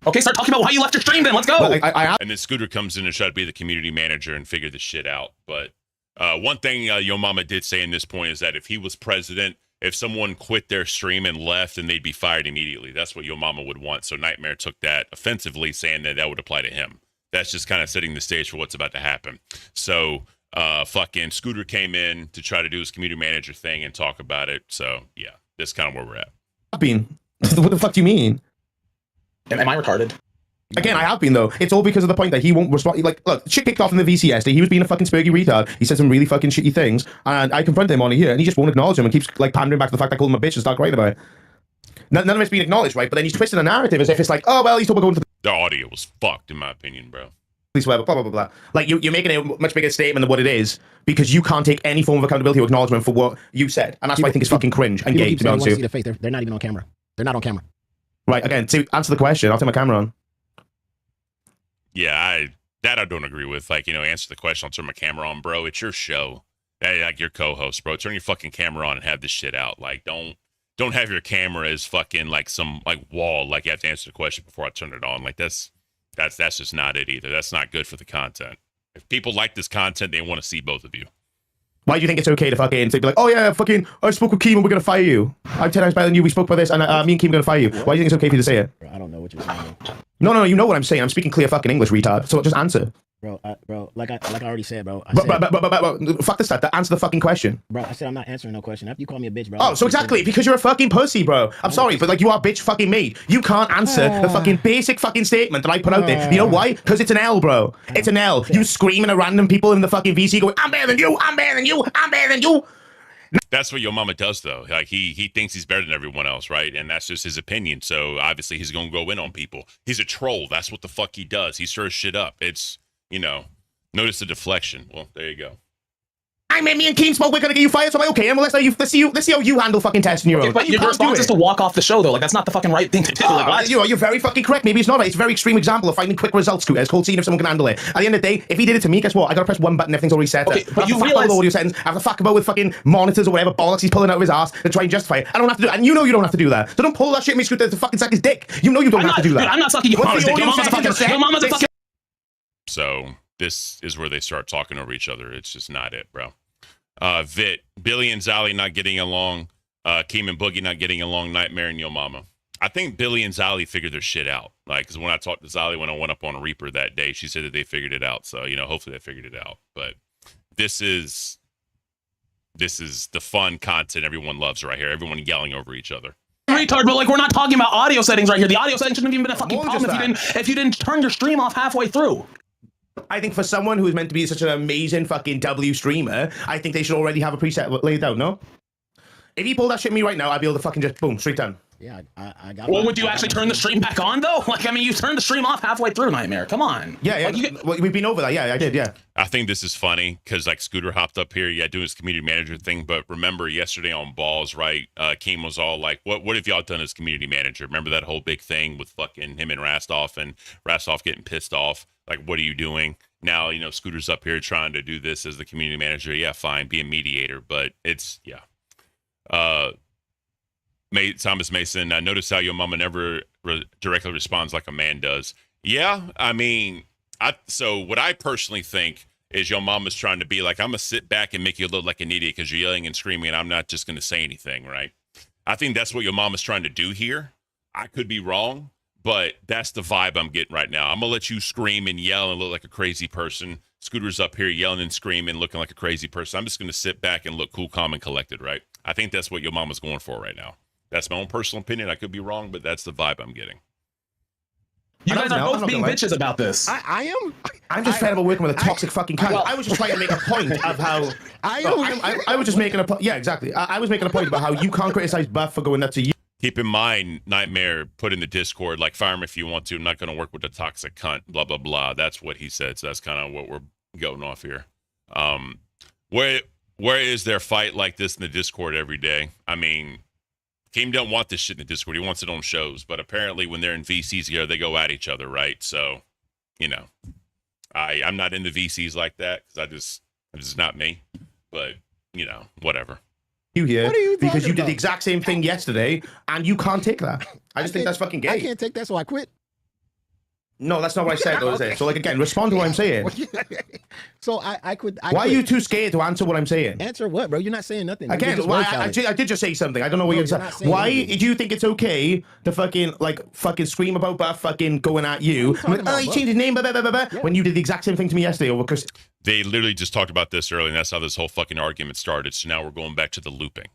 Okay, start talking about why you left your stream. Then let's go. And then Scooter comes in and tries to be the community manager and figure this shit out. But one thing Yo Mama did say in this point is that if he was president, if someone quit their stream and left, then they'd be fired immediately. That's what Yo Mama would want. So Knightmare took that offensively, saying that would apply to him. That's just kind of setting the stage for what's about to happen. So fucking Scooter came in to try to do his community manager thing and talk about it. So yeah, that's kind of where we're at. What the fuck do you mean? Am I retarded? Again, I have been, though. It's all because of the point that he won't respond. Like, look, shit kicked off in the VCS. He was being a fucking spurgy retard. He said some really fucking shitty things, and I confronted him on here, and he just won't acknowledge him and keeps, like, pandering back to the fact I called him a bitch and start crying about it. None of it's been acknowledged, right? But then he's twisting the narrative as if it's like, oh, well, he's talking about going to the audio was fucked, in my opinion, bro. Police, whatever, blah, blah, blah, blah. Like, you're making a much bigger statement than what it is because you can't take any form of accountability or acknowledgement for what you said. And that's why I think it's fucking cringe and gay, to be honest with you. They're not even on camera. They're not on camera. Right, again, to answer the question, I'll turn my camera on. Yeah, I don't agree with. Like, answer the question. I'll turn my camera on, bro. It's your show. Hey, like your co-host, bro. Turn your fucking camera on and have this shit out. Like, don't have your camera as fucking like some like wall. Like you have to answer the question before I turn it on. Like that's just not it either. That's not good for the content. If people like this content, they want to see both of you. Why do you think it's okay to fucking be like, oh yeah, fucking, I spoke with Keem and we're gonna fire you. I'm 10 times better than you. We spoke about this, and me and Keem are gonna fire you. Why do you think it's okay for you to say it? I don't know what you're saying. No, you know what I'm saying. I'm speaking clear fucking English, retard. So just answer. Bro, like I already said, bro. Fuck this stuff. Answer the fucking question. Bro, I said I'm not answering no question. After you call me a bitch, bro. Oh, so exactly, because you're a fucking pussy, bro. I'm sorry, but like you are bitch fucking made. You can't answer the fucking basic fucking statement that I put out there. You know why? Because it's an L, bro. It's an L. You screaming at random people in the fucking VC going, I'm better than you, I'm better than you, I'm better than you. That's what Yo Mama does, though. Like he thinks he's better than everyone else, right? And that's just his opinion. So obviously he's gonna go in on people. He's a troll. That's what the fuck he does. He stirs shit up. It's notice the deflection. Well, there you go. I mean, me and Keem spoke. We're gonna get you fired. So I'm like, okay, and let's see how you handle fucking testing your own. But your response is to walk off the show, though. Like that's not the fucking right thing to do. You're very fucking correct. Maybe it's not. It's a very extreme example of finding quick results. Scooter. It's called seeing if someone can handle it. At the end of the day, if he did it to me, guess what? I gotta press one button. Everything's already set. Okay, but you realize the audio settings. I have to fuck about with fucking monitors or whatever bollocks he's pulling out of his ass to try and justify it. I don't have to do it, and you know you don't have to do that. So don't pull that shit, me Scooter, to fucking suck his dick. You know you don't have to do that. Dude, I'm not sucking your mama's dick. Your mama's a fucking. So this is where they start talking over each other. It's just not it, bro. Vit, Billy and Zali not getting along. Keem and Boogie not getting along. Knightmare and Yo Mama. I think Billy and Zali figured their shit out. Like, because when I talked to Zali when I went up on Reaper that day, she said that they figured it out. So, you know, hopefully they figured it out. But this is the fun content everyone loves right here. Everyone yelling over each other. Retard, but like we're not talking about audio settings right here. The audio settings shouldn't have even been a fucking problem if you didn't turn your stream off halfway through. I think for someone who's meant to be such an amazing fucking W streamer, I think they should already have a preset laid out, no? If you pull that shit at me right now, I'd be able to fucking just boom, straight down. Yeah, I got. Well, would you actually turn the stream back on though? Like, I mean, you turned the stream off halfway through, Knightmare. Come on. Yeah, well, we've been over that. Yeah, I did. Yeah. I think this is funny because like Scooter hopped up here, doing his community manager thing. But remember yesterday on Balls, right? Keem was all like, "What have y'all done as community manager?" Remember that whole big thing with fucking him and Rastoff getting pissed off. Like, what are you doing now? You know, Scooter's up here trying to do this as the community manager. Yeah, fine, be a mediator, but it's Thomas Mason, I notice how your mama never directly responds like a man does. Yeah, I mean, so what I personally think is your mama's trying to be like, I'm going to sit back and make you look like an idiot because you're yelling and screaming and I'm not just going to say anything, right? I think that's what your mama's trying to do here. I could be wrong, but that's the vibe I'm getting right now. I'm going to let you scream and yell and look like a crazy person. Scooter's up here yelling and screaming, looking like a crazy person. I'm just going to sit back and look cool, calm, and collected, right? I think that's what your mama's going for right now. That's my own personal opinion. I could be wrong, but that's the vibe I'm getting. You guys are both being bitches about this. I am. I'm just fed up working with a toxic fucking cunt. Well, I was just trying to make a point of how I was just making a point. Yeah, exactly. I was making a point about how you can't criticize Buff for going nuts to you. Keep in mind, Knightmare put in the Discord, like, fire him if you want to. I'm not going to work with the toxic cunt, blah, blah, blah. That's what he said. So that's kind of what we're going off here. Where is there fight like this in the Discord every day? I mean, Keem don't want this shit in the Discord. He wants it on shows. But apparently when they're in VCs together, they go at each other, right? So, you know, I'm not into VCs like that because I'm just not me. But, you know, whatever. You here because you did the exact same thing yesterday and you can't take that. I just think that's fucking gay. I can't take that, so I quit. No, that's not what I said, though, is it? So, like, again, respond to what I'm saying. So I quit. Why are you too scared to answer what I'm saying? Answer what, bro? You're not saying nothing. Again, I did just say something. I don't know what you're saying. Why do you think it's okay to fucking scream about Buff fucking going at you? He changed his name, blah, blah, blah, blah, when you did the exact same thing to me yesterday over Chris. They literally just talked about this earlier, and that's how this whole fucking argument started. So now we're going back to the looping.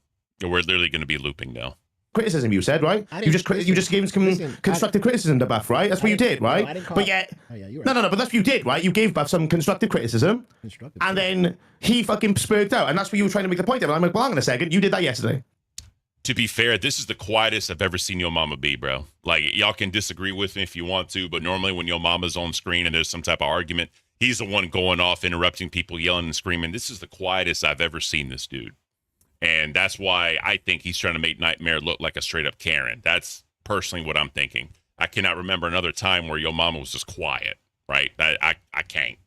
We're literally going to be looping now. Criticism, you said, right? You just gave him constructive criticism to Buff, right? That's what you did, right? But yeah, no, but that's what you did, right? You gave Buff some constructive criticism, and then he fucking spurred out, and that's what you were trying to make the point of. And I'm like, well, hang on a second, you did that yesterday. To be fair, this is the quietest I've ever seen Yo Mama be, bro. Like, y'all can disagree with me if you want to, but normally when Yo Mama's on screen and there's some type of argument, he's the one going off, interrupting people, yelling and screaming. This is the quietest I've ever seen this dude. And that's why I think he's trying to make Knightmare look like a straight up Karen. That's personally what I'm thinking. I cannot remember another time where Yo Mama was just quiet, right? I can't.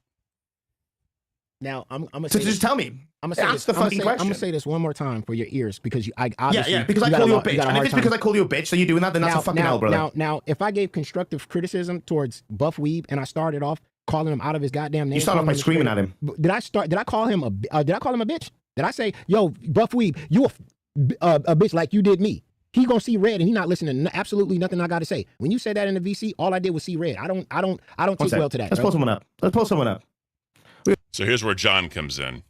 Now I'm gonna so just tell me. I'm gonna say this one more time for your ears because because I call you a bitch. And if it's because I call you a bitch, so you're doing that, then that's a fucking hell, brother. Now, if I gave constructive criticism towards Buff Weeb and I started off calling him out of his goddamn name, you started off by screaming at him. Did I call him a bitch? Did I say, yo, Buff Weeb, you a bitch like you did me? He gonna see red and he not listening to absolutely nothing I gotta say. When you said that in the VC, all I did was see red. I don't take well to that. Let's pull someone up. So here's where John comes in,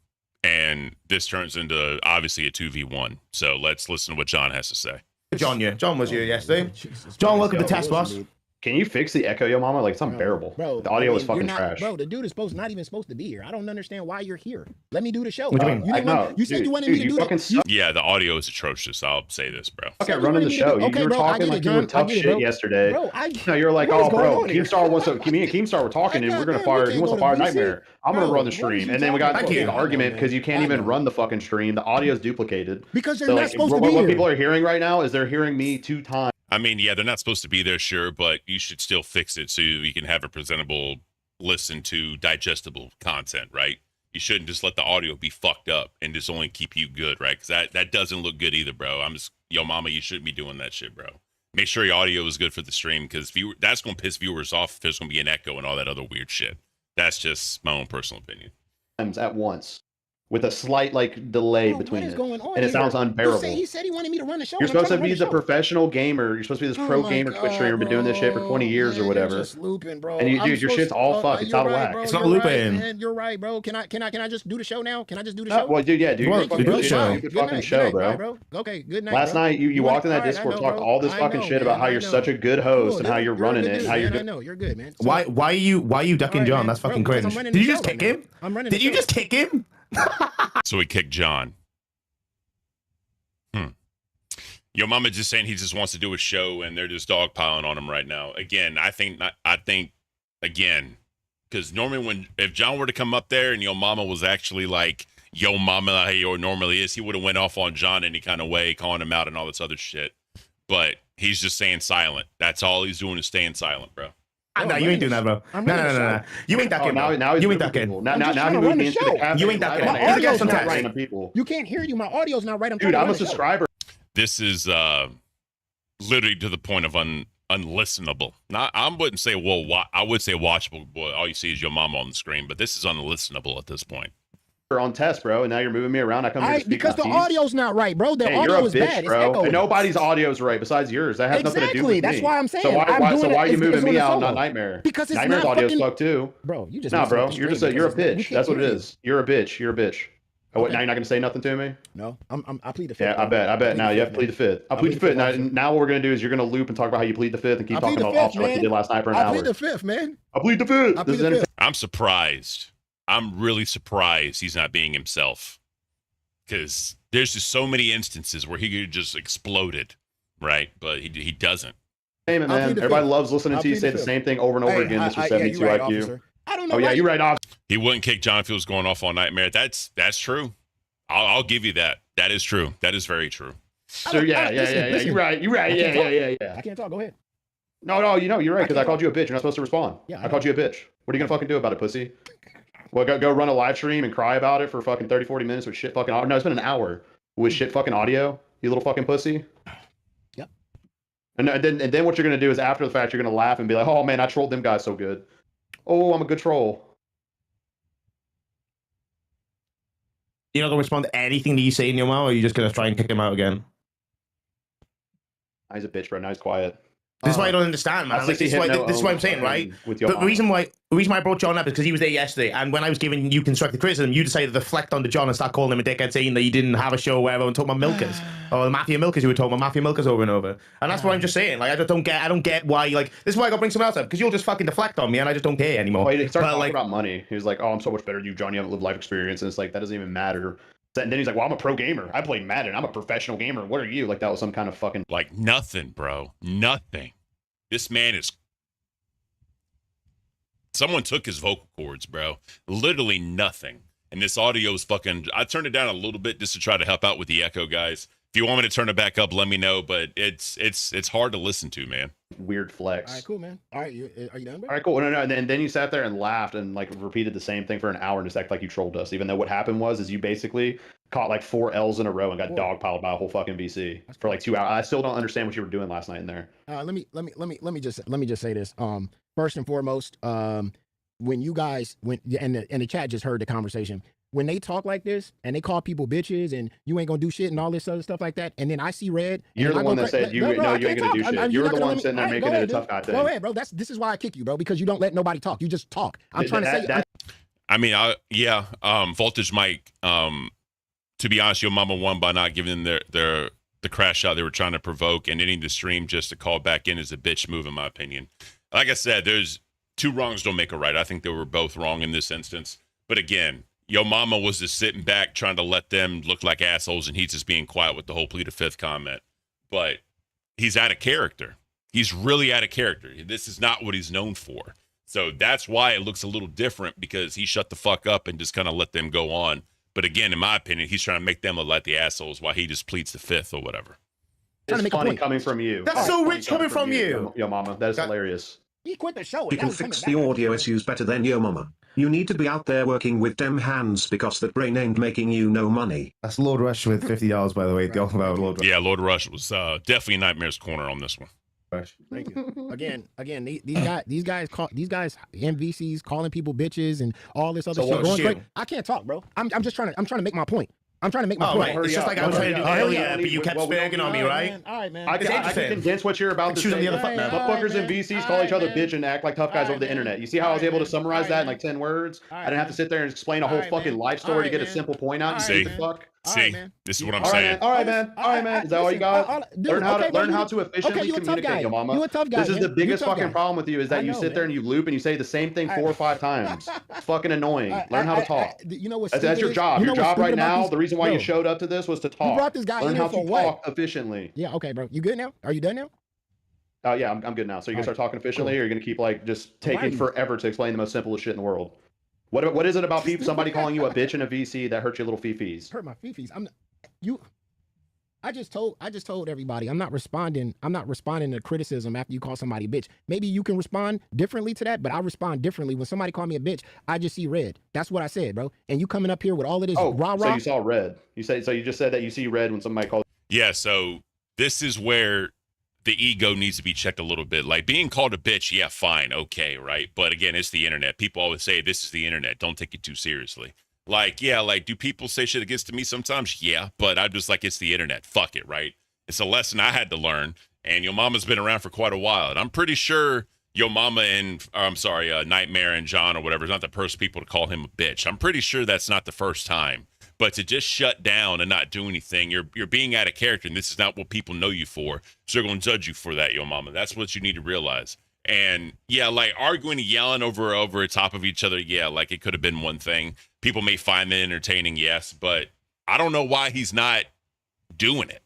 and this turns into obviously a 2v1. So let's listen to what John has to say. John was here yesterday. John, welcome to Test Boss. Can you fix the echo, Yo Mama? Like, it's unbearable. Bro, the audio is fucking trash. Bro, the dude is not even supposed to be here. I don't understand why you're here. Let me do the show. What do you mean? You said you wanted me to do this. Yeah, the audio is atrocious. I'll say this, bro. Okay, running the show. You were talking like you were tough shit yesterday. No, you're like, oh, bro, Keemstar wants to. Me and Keemstar were talking, and we're gonna fire. He wants to fire Knightmare. I'm gonna run the stream, and then we got an argument because you can't even run the fucking stream. The audio is duplicated because they're not supposed to be here. What people are hearing right now is they're hearing me 2 times. I mean, yeah, they're not supposed to be there, sure, but you should still fix it so you can have a presentable, listen to, digestible content, right? You shouldn't just let the audio be fucked up and just only keep you good, right? Because that doesn't look good either, bro. Yo Mama, you shouldn't be doing that shit, bro. Make sure your audio is good for the stream because that's going to piss viewers off if there's going to be an echo and all that other weird shit. That's just my own personal opinion. At once, with a slight like delay between it, and it sounds unbearable. He said he wanted me to run the show. You're supposed to be the professional gamer. You're supposed to be this pro gamer Twitch streamer, been doing this shit for 20 years or whatever. You're just looping, bro. And dude, your shit's all fucked. It's out of whack. It's not looping. Right, you're right, bro. Can I just do the show now? Can I just do the show? Well, dude, yeah, dude. Well, You're do the show. stupid fucking show, bro. Okay, good night. Last night you walked in that Discord, talked all this fucking shit about how you're such a good host and how you're running it, and how you're good. I know you're good, man. Why are you ducking John? That's fucking cringe. Did you just kick him? Did you just kick him? So he kicked John. Your mama just saying he just wants to do a show and they're just dogpiling on him right now. Again, I think again, because normally if John were to come up there and your mama was actually like yo mama like he normally is, he would have went off on John any kind of way, calling him out and all this other shit. But he's just staying silent. That's all he's doing is staying silent, bro. No, you ain't doing that, bro. No. You ain't ducking. Now you ain't ducking. Now he moved me into the cafe. You ain't ducking. My audio's not right. You can't hear you. My audio's not right. Dude, I'm a subscriber. This is literally to the point of unlistenable. Not, I wouldn't say I would say watchable. Boy, all you see is your mama on the screen, but this is unlistenable at this point. You're on test, bro, and now you're moving me around. I come here to speak because the audio's not right, bro. The audio you're a is bitch, bad, bro. And nobody's audio's right besides yours. That has nothing to do with me. That's why I'm saying. So why are you moving me out, not Knightmare? Because it's Nightmare's not audio's fucking... fucked too. Bro, you just bro. You're a bitch. That's what it is. You're a bitch. You're a bitch. Oh, what, now you're not gonna say nothing to me? No, I plead the fifth. Yeah, I bet. Now you have to plead the fifth. I'll plead the fifth. Now what we're gonna do is you're gonna loop and talk about how you plead the fifth and keep talking about officer like you did last night for an hour. I plead the fifth, man. I plead the fifth. I'm surprised. I'm really surprised he's not being himself. Because there's just so many instances where he could just exploded, right? But he doesn't. Hey, man. Everybody loves listening to you say the same thing over and over again, Mr. 72 IQ. I don't know. Oh, yeah, you're right off. He wouldn't kick John if he was going off on Knightmare. That's true. I'll give you that. That is true. That is very true. So yeah. You're right. Yeah. I can't talk. Go ahead. No, you're right, because I called you a bitch. You're not supposed to respond. Yeah, I called you a bitch. What are you gonna fucking do about it, pussy? Well, go run a live stream and cry about it for fucking 30, 40 minutes with shit fucking audio. No, it's been an hour with shit fucking audio, you little fucking pussy. Yep. And then what you're gonna do is after the fact, you're gonna laugh and be like, oh man, I trolled them guys so good. Oh, I'm a good troll. You're not gonna respond to anything that you say in your mouth, or are you just gonna try and kick him out again? He's a bitch, bro. Now he's quiet. This is why I don't understand, man. Like, this is what I'm saying, right? But the reason why I brought John up is because he was there yesterday, and when I was giving you constructive criticism, you decided to deflect onto John and start calling him a dickhead, saying that he didn't have a show where everyone talking about milkers or the mafia milkers. You were talking about mafia milkers over and over, and that's what I'm just saying. Like, I don't get why. Like, this is why I got to bring someone else up, because you'll just fucking deflect on me, and I just don't care anymore. Well, he started talking about money. He was like, "Oh, I'm so much better than you, John. You haven't lived life experience," and it's like that doesn't even matter. And then he's like, well, I'm a pro gamer. I play Madden. I'm a professional gamer. What are you? Like, that was some kind of fucking... Like, nothing, bro. Nothing. This man is... Someone took his vocal cords, bro. Literally nothing. And this audio is fucking... I turned it down a little bit just to try to help out with the echo, guys. If you want me to turn it back up, let me know. But it's hard to listen to, man. Weird flex. All right, cool, man. All right, are you done, bro? All right, cool. No. And then you sat there and laughed and like repeated the same thing for an hour and just acted like you trolled us. Even though what happened was you basically caught like 4 L's in a row and got dogpiled by a whole fucking VC for like 2 hours. I still don't understand what you were doing last night in there. Let me just say this. First and foremost, when you guys and the chat just heard the conversation. When they talk like this and they call people bitches and you ain't gonna do shit and all this other stuff like that, and then I see red. You're the one that said you ain't gonna do shit. You're the one sitting there making it a tough guy thing. Go ahead, bro. This is why I kick you, bro, because you don't let nobody talk. You just talk. I'm trying to say. I mean, Voltage Mike. To be honest, your mama won by not giving them the crash shot they were trying to provoke and ending the stream just to call back in is a bitch move, in my opinion. Like I said, there's 2 wrongs don't make a right. I think they were both wrong in this instance. But again, your mama was just sitting back trying to let them look like assholes, and he's just being quiet with the whole plead the fifth comment. But he's out of character. He's really out of character. This is not what he's known for. So that's why it looks a little different, because he shut the fuck up and just kind of let them go on. But again, in my opinion, he's trying to make them look like the assholes while he just pleads the fifth or whatever. It's funny coming from you. That's so rich coming from you. Yo, mama. That is hilarious. He quit the show. You can fix the audio issues better than your mama. You need to be out there working with them hands because that brain ain't making you no money. That's Lord Rush with $50, by the way. Go about Lord Rush. Yeah, Lord Rush was definitely Knightmare's corner on this one. Thank you. Again, these guys MVCs calling people bitches and all this other shit going crazy. I can't talk, bro. I'm trying to make my point. I'm trying to make my point. Right. It's just like I was trying to do earlier, but you kept spagging on me, right? All right, man. I can condense what you're about to say. Motherfuckers and VCs call each other bitch and act like tough guys over the internet. You see how I was able to summarize that in like 10 words? I didn't have to sit there and explain a whole fucking life story to get a simple point out. See, this is what I'm saying. All right, man. Is that all you got? Learn how to efficiently communicate, yo mama. You a tough guy. This is the biggest fucking problem with you is that you sit there and you loop and you say the same thing 4 or 5 times. It's fucking annoying. Learn how to talk. You know what? That's your job. Your job right now. The reason why you showed up to this was to talk. You brought this guy Learn in how for to what? talk efficiently. Yeah. Okay, bro. You good now? Are you done now? Yeah, I'm good now. So you can start talking efficiently, or you're gonna keep like just taking forever to explain the most simplest shit in the world. What is it about somebody calling you a bitch and a VC that hurt your little fifis? Hurt my fifis. I just told everybody I'm not responding to criticism after you call somebody a bitch. Maybe you can respond differently to that, but I respond differently. When somebody call me a bitch, I just see red. That's what I said, bro. And you coming up here with all of this rah-rah. So you saw red. You just said that you see red when somebody calls. Yeah, so this is where the ego needs to be checked a little bit. Like being called a bitch, yeah, fine, okay, right? But again, it's the internet. People always say this is the internet. Don't take it too seriously. Like, yeah, like, do people say shit against me sometimes? Yeah, but I'm just like, it's the internet. Fuck it, right? It's a lesson I had to learn. And your mama's been around for quite a while. And I'm pretty sure your mama and, Knightmare and John or whatever is not the first people to call him a bitch. I'm pretty sure that's not the first time. But to just shut down and not do anything, you're being out of character. And this is not what people know you for. So they're going to judge you for that, your mama. That's what you need to realize. And yeah, like arguing and yelling over the top of each other. Yeah, like it could have been one thing. People may find that entertaining, yes, but I don't know why he's not doing it.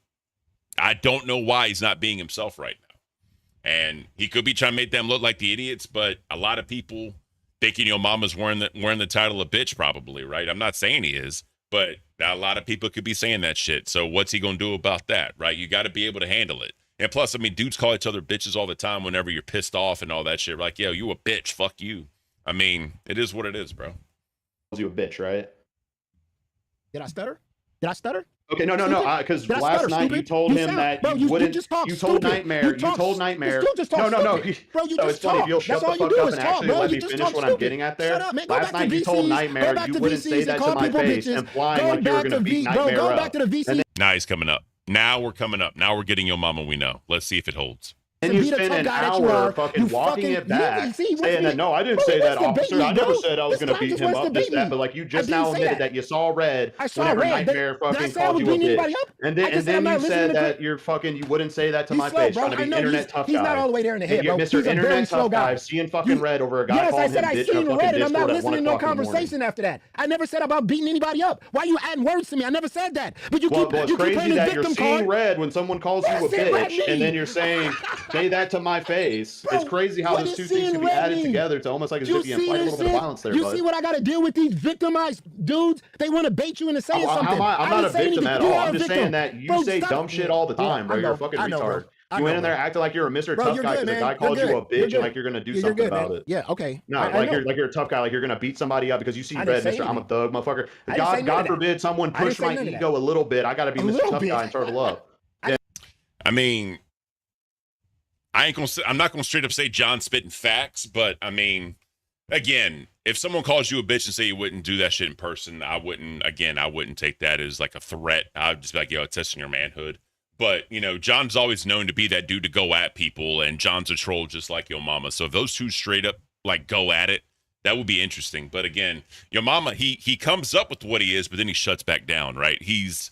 I don't know why he's not being himself right now. And he could be trying to make them look like the idiots, but a lot of people thinking your mama's wearing the title of bitch probably, right? I'm not saying he is, but a lot of people could be saying that shit. So what's he going to do about that, right? You got to be able to handle it. And plus, I mean, dudes call each other bitches all the time whenever you're pissed off and all that shit. Like, yo, you a bitch. Fuck you. I mean, it is what it is, bro. You a bitch, right? Did I stutter? Okay, no. Because last night you told him that you wouldn't. You told Knightmare. You told Knightmare. No. Bro, you it's funny if you'll shut the fuck up and actually let me finish what I'm getting at there. Last night you told Knightmare you wouldn't say that to my face, implying like you were gonna beat Knightmare up. Now he's coming up. Now we're coming up. Now we're getting your mama we know. Let's see if it holds. And you spend an hour fucking walking it back, saying that, no, I didn't say that, officer. I never said I was going to beat him up, this, that. But like you just now admitted that you saw red whenever Knightmare fucking called you a bitch. And then you said that you wouldn't say that to my face, trying to be internet tough guy. He's not all the way there in the head, bro. Mr. Internet tough guy, seeing fucking red over a guy calling him bitch in a fucking Discord at 1 o'clock in the morning. Yes, I said I seen red, and I'm not listening to no conversation after that. I never said about beating anybody up. Why are you adding words to me? I never said that. But you keep playing the victim card. Well, it's crazy that you're seeing red when someone calls you a bitch, and then you're saying, say that to my face. It's crazy how those two things can be added together to almost like as if you imply a little bit of violence there. You see what I got to deal with these victimized dudes? They want to bait you into saying something. I'm not a victim at all. I'm just saying that you say dumb shit all the time, bro. You're a fucking retard. You went in there acting like you're a Mr. Tough guy because the guy called you a bitch and like you're gonna do something about it. Yeah, okay. No, like you're a tough guy, like you're gonna beat somebody up because you see red, Mr. I'm a thug, motherfucker. God forbid someone push my ego a little bit. I gotta be Mr. Tough guy and turtle up. I mean, I'm not gonna straight up say John spitting facts, but I mean, again, if someone calls you a bitch and say you wouldn't do that shit in person, I wouldn't take that as like a threat. I'd just be like, yo, testing your manhood. But, you know, John's always known to be that dude to go at people, and John's a troll just like your mama. So if those two straight up like go at it, that would be interesting. But again, your mama, he comes up with what he is, but then he shuts back down, right? He's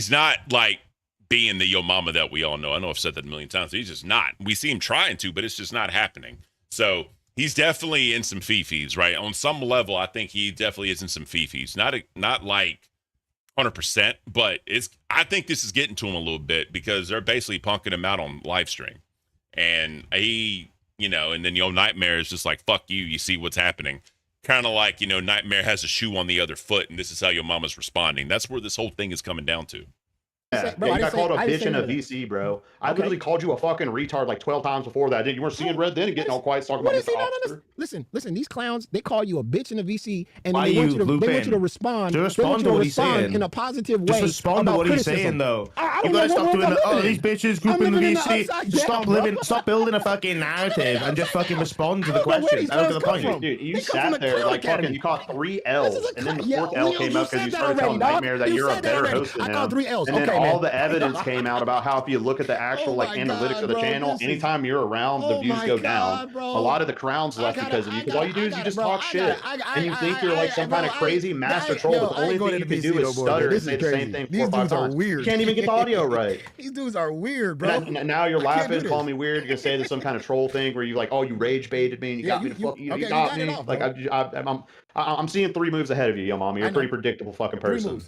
not like being the yo mama that we all know. I know I've said that a million times. He's just not. We see him trying to, but it's just not happening. So he's definitely in some fifis, right? On some level, I think he definitely is in some fifis. Not like 100%, but I think this is getting to him a little bit because they're basically punking him out on live stream. And he, you know, and then Knightmare is just like, fuck you, you see what's happening. Kind of like, you know, Knightmare has a shoe on the other foot, and this is how your mama's responding. That's where this whole thing is coming down to. You got called a bitch and a VC, bro. I literally called you a fucking retard like 12 times before that. You weren't seeing red then and getting all quiet talking about Mr. Officer. Listen. These clowns, they call you a bitch and a VC, and then they want you to respond. Just respond to what he's saying in a positive way. Just respond to what he's saying, though. You gotta stop doing the these bitches grouping the VC. Stop building a fucking narrative and just fucking respond to the questions. I don't get the point. Dude, you sat there like fucking. You caught 3 L's, and then the 4th L came up because you started telling Knightmare that you're a better host than him. I 3 L's. And then all the evidence came out about how if you look at the actual analytics of the channel, anytime you're around, the views go down. A lot of the crown's left because of you. Because all you do is you just talk shit, and you think you're like some kind of crazy master troll. But the only thing you can do is stutter and say the same thing 4 or 5 times. You can't even get the audio right. These dudes are weird, bro. Now you're laughing, calling me weird. You're gonna say there's some kind of troll thing where you like, oh, you rage baited me and you got me to fuck you. You got me. Like I'm seeing 3 moves ahead of you, yo, mom. You're a pretty predictable fucking person.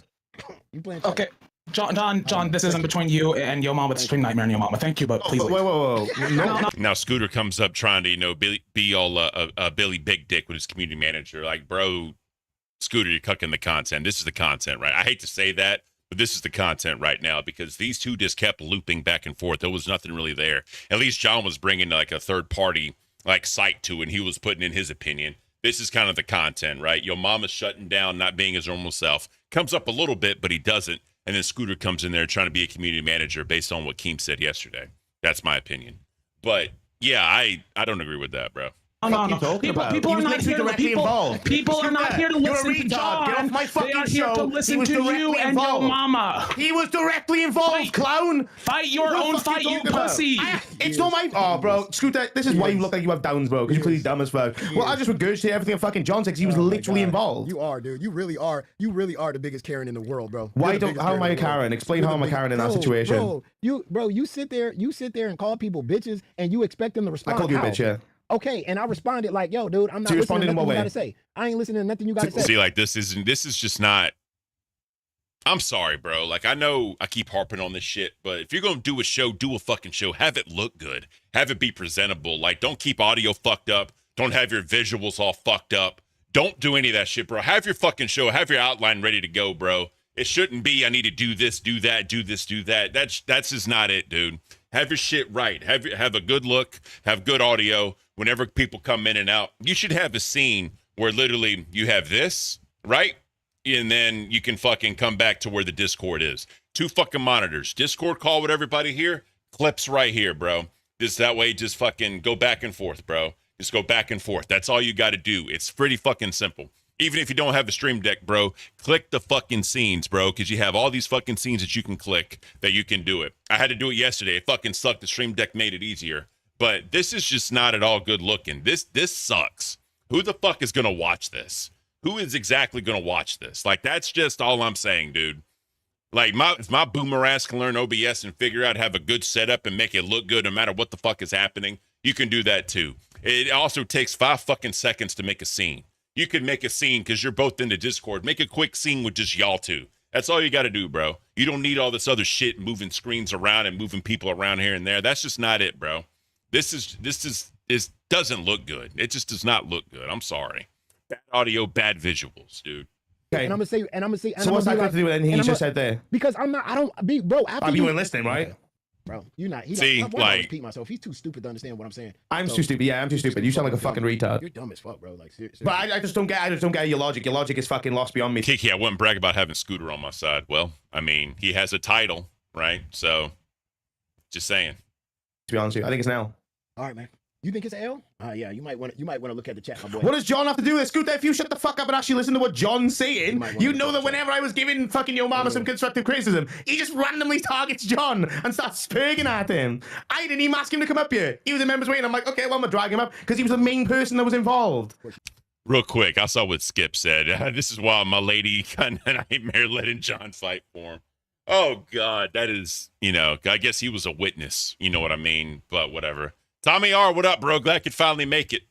Okay. John, this isn't between you and Yo Mama. It's between Knightmare and Yo Mama. Thank you, but please leave. Whoa. No. Now Scooter comes up trying to, be all Billy Big Dick with his community manager. Like, bro, Scooter, you're cucking the content. This is the content, right? I hate to say that, but this is the content right now because these two just kept looping back and forth. There was nothing really there. At least John was bringing like a third party like site to it, and he was putting in his opinion. This is kind of the content, right? Your mama's shutting down, not being his normal self. Comes up a little bit, but he doesn't. And then Scooter comes in there trying to be a community manager based on what Keem said yesterday. That's my opinion. But yeah, I don't agree with that, bro. No. People are not here to involved. People are not here to listen to John. Get off my fucking show. To listen to you and your mama. He was directly involved, clown. Fight your own fight, you pussy. It's not my... Oh, bro. Scooter, this is why you look like you have downs, bro. Because you're clearly dumb as fuck. Well, I just regurgitate everything that fucking John said because he was literally involved. You are, dude. You really are. You really are the biggest Karen in the world, bro. How am I a Karen? Explain how I'm a Karen in that situation. You sit there and call people bitches and you expect them to respond. I called you a bitch, yeah. Okay, and I responded like, yo, dude, I'm not listening to nothing you gotta say. I ain't listening to nothing you gotta say. See, like this is just not. I'm sorry, bro. Like I know I keep harping on this shit, but if you're gonna do a show, do a fucking show. Have it look good. Have it be presentable. Like don't keep audio fucked up. Don't have your visuals all fucked up. Don't do any of that shit, bro. Have your fucking show. Have your outline ready to go, bro. It shouldn't be I need to do this, do that, do this, do that. That's just not it, dude. Have your shit right. Have a good look. Have good audio. Whenever people come in and out, you should have a scene where literally you have this, right? And then you can fucking come back to where the Discord is. 2 fucking monitors. Discord call with everybody here. Clips right here, bro. That way, just fucking go back and forth, bro. Just go back and forth. That's all you got to do. It's pretty fucking simple. Even if you don't have a stream deck, bro, click the fucking scenes, bro, because you have all these fucking scenes that you can click that you can do it. I had to do it yesterday. It fucking sucked. The stream deck made it easier. But this is just not at all good looking. This sucks. Who the fuck is going to watch this? Who is exactly going to watch this? Like, that's just all I'm saying, dude. Like, if my boomer ass can learn OBS and figure out how to have a good setup and make it look good no matter what the fuck is happening, you can do that too. It also takes 5 fucking seconds to make a scene. You could make a scene because you're both in the Discord. Make a quick scene with just y'all two. That's all you got to do, bro. You don't need all this other shit moving screens around and moving people around here and there. That's just not it, bro. This doesn't look good. It just does not look good. I'm sorry. Bad audio, bad visuals, dude. Okay. And I'm gonna say. So what's that got to do with anything he just said there? Because I'm not. I don't be, bro. You weren't listening, right? Bro, you're not. See, like, repeat myself. He's too stupid to understand what I'm saying. I'm too stupid. Yeah, I'm too stupid. You sound like a fucking retard. You're dumb as fuck, bro. Like seriously. But I just don't get your logic. Your logic is fucking lost beyond me. Kiki, I wouldn't brag about having Scooter on my side. Well, I mean, he has a title, right? So, just saying. To be honest with you, I think it's an L. All right, man. You think it's an L? Yeah, you might want to look at the chat, my boy. What does John have to do with this? Scooter, if you shut the fuck up and actually listen to what John's saying, you know that whenever I was giving fucking your mama some constructive criticism, he just randomly targets John and starts spurging at him. I didn't even ask him to come up here. He was in members waiting. I'm like, okay, well, I'm gonna drag him up because he was the main person that was involved. Real quick, I saw what Skip said. This is why my lady kind of Knightmare letting John fight for him. Oh, God, that is, I guess he was a witness. You know what I mean? But whatever. Tommy R, what up, bro? Glad I could finally make it.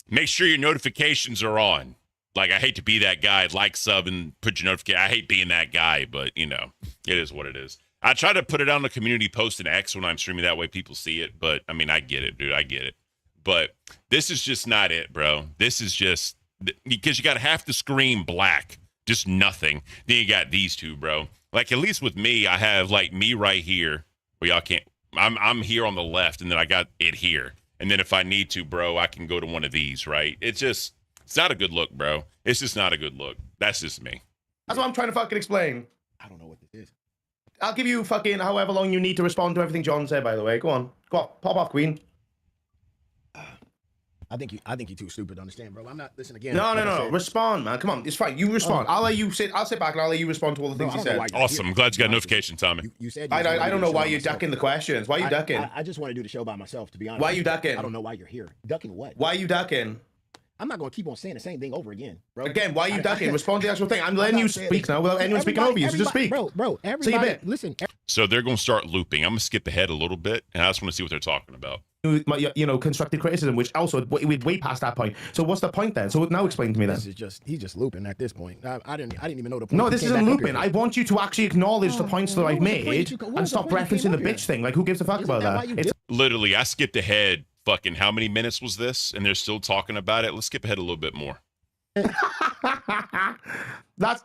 Make sure your notifications are on. Like, I hate to be that guy. Like, sub, and put your notification. I hate being that guy, but, it is what it is. I try to put it on the community post in X when I'm streaming. That way people see it. But, I mean, I get it, dude. I get it. But this is just not it, bro. This is just... Because you got half the screen black. Just nothing. Then you got these two, bro. Like, at least with me, I have like me right here where y'all can't. I'm here on the left, and then I got it here. And then if I need to, bro, I can go to one of these, right? It's not a good look, bro. It's just not a good look. That's just me. That's what I'm trying to fucking explain. I don't know what this is. I'll give you fucking however long you need to respond to everything John said, by the way. Go on. Pop off, Queen. I think you're too stupid to understand, bro. I'm not listening again. No. Respond, man. Come on. It's fine. You respond. I'll sit back and I'll let you respond to all the things you said. Awesome. I'm glad you got a notification, Tommy. You said I don't know why you're ducking the questions. Why are you ducking? I just want to do the show by myself, to be honest. Why are you ducking? I don't know why you're here. Ducking what? Why are you ducking? I'm not going to keep on saying the same thing over again, bro. Again, why are you ducking? Respond to the actual thing. I'm letting you speak now without anyone speaking over you, so just speak. Bro, everybody, listen. So they're going to start looping. I'm going to skip ahead a little bit, and I just want to see what they're talking about. Constructive criticism, which also we're way past that point. So what's the point then? So now explain to me then. He's just looping at this point. I didn't even know the point. No, this isn't looping. I want you to actually acknowledge the points that I've made and stop referencing the bitch thing. Like, who gives a fuck about that? It's literally, I skipped ahead. Fucking how many minutes was this? And they're still talking about it. Let's skip ahead a little bit more. That's.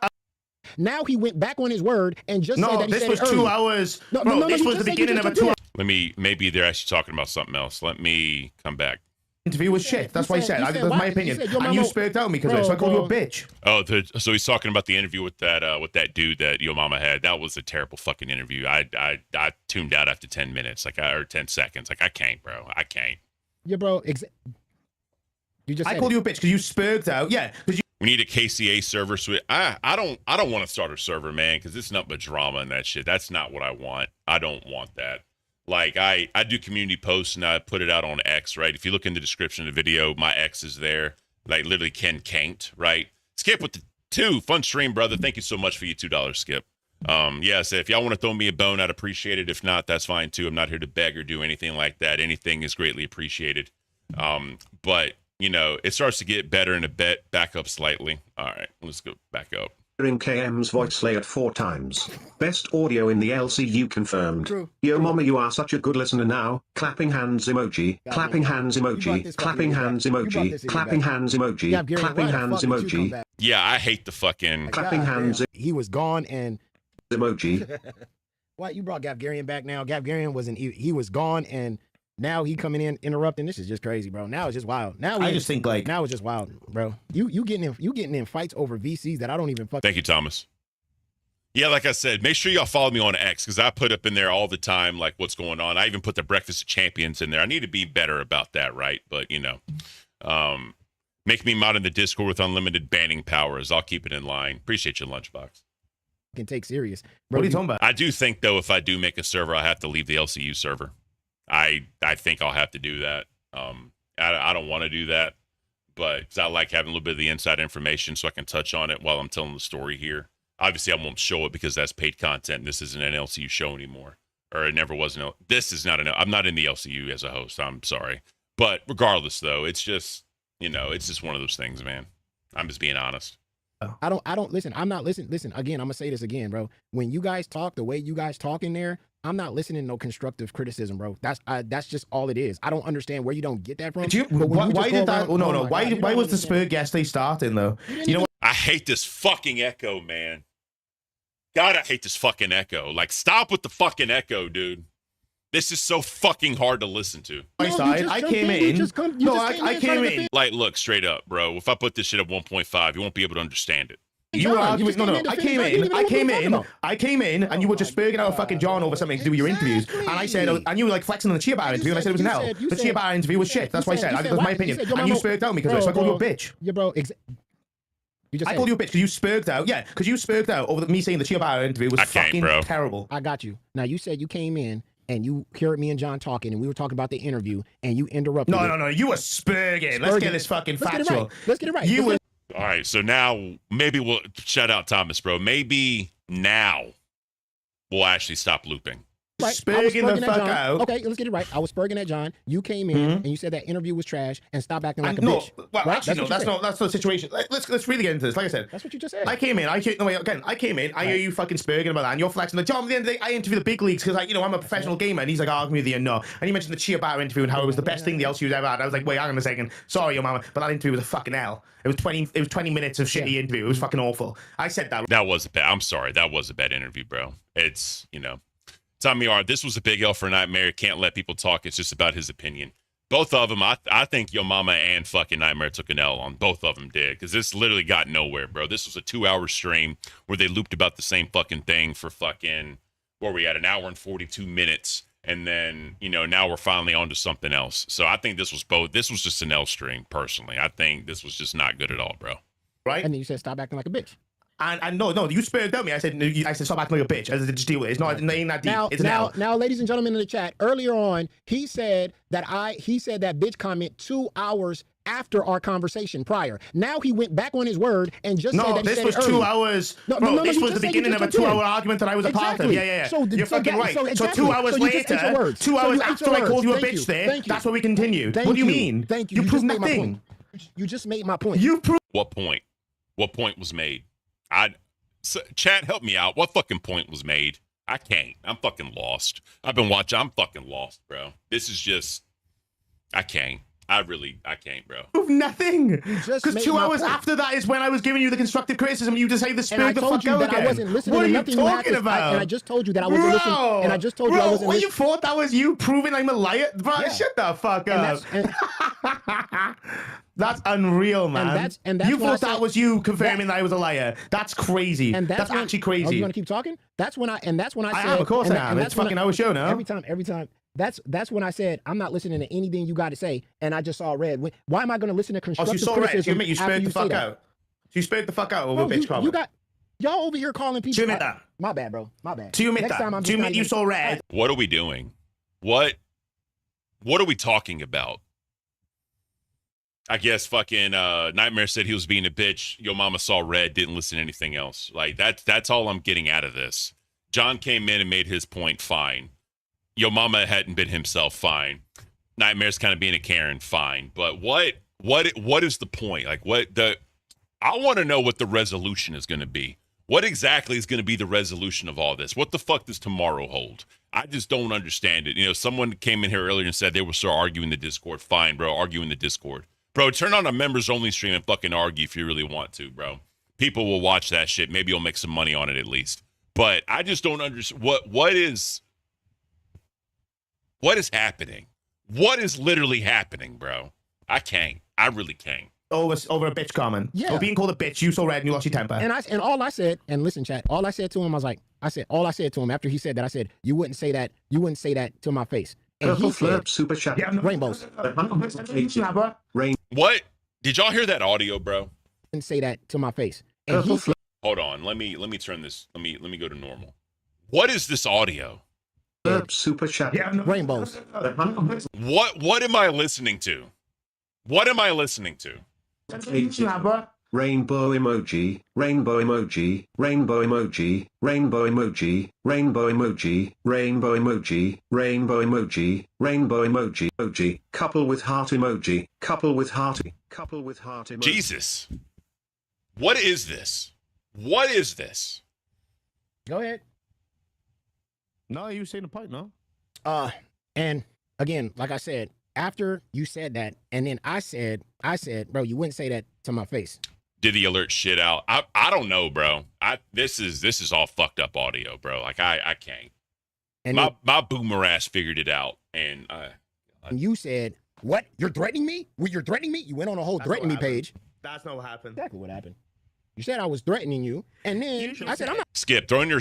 Now he went back on his word and just said that he this was 2 hours. No, this was the beginning of a 2 hour. Maybe they're actually talking about something else. Let me come back. Interview was shit. That's what I said. That's my opinion. And you spoke out me because of it, so I called you a bitch. Oh, so he's talking about the interview with that dude that your mama had. That was a terrible fucking interview. I tuned out after 10 minutes, or 10 seconds. Like, I can't, bro. I can't. Yeah, bro. I called you a bitch because you spoke out. Yeah, because we need a KCA server switch. I don't want to start a server, man, because it's nothing but drama and that shit. That's not what I want. I don't want that. Like, I do community posts and I put it out on X, right? If you look in the description of the video, my X is there. Like, literally Ken Kanked, right? Skip with the 2. Fun stream, brother. Thank you so much for your $2, Skip. Yeah, so if y'all want to throw me a bone, I'd appreciate it. If not, that's fine too. I'm not here to beg or do anything like that. Anything is greatly appreciated. But it starts to get better and back up slightly. All right, let's go back up. Hearing KM's voice layered 4 times. Best audio in the LCU confirmed. Yo mama, you are such a good listener now. Clapping hands emoji. Clapping hands emoji. Clapping hands emoji. Clapping hands emoji. Clapping hands emoji. Yeah, I hate the fucking clapping hands. He was gone and emoji. What, you brought Gavgarian back now? Gavgarian he was gone and now he coming in interrupting. This is just crazy, bro. Now it's just wild. Now I just think now it's just wild, bro. You getting in fights over VCs that I don't even fucking. Thank you, Thomas. Yeah, like I said, make sure y'all follow me on X because I put up in there all the time like what's going on. I even put the Breakfast of Champions in there. I need to be better about that, right? But make me mod in the Discord with unlimited banning powers. I'll keep it in line. Appreciate your lunchbox. Can take serious. Bro, what are you talking about? I do think though, if I do make a server, I have to leave the LCU server. I think I'll have to do that. I don't want to do that, but because I like having a little bit of the inside information so I can touch on it while I'm telling the story here. Obviously, I won't show it because that's paid content. This isn't an LCU show anymore, or it never was. This is not I'm not in the LCU as a host. I'm sorry, but regardless, though, it's just it's just one of those things, man. I'm just being honest. I don't listen. I'm not listening. Listen again. I'm gonna say this again, bro. When you guys talk, the way you guys talk in there, I'm not listening to no constructive criticism, bro. That's just all it is. I don't understand where you don't get that from. Why did that? Oh no. Why was the Spur yesterday starting though? You know what? I hate this fucking echo, man. God, I hate this fucking echo. Like, stop with the fucking echo, dude. This is so fucking hard to listen to. I came in. Like, look, straight up, bro. If I put this shit at 1.5, you won't be able to understand it. You were arguing. No. I came in, and you were just spurging out a fucking John over something to do with your interviews. And I said, and you were like flexing on the Chia Bar interview, and I said it was an L. The Chia Bar interview was shit. That's what I said. That's my opinion. And you spurged out me because so I called you a bitch. Yeah, bro. I called you a bitch because you spurged out. Yeah, because you spurged out over me saying the Chia Bar interview was fucking terrible. I got you. Now you said you came in and you heard me and John talking, and we were talking about the interview, and you interrupted. No. You were spurging. Let's get this fucking factual. Let's get it right. You were. All right, so now maybe we'll shout out Thomas, bro. Maybe now we'll actually stop looping. Right. Spurging the fuck John. out. Okay, let's get it right. I was spurging at John. You came in and you said that interview was trash and stopped acting like a bitch. Well, right? actually, that's not the situation. Let's really get into this. Like I said, that's what you just said. I came in. I came in. I hear you fucking spurging about that, and you're flexing. Like, John, at the end of the day, I interview the big leagues because, like, I'm a professional gamer, and he's like arguing with you, no. And you mentioned the Chia interview and how it was the best thing the LCU's ever had. I was like, wait, hang on a second. Sorry, your mama, but that interview was a fucking hell. It was 20 minutes of shitty interview. It was fucking awful. I said that. That was a bad. I'm sorry. That was a bad interview, bro. It's Tommy R. This was a big L for Knightmare. Can't let people talk. It's just about his opinion. Both of them, I think Yo Mama and fucking Knightmare took an L on. Both of them did, because this literally got nowhere, bro. This was a 2-hour stream where they looped about the same fucking thing for fucking, where we had an hour and 42 minutes, and then now we're finally on to something else. So I think this was just an L stream, personally. I think this was just not good at all, bro. Right? And then you said stop acting like a bitch. And no, you spurred me. I said stop acting like a bitch. I said just deal with it. It's not ain't that deep. It's now, ladies and gentlemen in the chat, earlier on, he said that bitch comment 2 hours after our conversation prior. Now he went back on his word and just said that he this said was it 2 early. hours. No, this was the beginning of a 2-hour argument that I was a part of. Yeah. So, You're fucking right. So 2 hours later, 2 hours after I called you a bitch there, that's where we continued. What do you mean? Thank you. You proved nothing. You just made my point. You proved. What point? What point was made? Chat, help me out. What fucking point was made? I can't. I'm fucking lost. I've been watching. I'm fucking lost, bro. This is just. I can't. I can't, bro. Nothing. Because 2 hours after that is when I was giving you the constructive criticism. You just say the spirit the fuck out again. I wasn't listening. What are you nothing talking about? And I just told you that I wasn't listening. And I just told you I wasn't listening. You thought that was you proving I'm a liar? Bro, shut the fuck up. That's unreal, man. And that's you thought that was you confirming that I was a liar. That's crazy. And that's actually crazy. Oh, you want to keep talking? That's when I said. I am, of course I am. It's fucking our show now. Every time. That's when I said I'm not listening to anything you got to say, and I just saw red. Why am I going to listen to constructive criticism? You spoke the fuck out. You spoke the fuck out over bitch comment. You got y'all over here calling people. Do you admit that? My bad, bro. My bad. Do you admit that? Do you admit you saw red? What are we doing? What are we talking about? I guess fucking Knightmare said he was being a bitch. Yo Mama saw red, didn't listen to anything else. Like that's all I'm getting out of this. John came in and made his point, fine. Yo Mama hadn't been himself, fine. Knightmare's kind of being a Karen, fine. But what is the point? Like I want to know what the resolution is going to be. What exactly is going to be the resolution of all this? What the fuck does tomorrow hold? I just don't understand it. Someone came in here earlier and said they were still arguing the Discord. Fine, bro, argue in the Discord. Bro, turn on a members only stream and fucking argue if you really want to, bro. People will watch that shit. Maybe you'll make some money on it at least. But I just don't understand what is happening. What is literally happening, bro? I can't. I really can't. Over a bitch comment. Yeah. Or being called a bitch, you saw red and you lost your temper. And all I said, and listen, chat, all I said to him, all I said to him after he said that, I said, you wouldn't say that to my face. And he said, super chat. Rainbows. What? Did y'all hear that audio, bro? Didn't say that to my face. And he said, hold on. Let me turn this. Let me go to normal. What is this audio? Super chat. Rainbows. What am I listening to? What am I listening to? Rainbow emoji, rainbow emoji, rainbow emoji, rainbow emoji, rainbow emoji, rainbow emoji, rainbow emoji, rainbow emoji, couple with heart emoji, couple with heart emoji. Jesus. What is this? What is this? Go ahead. No, you were saying the point, no? And again, like I said, after you said that, and then I said, bro, you wouldn't say that to my face. Did the alert shit out? I don't know, bro. This is all fucked up audio, bro. Like I can't. And my boomer ass figured it out, and you said, what? You're threatening me? You're threatening me? You went on a whole threatening me page. That's not what happened. Exactly what happened. You said I was threatening you, and then I said I'm not. Skip throwing your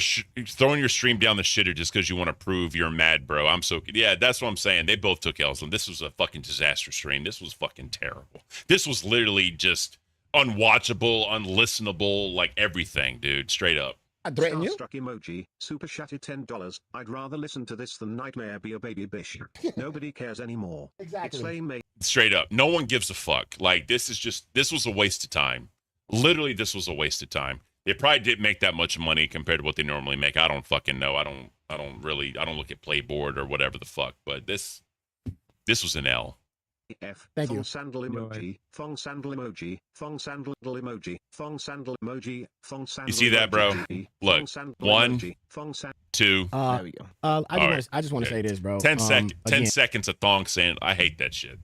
stream down the shitter just because you want to prove you're mad, bro. Yeah, that's what I'm saying. They both took L's, and this was a fucking disaster stream. This was fucking terrible. This was literally just unwatchable, unlistenable, like everything, dude. Straight up. I threaten you. Struck emoji, super chatted $10. I'd rather listen to this than Knightmare be a baby bitch. Nobody cares anymore. Exactly. Explain me. Straight up. No one gives a fuck. Like this was a waste of time. Literally, this was a waste of time. They probably didn't make that much money compared to what they normally make. I don't fucking know. I don't look at Playboard or whatever the fuck. But this was an L. Thank you. Thong sandal emoji. Thong sandal emoji. Thong sandal emoji. Thong sandal emoji. Thong sandal. You see that, bro? Look, 1, 2. There we go. I just want to say this, bro. 10 seconds of thong sand. I hate that shit.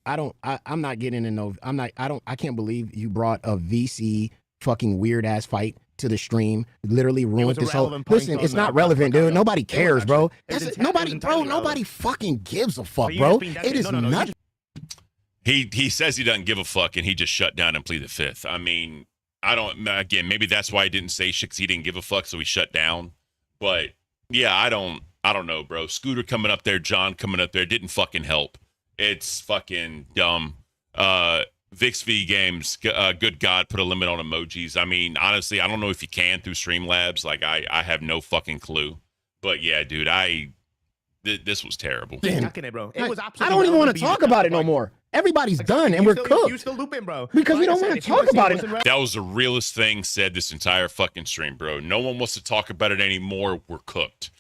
I'm not getting in no. I can't believe you brought a VC fucking weird ass fight to the stream. Literally ruined this whole. Listen, it's not relevant, dude. Nobody cares, bro. Nobody fucking gives a fuck, bro. It is not. He says he doesn't give a fuck, and he just shut down and pleaded fifth. I mean, I don't. Again, maybe that's why he didn't say shit, because he didn't give a fuck, so he shut down. But yeah, I don't know, bro. Scooter coming up there, John coming up there, didn't fucking help. It's fucking dumb. Vix V Games, good God, put a limit on emojis. I mean, honestly, I don't know if you can through Streamlabs. Like, I have no fucking clue. But yeah, dude, this was terrible. Bro. It was I don't even want to talk about it no more. Everybody's done, and we're cooked. You still looping, bro. Because we don't want to talk about it. That was the realest thing said this entire fucking stream, bro. No one wants to talk about it anymore. We're cooked.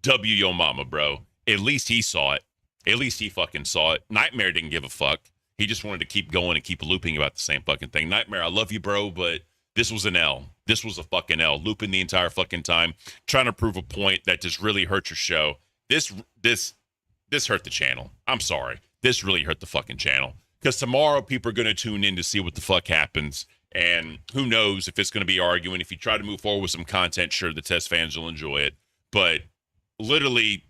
W yo mama, bro. At least he saw it. At least he fucking saw it. Knightmare didn't give a fuck. He just wanted to keep going and keep looping about the same fucking thing. Knightmare, I love you, bro, but this was an L. This was a fucking L. Looping the entire fucking time, trying to prove a point that just really hurt your show. This hurt the channel. I'm sorry. This really hurt the fucking channel. Because tomorrow people are going to tune in to see what the fuck happens. And who knows if it's going to be arguing. If you try to move forward with some content, sure, the test fans will enjoy it. But literally,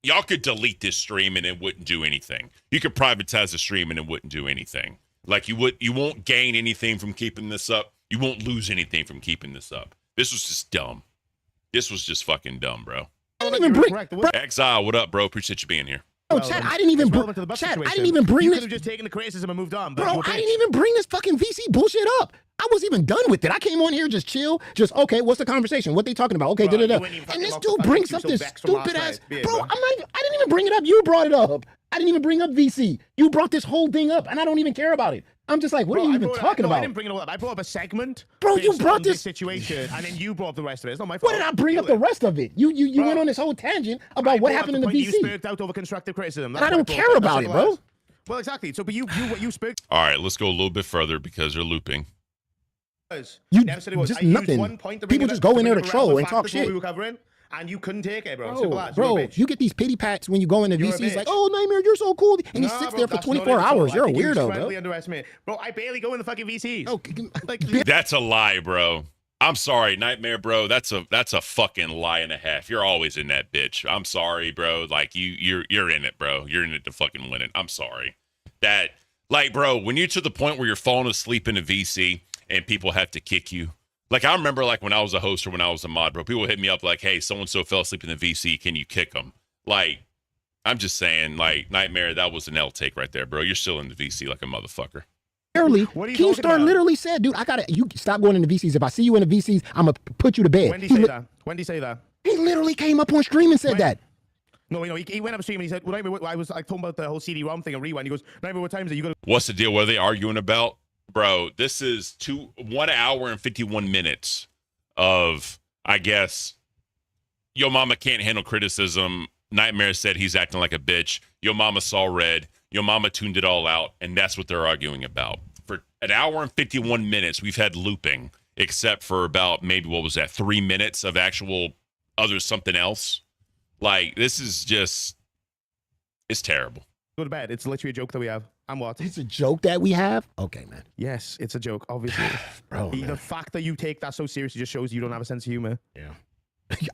y'all could delete this stream and it wouldn't do anything. You could privatize the stream and it wouldn't do anything. Like you won't gain anything from keeping this up. You won't lose anything from keeping this up. This was just dumb. This was just fucking dumb, bro. I didn't even bring Exile, what up, bro? Appreciate you being here. Oh, Chad, I didn't even bring this. You could have just taken the criticism and moved on. Bro, I didn't even bring this fucking VC bullshit up. I was even done with it. I came on here just chill, okay. What's the conversation? What they talking about? Okay, and this dude brings up this stupid ass. Bro, I didn't even bring it up. You brought it up. I didn't even bring up VC. You brought this whole thing up, and I don't even care about it. I'm just like, what are you even talking about? I didn't bring it up. I brought up a segment. Bro, you brought this situation, and then you brought up the rest of it. It's not my fault. What did I bring up the rest of it? You went on this whole tangent about what happened in the VC. You spoke out over constructive criticism. I don't care about it, bro. Well, exactly. So, but you spoke. All right, let's go a little bit further because they're looping. You just nothing. People just go in there to troll and talk shit. We were covering, and you couldn't take it, bro. You get these pity pats when you go into VCs like, oh, Knightmare, you're so cool. And he sits there for 24 hours. You're a weirdo, bro. Bro, I barely go in the fucking VCs. Oh, that's a lie, bro. I'm sorry, Knightmare, bro. That's a fucking lie and a half. You're always in that bitch. I'm sorry, bro. Like you're in it, bro. You're in it to fucking win it. I'm sorry. That, like, bro, when you're to the point where you're falling asleep in a VC and people have to kick you. Like, I remember, like, when I was a host or when I was a mod, bro, people would hit me up like, hey, so-and-so fell asleep in the VC. Can you kick them? Like, I'm just saying, like, Knightmare, that was an L take right there, bro. You're still in the VC like a motherfucker. Keemstar literally said, dude, you stop going into VCs. If I see you in the VCs, I'm going to put you to bed. When did he say that? When did he say that? He literally came up on stream and said that. No, he went up stream and he said, well, I was like talking about the whole CD-ROM thing and rewind. He goes, Knightmare, what time is it? You got? What's the deal? What are they arguing about? Bro, this is 1 hour and 51 minutes of, I guess, Yo Mama can't handle criticism. Knightmare said he's acting like a bitch. Yo Mama saw red. Yo Mama tuned it all out. And that's what they're arguing about. For an hour and 51 minutes, we've had looping, except for about maybe, 3 minutes of actual something else. Like, this is just, it's terrible. Go to bed. It's literally a joke that we have. And what? It's a joke that we have? Okay, man. Yes, it's a joke, obviously. Bro, the fact that you take that so seriously just shows you don't have a sense of humor. Yeah.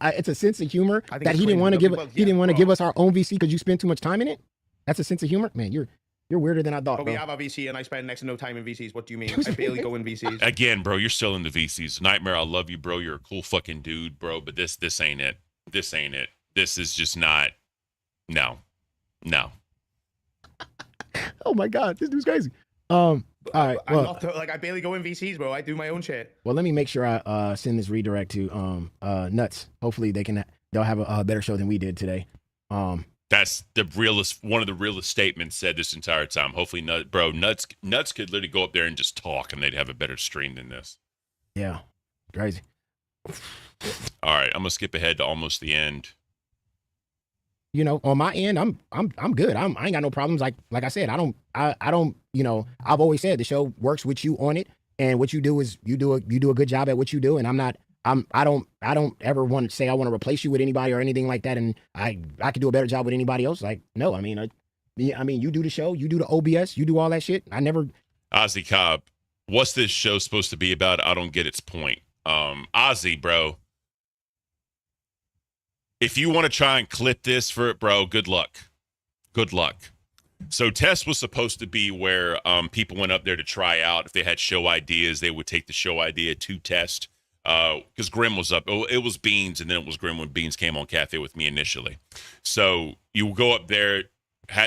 It's a sense of humor that he didn't want to give. He didn't want to give us our own VC because you spend too much time in it. That's a sense of humor, man. You're weirder than I thought. But we have a VC and I spend next to no time in VCs. What do you mean? I barely go in VCs. Again, bro, you're still in the VCs. Knightmare, I love you, bro. You're a cool fucking dude, bro. But this ain't it. This ain't it. This is just not. No. Oh my God, this dude's crazy. All right. Well, I barely go in VCs, bro. I do my own shit. Well, let me make sure I send this redirect to Nuts. Hopefully they'll have a better show than we did today. That's one of the realest statements said this entire time. Hopefully, Nuts could literally go up there and just talk, and they'd have a better stream than this. Yeah, crazy. All right, I'm gonna skip ahead to almost the end. You know, on my end, I'm good. I ain't got no problems. Like I said, I don't, you know, I've always said the show works with you on it, and what you do is you do a good job at what you do, and I don't ever want to say I want to replace you with anybody or anything like that, and I could do a better job with anybody else. Like, no, I mean, you do the show, you do the OBS, you do all that shit. I never. Ozzy Cobb, what's this show supposed to be about? I don't get its point. Ozzy, bro. If you want to try and clip this for it, bro, good luck. Good luck. So Test was supposed to be where people went up there to try out. If they had show ideas, they would take the show idea to Test. Because Grim was up. It was Beans, and then it was Grim when Beans came on Cafe with me initially. So you go up there,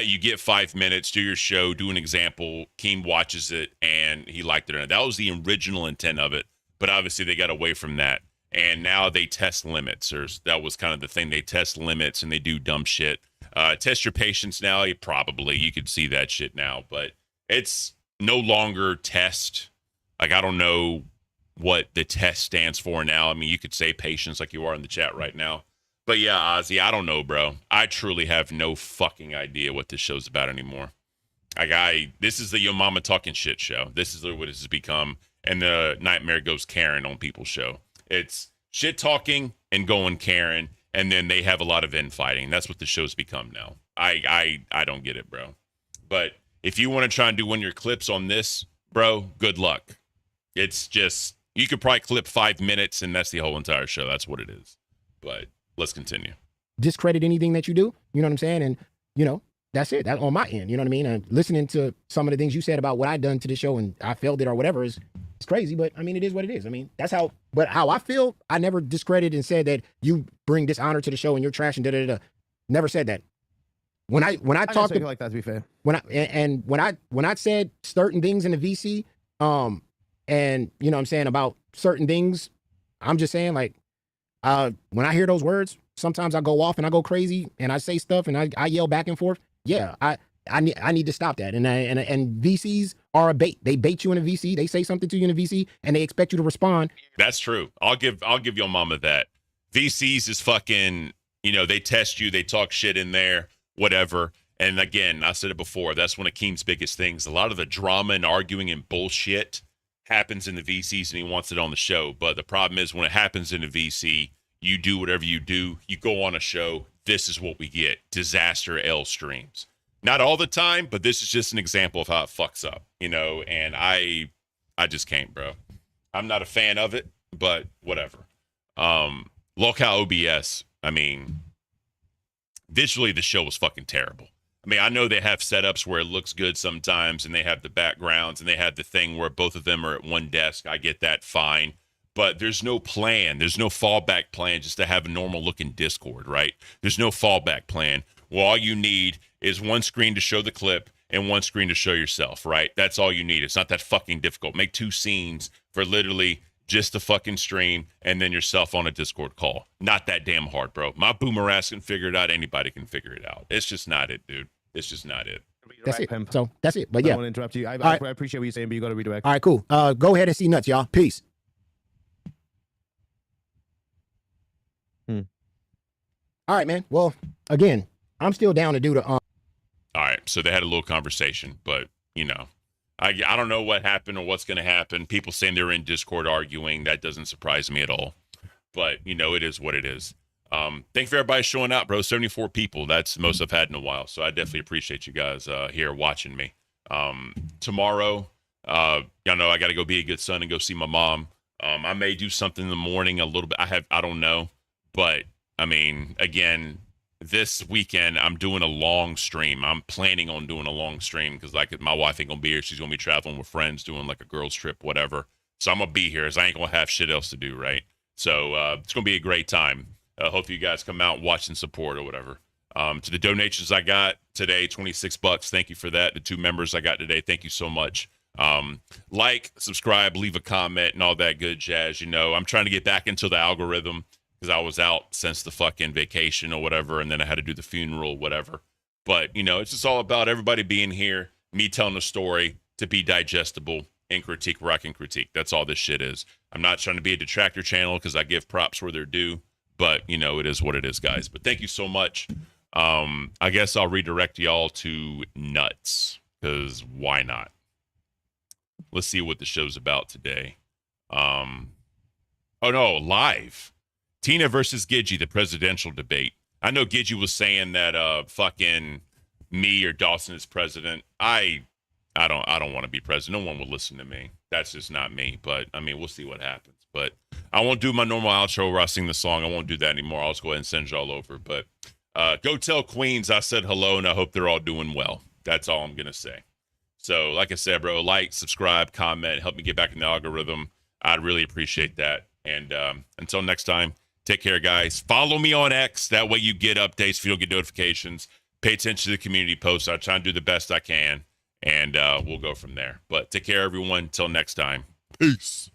you get 5 minutes, do your show, do an example. Keem watches it, and he liked it. That was the original intent of it. But obviously they got away from that. And now they test limits, or that was kind of the thing. They test limits and they do dumb shit. Test your patience now. You could see that shit now, but it's no longer test. Like, I don't know what the test stands for now. I mean, you could say patience like you are in the chat right now. But yeah, Ozzy, I don't know, bro. I truly have no fucking idea what this show's about anymore. This is the Yo Mama Talking Shit show. This is what it has become. And the Nightmare Goes Karen on People's show. It's shit talking and going Karen, and then they have a lot of infighting. That's what the show's become now. I don't get it, bro. But if you want to try and do one of your clips on this, bro, good luck. It's just, you could probably clip 5 minutes, and that's the whole entire show. That's what it is. But let's continue. Discredit anything that you do. You know what I'm saying? And, you know, that's it. That's on my end. You know what I mean? And listening to some of the things you said about what I done to the show and I failed it or whatever it's crazy, but I mean, it is what it is. I mean, that's how I feel. I never discredited and said that you bring dishonor to the show and you're trash and da-da-da-da. Never said that. When I talked like that, to be fair. When I said certain things in the VC, and you know what I'm saying about certain things, I'm just saying, like, when I hear those words, sometimes I go off and I go crazy and I say stuff and I yell back and forth. Yeah, I need to stop that. And VCs are a bait. They bait you in a VC. They say something to you in a VC and they expect you to respond. That's true. I'll give your mama that. VCs is fucking, you know, they test you, they talk shit in there, whatever. And again, I said it before, that's one of Keem's biggest things. A lot of the drama and arguing and bullshit happens in the VCs and he wants it on the show. But the problem is when it happens in a VC, you do whatever you do, you go on a show, this is what we get. Disaster L streams. Not all the time, but this is just an example of how it fucks up, you know, and I just can't, bro. I'm not a fan of it, but whatever. Locale OBS, I mean, visually the show was fucking terrible. I mean, I know they have setups where it looks good sometimes and they have the backgrounds and they have the thing where both of them are at one desk. I get that, fine. But there's no plan. There's no fallback plan just to have a normal looking Discord, right? There's no fallback plan. Well, all you need is one screen to show the clip and one screen to show yourself, right? That's all you need. It's not that fucking difficult. Make 2 scenes for literally just the fucking stream and then yourself on a Discord call. Not that damn hard, bro. My boomer ass can figure it out. Anybody can figure it out. It's just not it, dude. It's just not it. That's it. So that's it. But yeah. I don't want to interrupt you. I appreciate what you're saying, but you got to redirect. All right, cool. Go ahead and see nuts, y'all. Peace. All right, man. Well, again, I'm still down to do the. All right. So they had a little conversation, but you know, I don't know what happened or what's going to happen. People saying they're in Discord arguing. That doesn't surprise me at all. But you know, it is what it is. Thanks for everybody showing up, bro. 74 people. That's the most I've had in a while. So I definitely appreciate you guys here watching me. Tomorrow, y'all know I got to go be a good son and go see my mom. I may do something in the morning a little bit. I don't know, but I mean, again, this weekend I'm doing a long stream. I'm planning on doing a long stream because like my wife ain't gonna be here. She's gonna be traveling with friends, doing like a girls trip, whatever. So I'm gonna be here as I ain't gonna have shit else to do, right? So it's gonna be a great time. Hope you guys come out and watch and support or whatever. To the donations I got today, $26. Thank you for that. The 2 members I got today, thank you so much. Like, subscribe, leave a comment, and all that good jazz. You know, I'm trying to get back into the algorithm because I was out since the fucking vacation or whatever, and then I had to do the funeral, whatever. But, you know, it's just all about everybody being here, me telling a story to be digestible, and critique where I can critique. That's all this shit is. I'm not trying to be a detractor channel because I give props where they're due, but you know, it is what it is, guys. But thank you so much. I guess I'll redirect y'all to Nuts because why not? Let's see what the show's about today. Oh no, live. Tina versus Gidgey, the presidential debate. I know Gidgey was saying that fucking me or Dawson is president. I don't want to be president. No one will listen to me. That's just not me. But I mean, we'll see what happens. But I won't do my normal outro where I sing the song. I won't do that anymore. I'll just go ahead and send y'all over. But go tell Queens I said hello and I hope they're all doing well. That's all I'm gonna say. So, like I said, bro, like, subscribe, comment, help me get back in the algorithm. I'd really appreciate that. And until next time, take care, guys. Follow me on X. That way you get updates if you don't get notifications. Pay attention to the community posts. I try and do the best I can. And we'll go from there. But take care, everyone. Until next time. Peace.